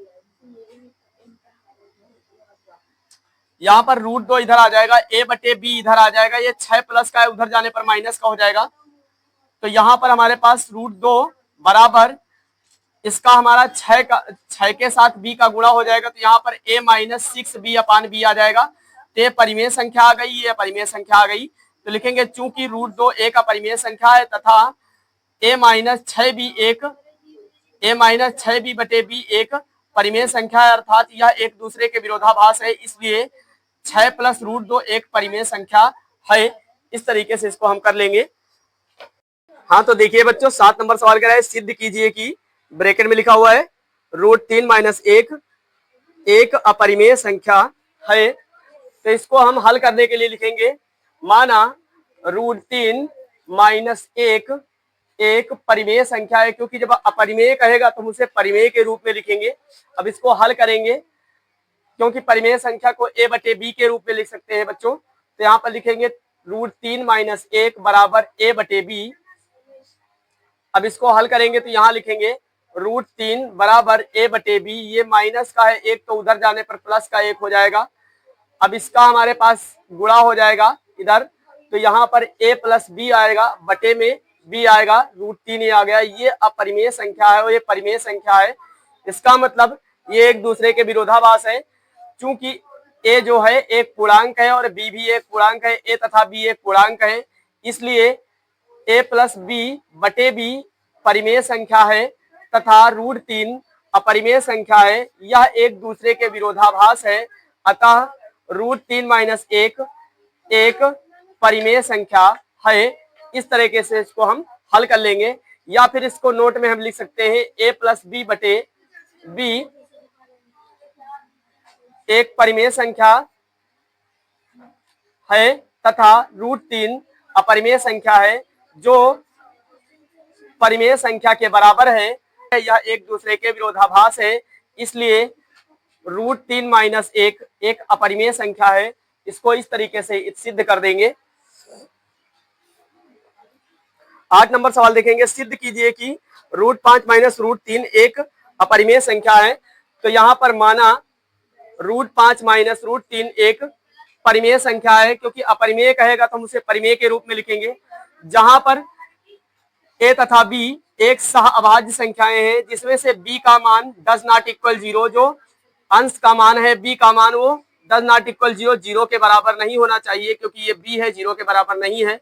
यहाँ पर रूट 2 इधर आ जाएगा, a बटे b इधर आ जाएगा, ये 6 प्लस का है, उधर जाने पर माइनस का हो जाएगा। तो यहाँ पर हमारे पास रूट 2 बराबर इसका हमारा 6 के साथ b का गुणा हो जाएगा, तो यहाँ पर a minus 6b upon b आ जाएगा। तो ये परिमेय संख्या आ गई, ये परिमेय संख्या आ गई, तो लिखेंगे चूंकि रूट 2 एक अपरिमेय संख्या है तथा a माइनस 6b बटे b एक परिमेय संख्या है, अर्थात यह एक दूसरे के विरोधाभास है, इसलिए 6 प्लस रूट 2 एक परिमेय संख्या है। इस तरीके से इसको हम कर लेंगे। हाँ, तो देखिए बच्चों 7 नंबर सवाल कह रहा है सिद्ध कीजिए कि ब्रैकेट में लिखा हुआ है रूट 3 माइनस 1 एक अपरिमेय संख्या है। तो इसको हम हल करने के लिए लिखेंगे, माना रूट 3 माइनस 1 एक परिमेय संख्या है, क्योंकि जब अपरिमेय कहेगा तो हम उसे परिमेय के रूप में लिखेंगे। अब इसको हल करेंगे, क्योंकि परिमेय संख्या को a बटे b के रूप में लिख सकते हैं बच्चों, तो यहाँ पर लिखेंगे रूट 3 माइनस 1 बराबर a बटे b। अब इसको हल करेंगे तो यहाँ लिखेंगे रूट 3 बराबर a बटे b, ये माइनस का है एक, तो उधर जाने पर प्लस का 1 हो जाएगा। अब इसका हमारे पास गुणा हो जाएगा इधर, तो यहाँ पर a प्लस b आएगा, बटे में b आएगा, रूट 3 ये आ गया। ये अपरिमेय संख्या है और ये परिमेय संख्या है, इसका मतलब ये एक दूसरे के विरोधाभास है। चूंकि a जो है एक पूर्णांक है और b भी एक पूर्णांक है, a तथा b एक पूर्णांक है, इसलिए a प्लस b बटे b परिमेय संख्या है तथा रूट 3 अपरिमेय संख्या है, यह एक दूसरे के विरोधाभास है। अतः रूट 3 माइनस 1 एक परिमेय संख्या है। इस तरीके से इसको हम हल कर लेंगे, या फिर इसको नोट में हम लिख सकते हैं a प्लस b बटे b एक परिमेय संख्या है तथा रूट 3 अपरिमेय संख्या है, जो परिमेय संख्या के बराबर है। यह एक दूसरे के विरोधाभास है, इसलिए रूट 3 माइनस 1 एक अपरिमेय संख्या है। इसको इस तरीके से सिद्ध कर देंगे। 8 नंबर सवाल देखेंगे, सिद्ध कीजिए कि रूट 5 माइनस रूट 3 एक अपरिमेय संख्या है। तो यहाँ पर माना रूट 5 माइनस रूट 3 एक परिमेय संख्या है, क्योंकि अपरिमेय कहेगा तो हम उसे परिमेय के रूप में लिखेंगे। जहां पर a तथा b एक सह अभाज्य संख्याएं हैं, जिसमें से b का मान डज नॉट इक्वल 0, जो अंश का मान है b का मान वो डज नॉट इक्वल 0, 0 के बराबर नहीं होना चाहिए, क्योंकि ये b है 0 के बराबर नहीं है।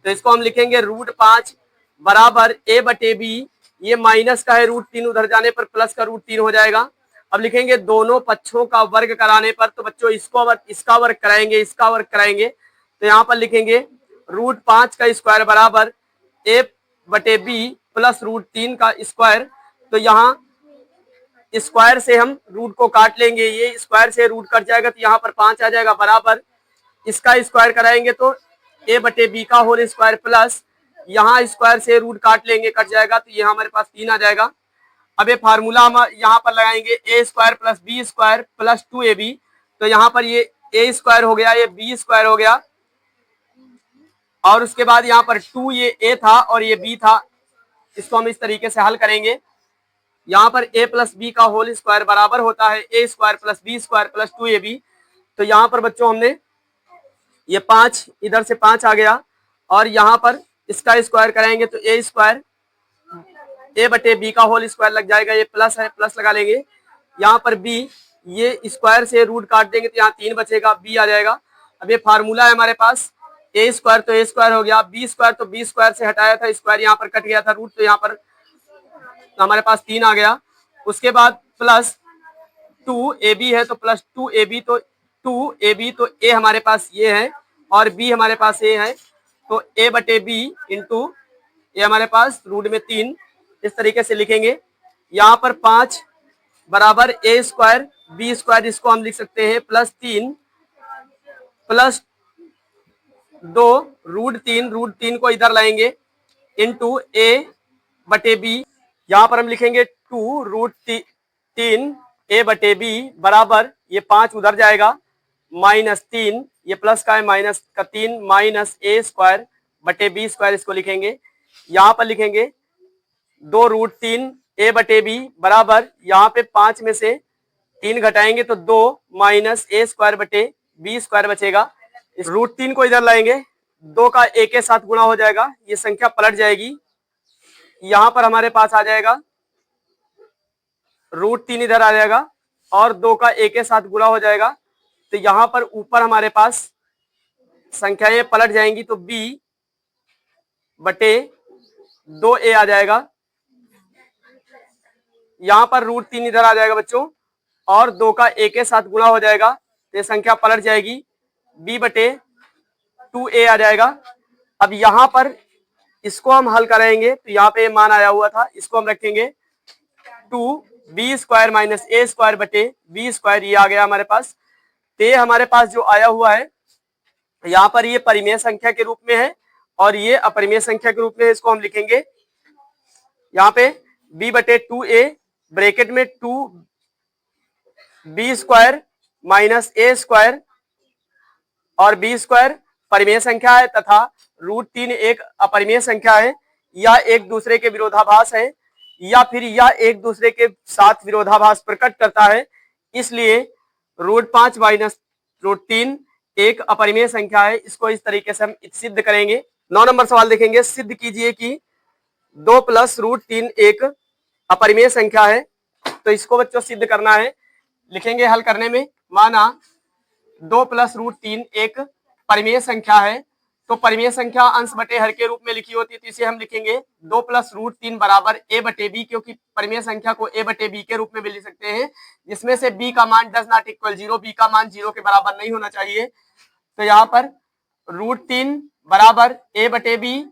तो इसको हम लिखेंगे रूट 5 बराबर a बटे b, ये माइनस का है रूट 3, उधर जाने पर प्लस का रूट 3 हो जाएगा। अब लिखेंगे दोनों पक्षों का वर्ग कराने पर, तो बच्चों इसका वर्ग कराएंगे, इसका वर्ग कराएंगे, तो यहाँ पर लिखेंगे रूट 5 का स्क्वायर बराबर a बटे b प्लस रूट 3 का स्क्वायर। तो यहाँ स्क्वायर से हम रूट को काट लेंगे, ये स्क्वायर से रूट कट जाएगा तो यहाँ पर 5 आ जाएगा बराबर, इसका स्क्वायर कराएंगे तो a बटे बी का होल स्क्वायर प्लस यहाँ स्क्वायर से रूट काट लेंगे कट जाएगा तो ये हमारे पास 3 आ जाएगा। अब ये फार्मूला हम यहाँ पर लगाएंगे a square plus B square plus 2ab, तो यहाँ पर ये a स्क्वायर हो गया, ये b स्क्वायर हो गया, और उसके बाद यहाँ पर 2 ये a था और ये b था, इसको हम इस तरीके से हल करेंगे। यहाँ पर a प्लस बी का होल स्क्वायर बराबर होता है a square plus B square plus 2ab, तो यहाँ पर बच्चों हमने ये 5 इधर से 5 आ गया और यहाँ पर इसका स्क्वायर कराएंगे तो a स्क्वायर a बटे बी का होल स्क्वायर लग जाएगा, ये प्लस है प्लस लगा लेंगे, यहाँ पर b ये स्क्वायर से रूट काट देंगे तो यहाँ 3 बचेगा, b आ जाएगा। अब ये फार्मूला है हमारे पास, a स्क्वायर तो a स्क्वायर हो गया, b स्क्वायर तो b स्क्वायर से हटाया था, स्क्वायर यहाँ पर कट गया था रूट, तो यहाँ पर तो हमारे पास 3 आ गया। उसके बाद प्लस 2ab है तो प्लस 2ab, तो 2ab तो a हमारे पास ये है और b हमारे पास a है, तो a बटे b इंटू ये हमारे पास रूट में 3, इस तरीके से लिखेंगे। यहाँ पर 5 बराबर a स्क्वायर b स्क्वायर, इसको हम लिख सकते हैं प्लस 3 प्लस 2 रूट 3 को इधर लाएंगे इंटू a बटे b, यहाँ पर हम लिखेंगे 2 रूट 3 a बटे b बराबर ये 5 उधर जाएगा माइनस 3, ये प्लस का है माइनस का 3 माइनस a स्क्वायर बटे b स्क्वायर, इसको लिखेंगे। यहाँ पर लिखेंगे 2 रूट 3 a बटे b बराबर यहाँ पे 5 में से 3 घटाएंगे तो 2 माइनस a स्क्वायर बटे b स्क्वायर बचेगा। इस रूट 3 को इधर लाएंगे, 2 का a के साथ गुणा हो जाएगा, ये संख्या पलट जाएगी, यहाँ पर हमारे पास आ जाएगा रूट 3 इधर आ जाएगा और 2 का a के साथ गुणा हो जाएगा, तो यहाँ पर ऊपर हमारे पास संख्याएं पलट जाएंगी तो b बटे 2a आ जाएगा, यहाँ पर रूट 3 इधर आ जाएगा बच्चों और 2 का a के साथ गुणा हो जाएगा, तो ये संख्या पलट जाएगी, b बटे 2a आ जाएगा। अब यहाँ पर इसको हम हल करेंगे तो यहाँ पे मान आया हुआ था, इसको हम रखेंगे 2b square minus a square बटे b स्क्वायर, ये आ गया हमारे पास। तो ये हमारे पास जो आया हुआ है यहाँ पर ये परिमेय संख्या के रूप में है और ये अपरिमेय संख्या के रूप में है, इसको हम लिखेंगे यहाँ पे b बटे 2a ब्रैकेट में 2b square minus a square और b स्क्वायर परिमेय संख्या है तथा रूट 3 एक अपरिमेय संख्या है, या एक दूसरे के विरोधाभास है या फिर यह एक दूसरे के साथ विरोधाभास प्रकट करता है, इसलिए रूट 5 माइनस रूट 3 एक अपरिमेय संख्या है। इसको इस तरीके से हम सिद्ध करेंगे। 9 नंबर सवाल देखेंगे, सिद्ध कीजिए कि 2 प्लस रूट 3 एक अपरिमेय संख्या है। तो इसको बच्चों सिद्ध करना है, लिखेंगे हल करने में, माना 2 प्लस रूट 3 एक परिमेय संख्या है, तो परिमेय संख्या अंश बटे हर के रूप में लिखी होती है, तो इसे हम लिखेंगे 2 प्लस रूट 3 बराबर a बटे b, क्योंकि परिमेय संख्या को a बटे b के रूप में भी लिख सकते हैं, जिसमें से b का मान डज नॉट इक्वल 0, b का मान 0 के बराबर नहीं होना चाहिए। तो यहाँ पर रूट 3 बराबर a बटे b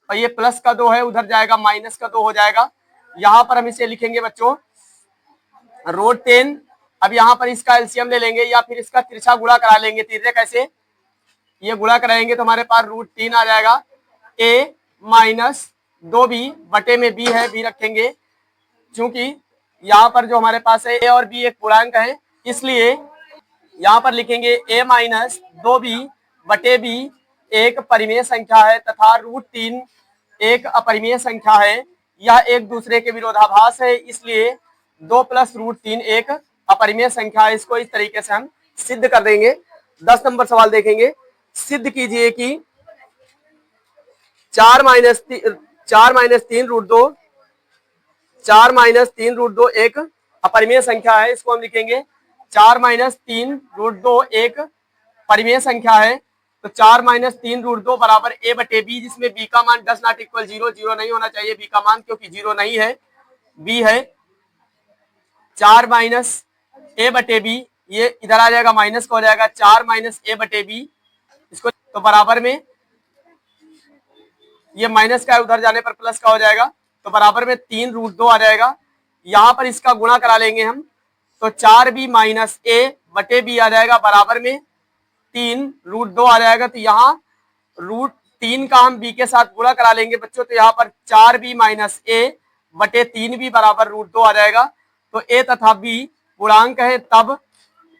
और ये प्लस का 2 है, उधर जाएगा माइनस का 2 हो जाएगा। यहाँ पर हम इसे लिखेंगे बच्चों रूट 10। अब यहाँ पर इसका एलसीएम ले लेंगे या फिर इसका तिरछा गुणा करा लेंगे। तिरछे कैसे, ये गुणा कराएंगे तो हमारे पास रूट 3 आ जाएगा, a माइनस 2b बटे में b है, b रखेंगे, क्योंकि यहाँ पर जो हमारे पास है a और b एक पूर्णांक है, इसलिए यहाँ पर लिखेंगे a माइनस 2b बटे b एक परिमेय संख्या है तथा रूट 3 एक अपरिमेय संख्या है, यह एक दूसरे के विरोधाभास है, इसलिए 2 प्लस रूट 3 एक अपरिमेय संख्या है। इसको इस तरीके से हम सिद्ध कर देंगे। 10 नंबर सवाल देखेंगे, सिद्ध कीजिए कि 4 माइनस 3 रूट 2 4 माइनस 3 रूट 2 एक अपरिमेय संख्या है। इसको हम लिखेंगे 4 माइनस 3 रूट 2 एक परिमेय संख्या है, तो 4 माइनस 3 रूट 2 बराबर a बटे b, जिसमें b का मान डज नॉट इक्वल 0, 0 नहीं होना चाहिए b का मान, क्योंकि 0 नहीं है, b है। 4 माइनस a बटे b, ये इधर आ जाएगा माइनस का हो जाएगा 4 माइनस a बटे b, इसको तो बराबर में ये माइनस का है, उधर जाने पर प्लस का हो जाएगा, तो बराबर में 3 रूट 2 आ जाएगा। यहाँ पर इसका गुणा करा लेंगे हम, तो 4b माइनस ए बटे बी आ जाएगा बराबर में 3 √2 आ जाएगा। तो यहाँ √3 का हम b के साथ गुणा करा लेंगे बच्चों, तो यहाँ पर 4b माइनस ए बटे 3b बराबर √2 आ जाएगा। तो a तथा b पूर्णांक है, तब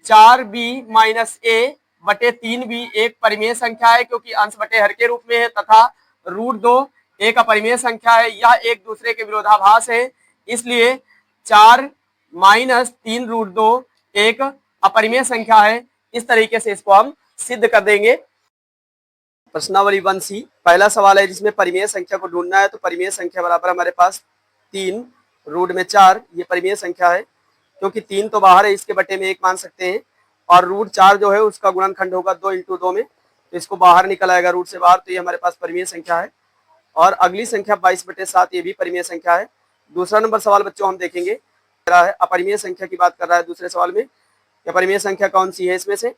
4b माइनस ए बटे 3b एक परिमेय संख्या है क्योंकि अंश बटे हर के रूप में है, तथा √2 एक अपरिमेय संख्या है। यह एक दूसरे के विरोधाभास है, इसलिए 4 माइनस 3 √2 एक अपरिमेय संख्या है। इस तरीके से इसको हम सिद्ध कर देंगे। प्रश्नावली 1C पहला सवाल है जिसमें परिमेय संख्या को ढूंढना है। तो परिमेय संख्या बराबर हमारे पास 3 रूट में 4, ये परिमेय संख्या है क्योंकि 3 तो बाहर है, इसके बटे में 1 मान सकते हैं, और √4 जो है उसका गुणनखंड होगा 2 × 2 में, तो इसको बाहर निकल आएगा रूट से बाहर, तो ये हमारे पास परिमेय संख्या है। और अगली संख्या 22/7, ये भी परिमेय संख्या है। दूसरा नंबर सवाल बच्चों हम देखेंगे, अपरिमेय संख्या की बात कर रहा है दूसरे सवाल में। अपरिमेय संख्या कौन सी है इसमें से?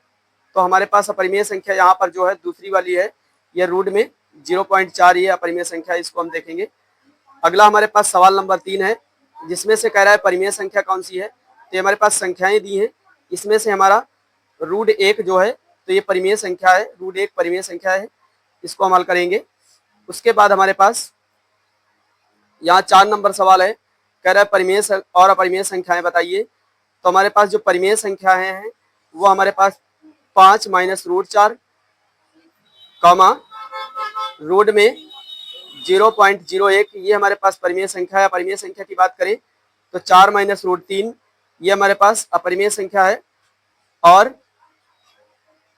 तो हमारे पास अपरिमेय संख्या यहाँ पर जो है दूसरी वाली है, ये रूट में 0.4, ये अपरिमेय संख्या, इसको हम देखेंगे। अगला हमारे पास सवाल नंबर 3 है जिसमें से कह रहा है परिमेय संख्या कौन सी है। तो हमारे पास संख्याएं दी हैं, इसमें से हमारा √1 जो है, तो ये परिमेय संख्या है, √1 परिमेय संख्या है, इसको हम हल करेंगे। उसके बाद हमारे पास यहाँ 4 नंबर सवाल है, कह रहा है परिमेय और अपरिमेय संख्याएं बताइए। तो हमारे पास जो परिमेय संख्याएं हैं वो हमारे पास 5 माइनस √4 कॉमा रूट में 0.01, ये हमारे पास परिमेय संख्या है। अपरिमेय संख्या की बात करें तो 4 माइनस √3, ये हमारे पास अपरिमेय संख्या है। और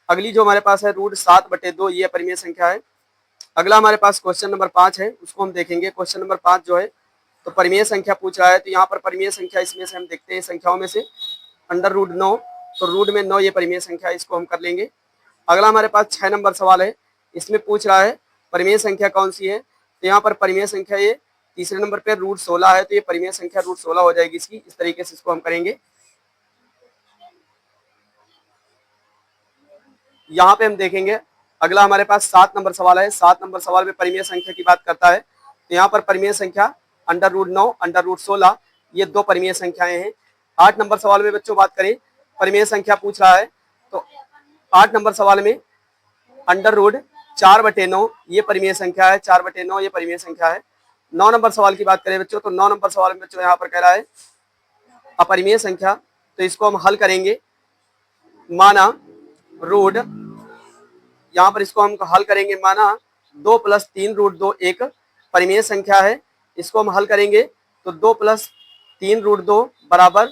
अगली जो हमारे पास है √7/2, ये अपरिमेय संख्या है। अगला हमारे पास क्वेश्चन नंबर 5 है, उसको हम देखेंगे। क्वेश्चन नंबर 5 जो है तो परिमेय संख्या पूछ रहा है। तो यहाँ पर परिमेय संख्या इसमें से हम देखते हैं संख्याओं में से √9, तो रूट में 9 ये परिमेय संख्या है, इसको हम कर लेंगे। अगला हमारे पास 6 नंबर सवाल है, इसमें पूछ रहा है परिमेय संख्या कौन सी है। तो यहाँ पर परिमेय संख्या ये तीसरे नंबर पे √16 है, तो ये परिमेय संख्या √16 हो जाएगी इसकी। इस तरीके से इसको हम करेंगे। यहाँ पे हम देखेंगे अगला हमारे पास 7 नंबर सवाल है। 7 नंबर सवाल में परिमेय संख्या की बात करता है। तो यहाँ पर परिमेय संख्या √9, √16, ये 2 परिमेय संख्याएं हैं। 8 नंबर सवाल में बच्चों बात करें, परिमेय संख्या पूछ रहा है। तो 8 नंबर सवाल में √4/9, ये परिमेय संख्या है, 4/9 ये परिमेय संख्या है। 9 नंबर सवाल की बात करें बच्चों, तो 9 नंबर सवाल में बच्चों यहाँ पर कह रहा है अपरिमेय संख्या, तो इसको हम हल करेंगे। माना रूट, यहाँ पर इसको हम हल करेंगे, माना 2 + 3 √2 एक परिमेय संख्या है, इसको हम हल करेंगे। तो 2 + 3 √2 बराबर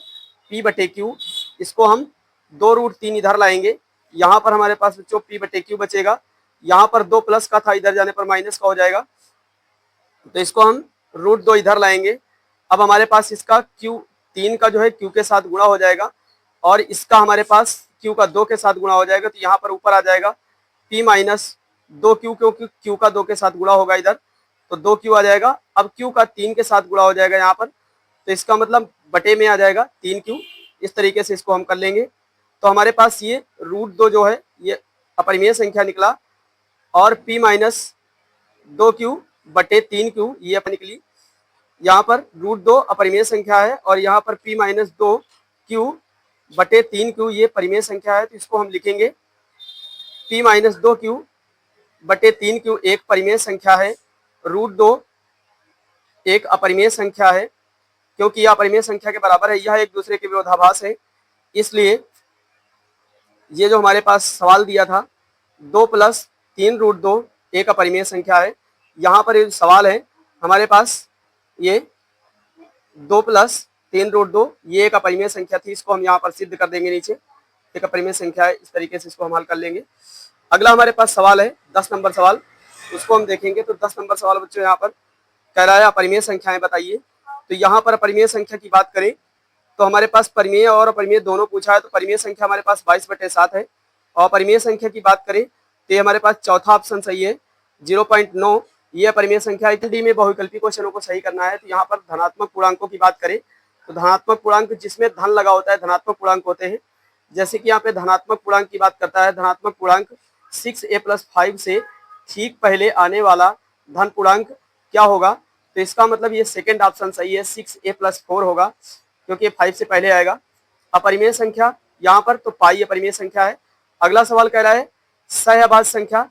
p/q, इसको हम 2 √3 इधर लाएंगे, यहाँ पर हमारे पास बच्चों p/q बचेगा। यहाँ पर 2 प्लस का था, इधर जाने पर माइनस का हो जाएगा, तो इसको हम √2 इधर लाएंगे। अब हमारे पास इसका q3 का जो है q के साथ गुणा हो जाएगा, और इसका हमारे पास q का 2 के साथ गुणा हो जाएगा। तो यहाँ पर ऊपर आ जाएगा p - 2q, क्योंकि q का 2 के साथ गुणा होगा इधर, तो 2q आ जाएगा। अब q का 3 के साथ गुणा हो जाएगा यहाँ पर, तो इसका मतलब बटे में आ जाएगा 3q। इस तरीके से इसको हम कर लेंगे। तो हमारे पास ये √2 जो है ये अपरिमेय संख्या निकला, और p - 2q बटे 3q ये अपन निकली। यहाँ पर √2 अपरिमेय संख्या है, और यहाँ पर p - 2q बटे 3q ये परिमेय संख्या है। तो इसको हम लिखेंगे p - 2q बटे 3q एक परिमेय संख्या है, √2 एक अपरिमेय संख्या है, क्योंकि यह अपरिमेय संख्या के बराबर है, यह एक दूसरे के विरोधाभास है। इसलिए ये जो हमारे पास सवाल दिया था 2 + 3 √2 एक अपरिमेय संख्या है, यहाँ पर ये सवाल है हमारे पास ये 2 + 3 √2 ये एक अपरिमेय संख्या थी, इसको हम यहाँ पर सिद्ध कर देंगे। नीचे एक अपरिमेय संख्या है, इस तरीके से इसको हम हल कर लेंगे। अगला हमारे पास सवाल है 10 नंबर सवाल, उसको हम देखेंगे। तो 10 नंबर सवाल बच्चों यहाँ पर कह रहा है अपरिमेय संख्याएं बताइए। तो यहाँ पर अपरिमेय संख्या की बात करें तो हमारे पास परिमेय और अपरिमेय दोनों पूछा है। तो परिमेय संख्या हमारे पास 22/7 है, और अपरिमेय संख्या की बात करें तो ये हमारे पास चौथा ऑप्शन सही है, 0.9 ये परिमेय संख्या। डी में बहुविकल्पी क्वेश्चनों को सही करना है। तो यहाँ पर धनात्मक पूर्णांकों की बात करें तो धनात्मक पूर्णांक जिसमें धन लगा होता है धनात्मक पूर्णांक होते हैं। जैसे कि यहाँ पे धनात्मक पूर्णांक की बात करता है, धनात्मक पूर्णांक 6a + 5 से ठीक पहले आने वाला धन पूर्णांक क्या होगा। तो इसका मतलब ये सेकंड ऑप्शन सही है, 6a+4 होगा, क्योंकि ये 5 से पहले आएगा। अपरिमेय संख्या यहाँ पर तो पाई अपरिमेय संख्या है। अगला सवाल कह रहा है सहअभाज्य संख्या,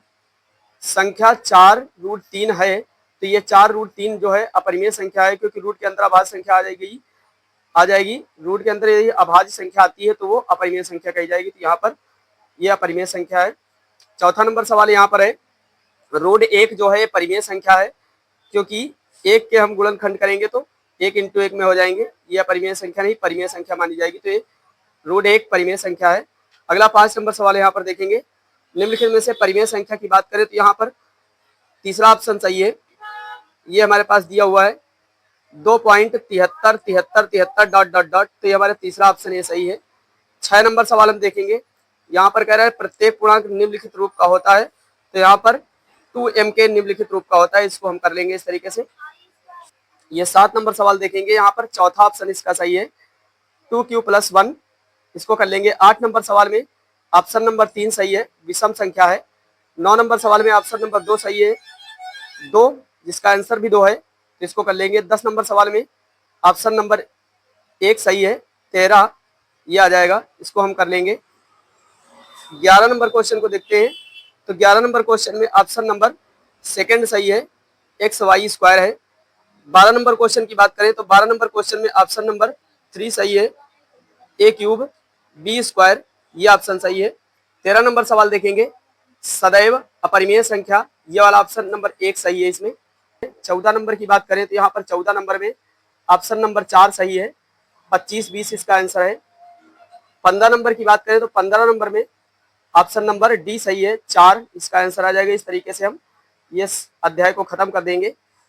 संख्या 4√3 है, तो ये 4√3 जो है अपरिमेय संख्या है, क्योंकि रूट के अंदर अभाज्य संख्या आ जाएगी। रूट के अंदर यदि अभाज्य संख्या आती है तो वो अपरिमेय संख्या कही जाएगी। तो यहाँ पर ये अपरिमेय संख्या है। चौथा नंबर सवाल यहाँ पर है रूट 1 जो है परिमेय संख्या है, क्योंकि 1 के हम गुणनखंड करेंगे तो 1 × 1 में हो जाएंगे। ये अपरिमेय संख्या नहीं, परिमेय संख्या मानी जाएगी। तो ये रूट 1 परिमेय संख्या है। अगला 5 नंबर सवाल यहाँ पर देखेंगे, निम्नलिखित में से परिमेय संख्या की बात करें तो यहाँ पर तीसरा ऑप्शन सही है। ये हमारे पास दिया हुआ है 2.73 तो ये हमारे तीसरा ऑप्शन ये सही है। 6 नंबर सवाल हम देखेंगे, यहाँ पर कह रहा है प्रत्येक पूर्णांक निम्नलिखित रूप का होता है, तो यहाँ पर 2m के निम्नलिखित रूप का होता है। इसको हम कर लेंगे इस तरीके से। ये 7 नंबर सवाल देखेंगे, यहाँ पर चौथा ऑप्शन इसका सही है 2q+1, इसको कर लेंगे। 8 नंबर सवाल में ऑप्शन नंबर 3 सही है, विषम संख्या है। 9 नंबर सवाल में ऑप्शन नंबर 2 सही है, 2, जिसका आंसर भी 2 है, तो इसको कर लेंगे। 10 नंबर सवाल में ऑप्शन नंबर 1 सही है, 13 ये आ जाएगा, इसको हम कर लेंगे। 11 नंबर क्वेश्चन को देखते हैं, तो 11 नंबर क्वेश्चन में ऑप्शन नंबर सेकंड सही है, xy² है। 12 नंबर क्वेश्चन की बात करें तो 12 नंबर क्वेश्चन में ऑप्शन नंबर 3 सही है, a³ b², ये ऑप्शन सही है। 13 नंबर सवाल देखेंगे, सदैव अपरिमेय संख्या, ये वाला ऑप्शन नंबर 1 सही है इसमें। 14 नंबर की बात करें तो यहाँ पर 14 नंबर में ऑप्शन नंबर 4 सही है, 25-20 इसका आंसर है। 15 नंबर की बात करें तो 15 नंबर में ऑप्शन नंबर डी सही है, 4 इसका आंसर आ जाएगा। इस तरीके से हम ये अध्याय को खत्म कर देंगे।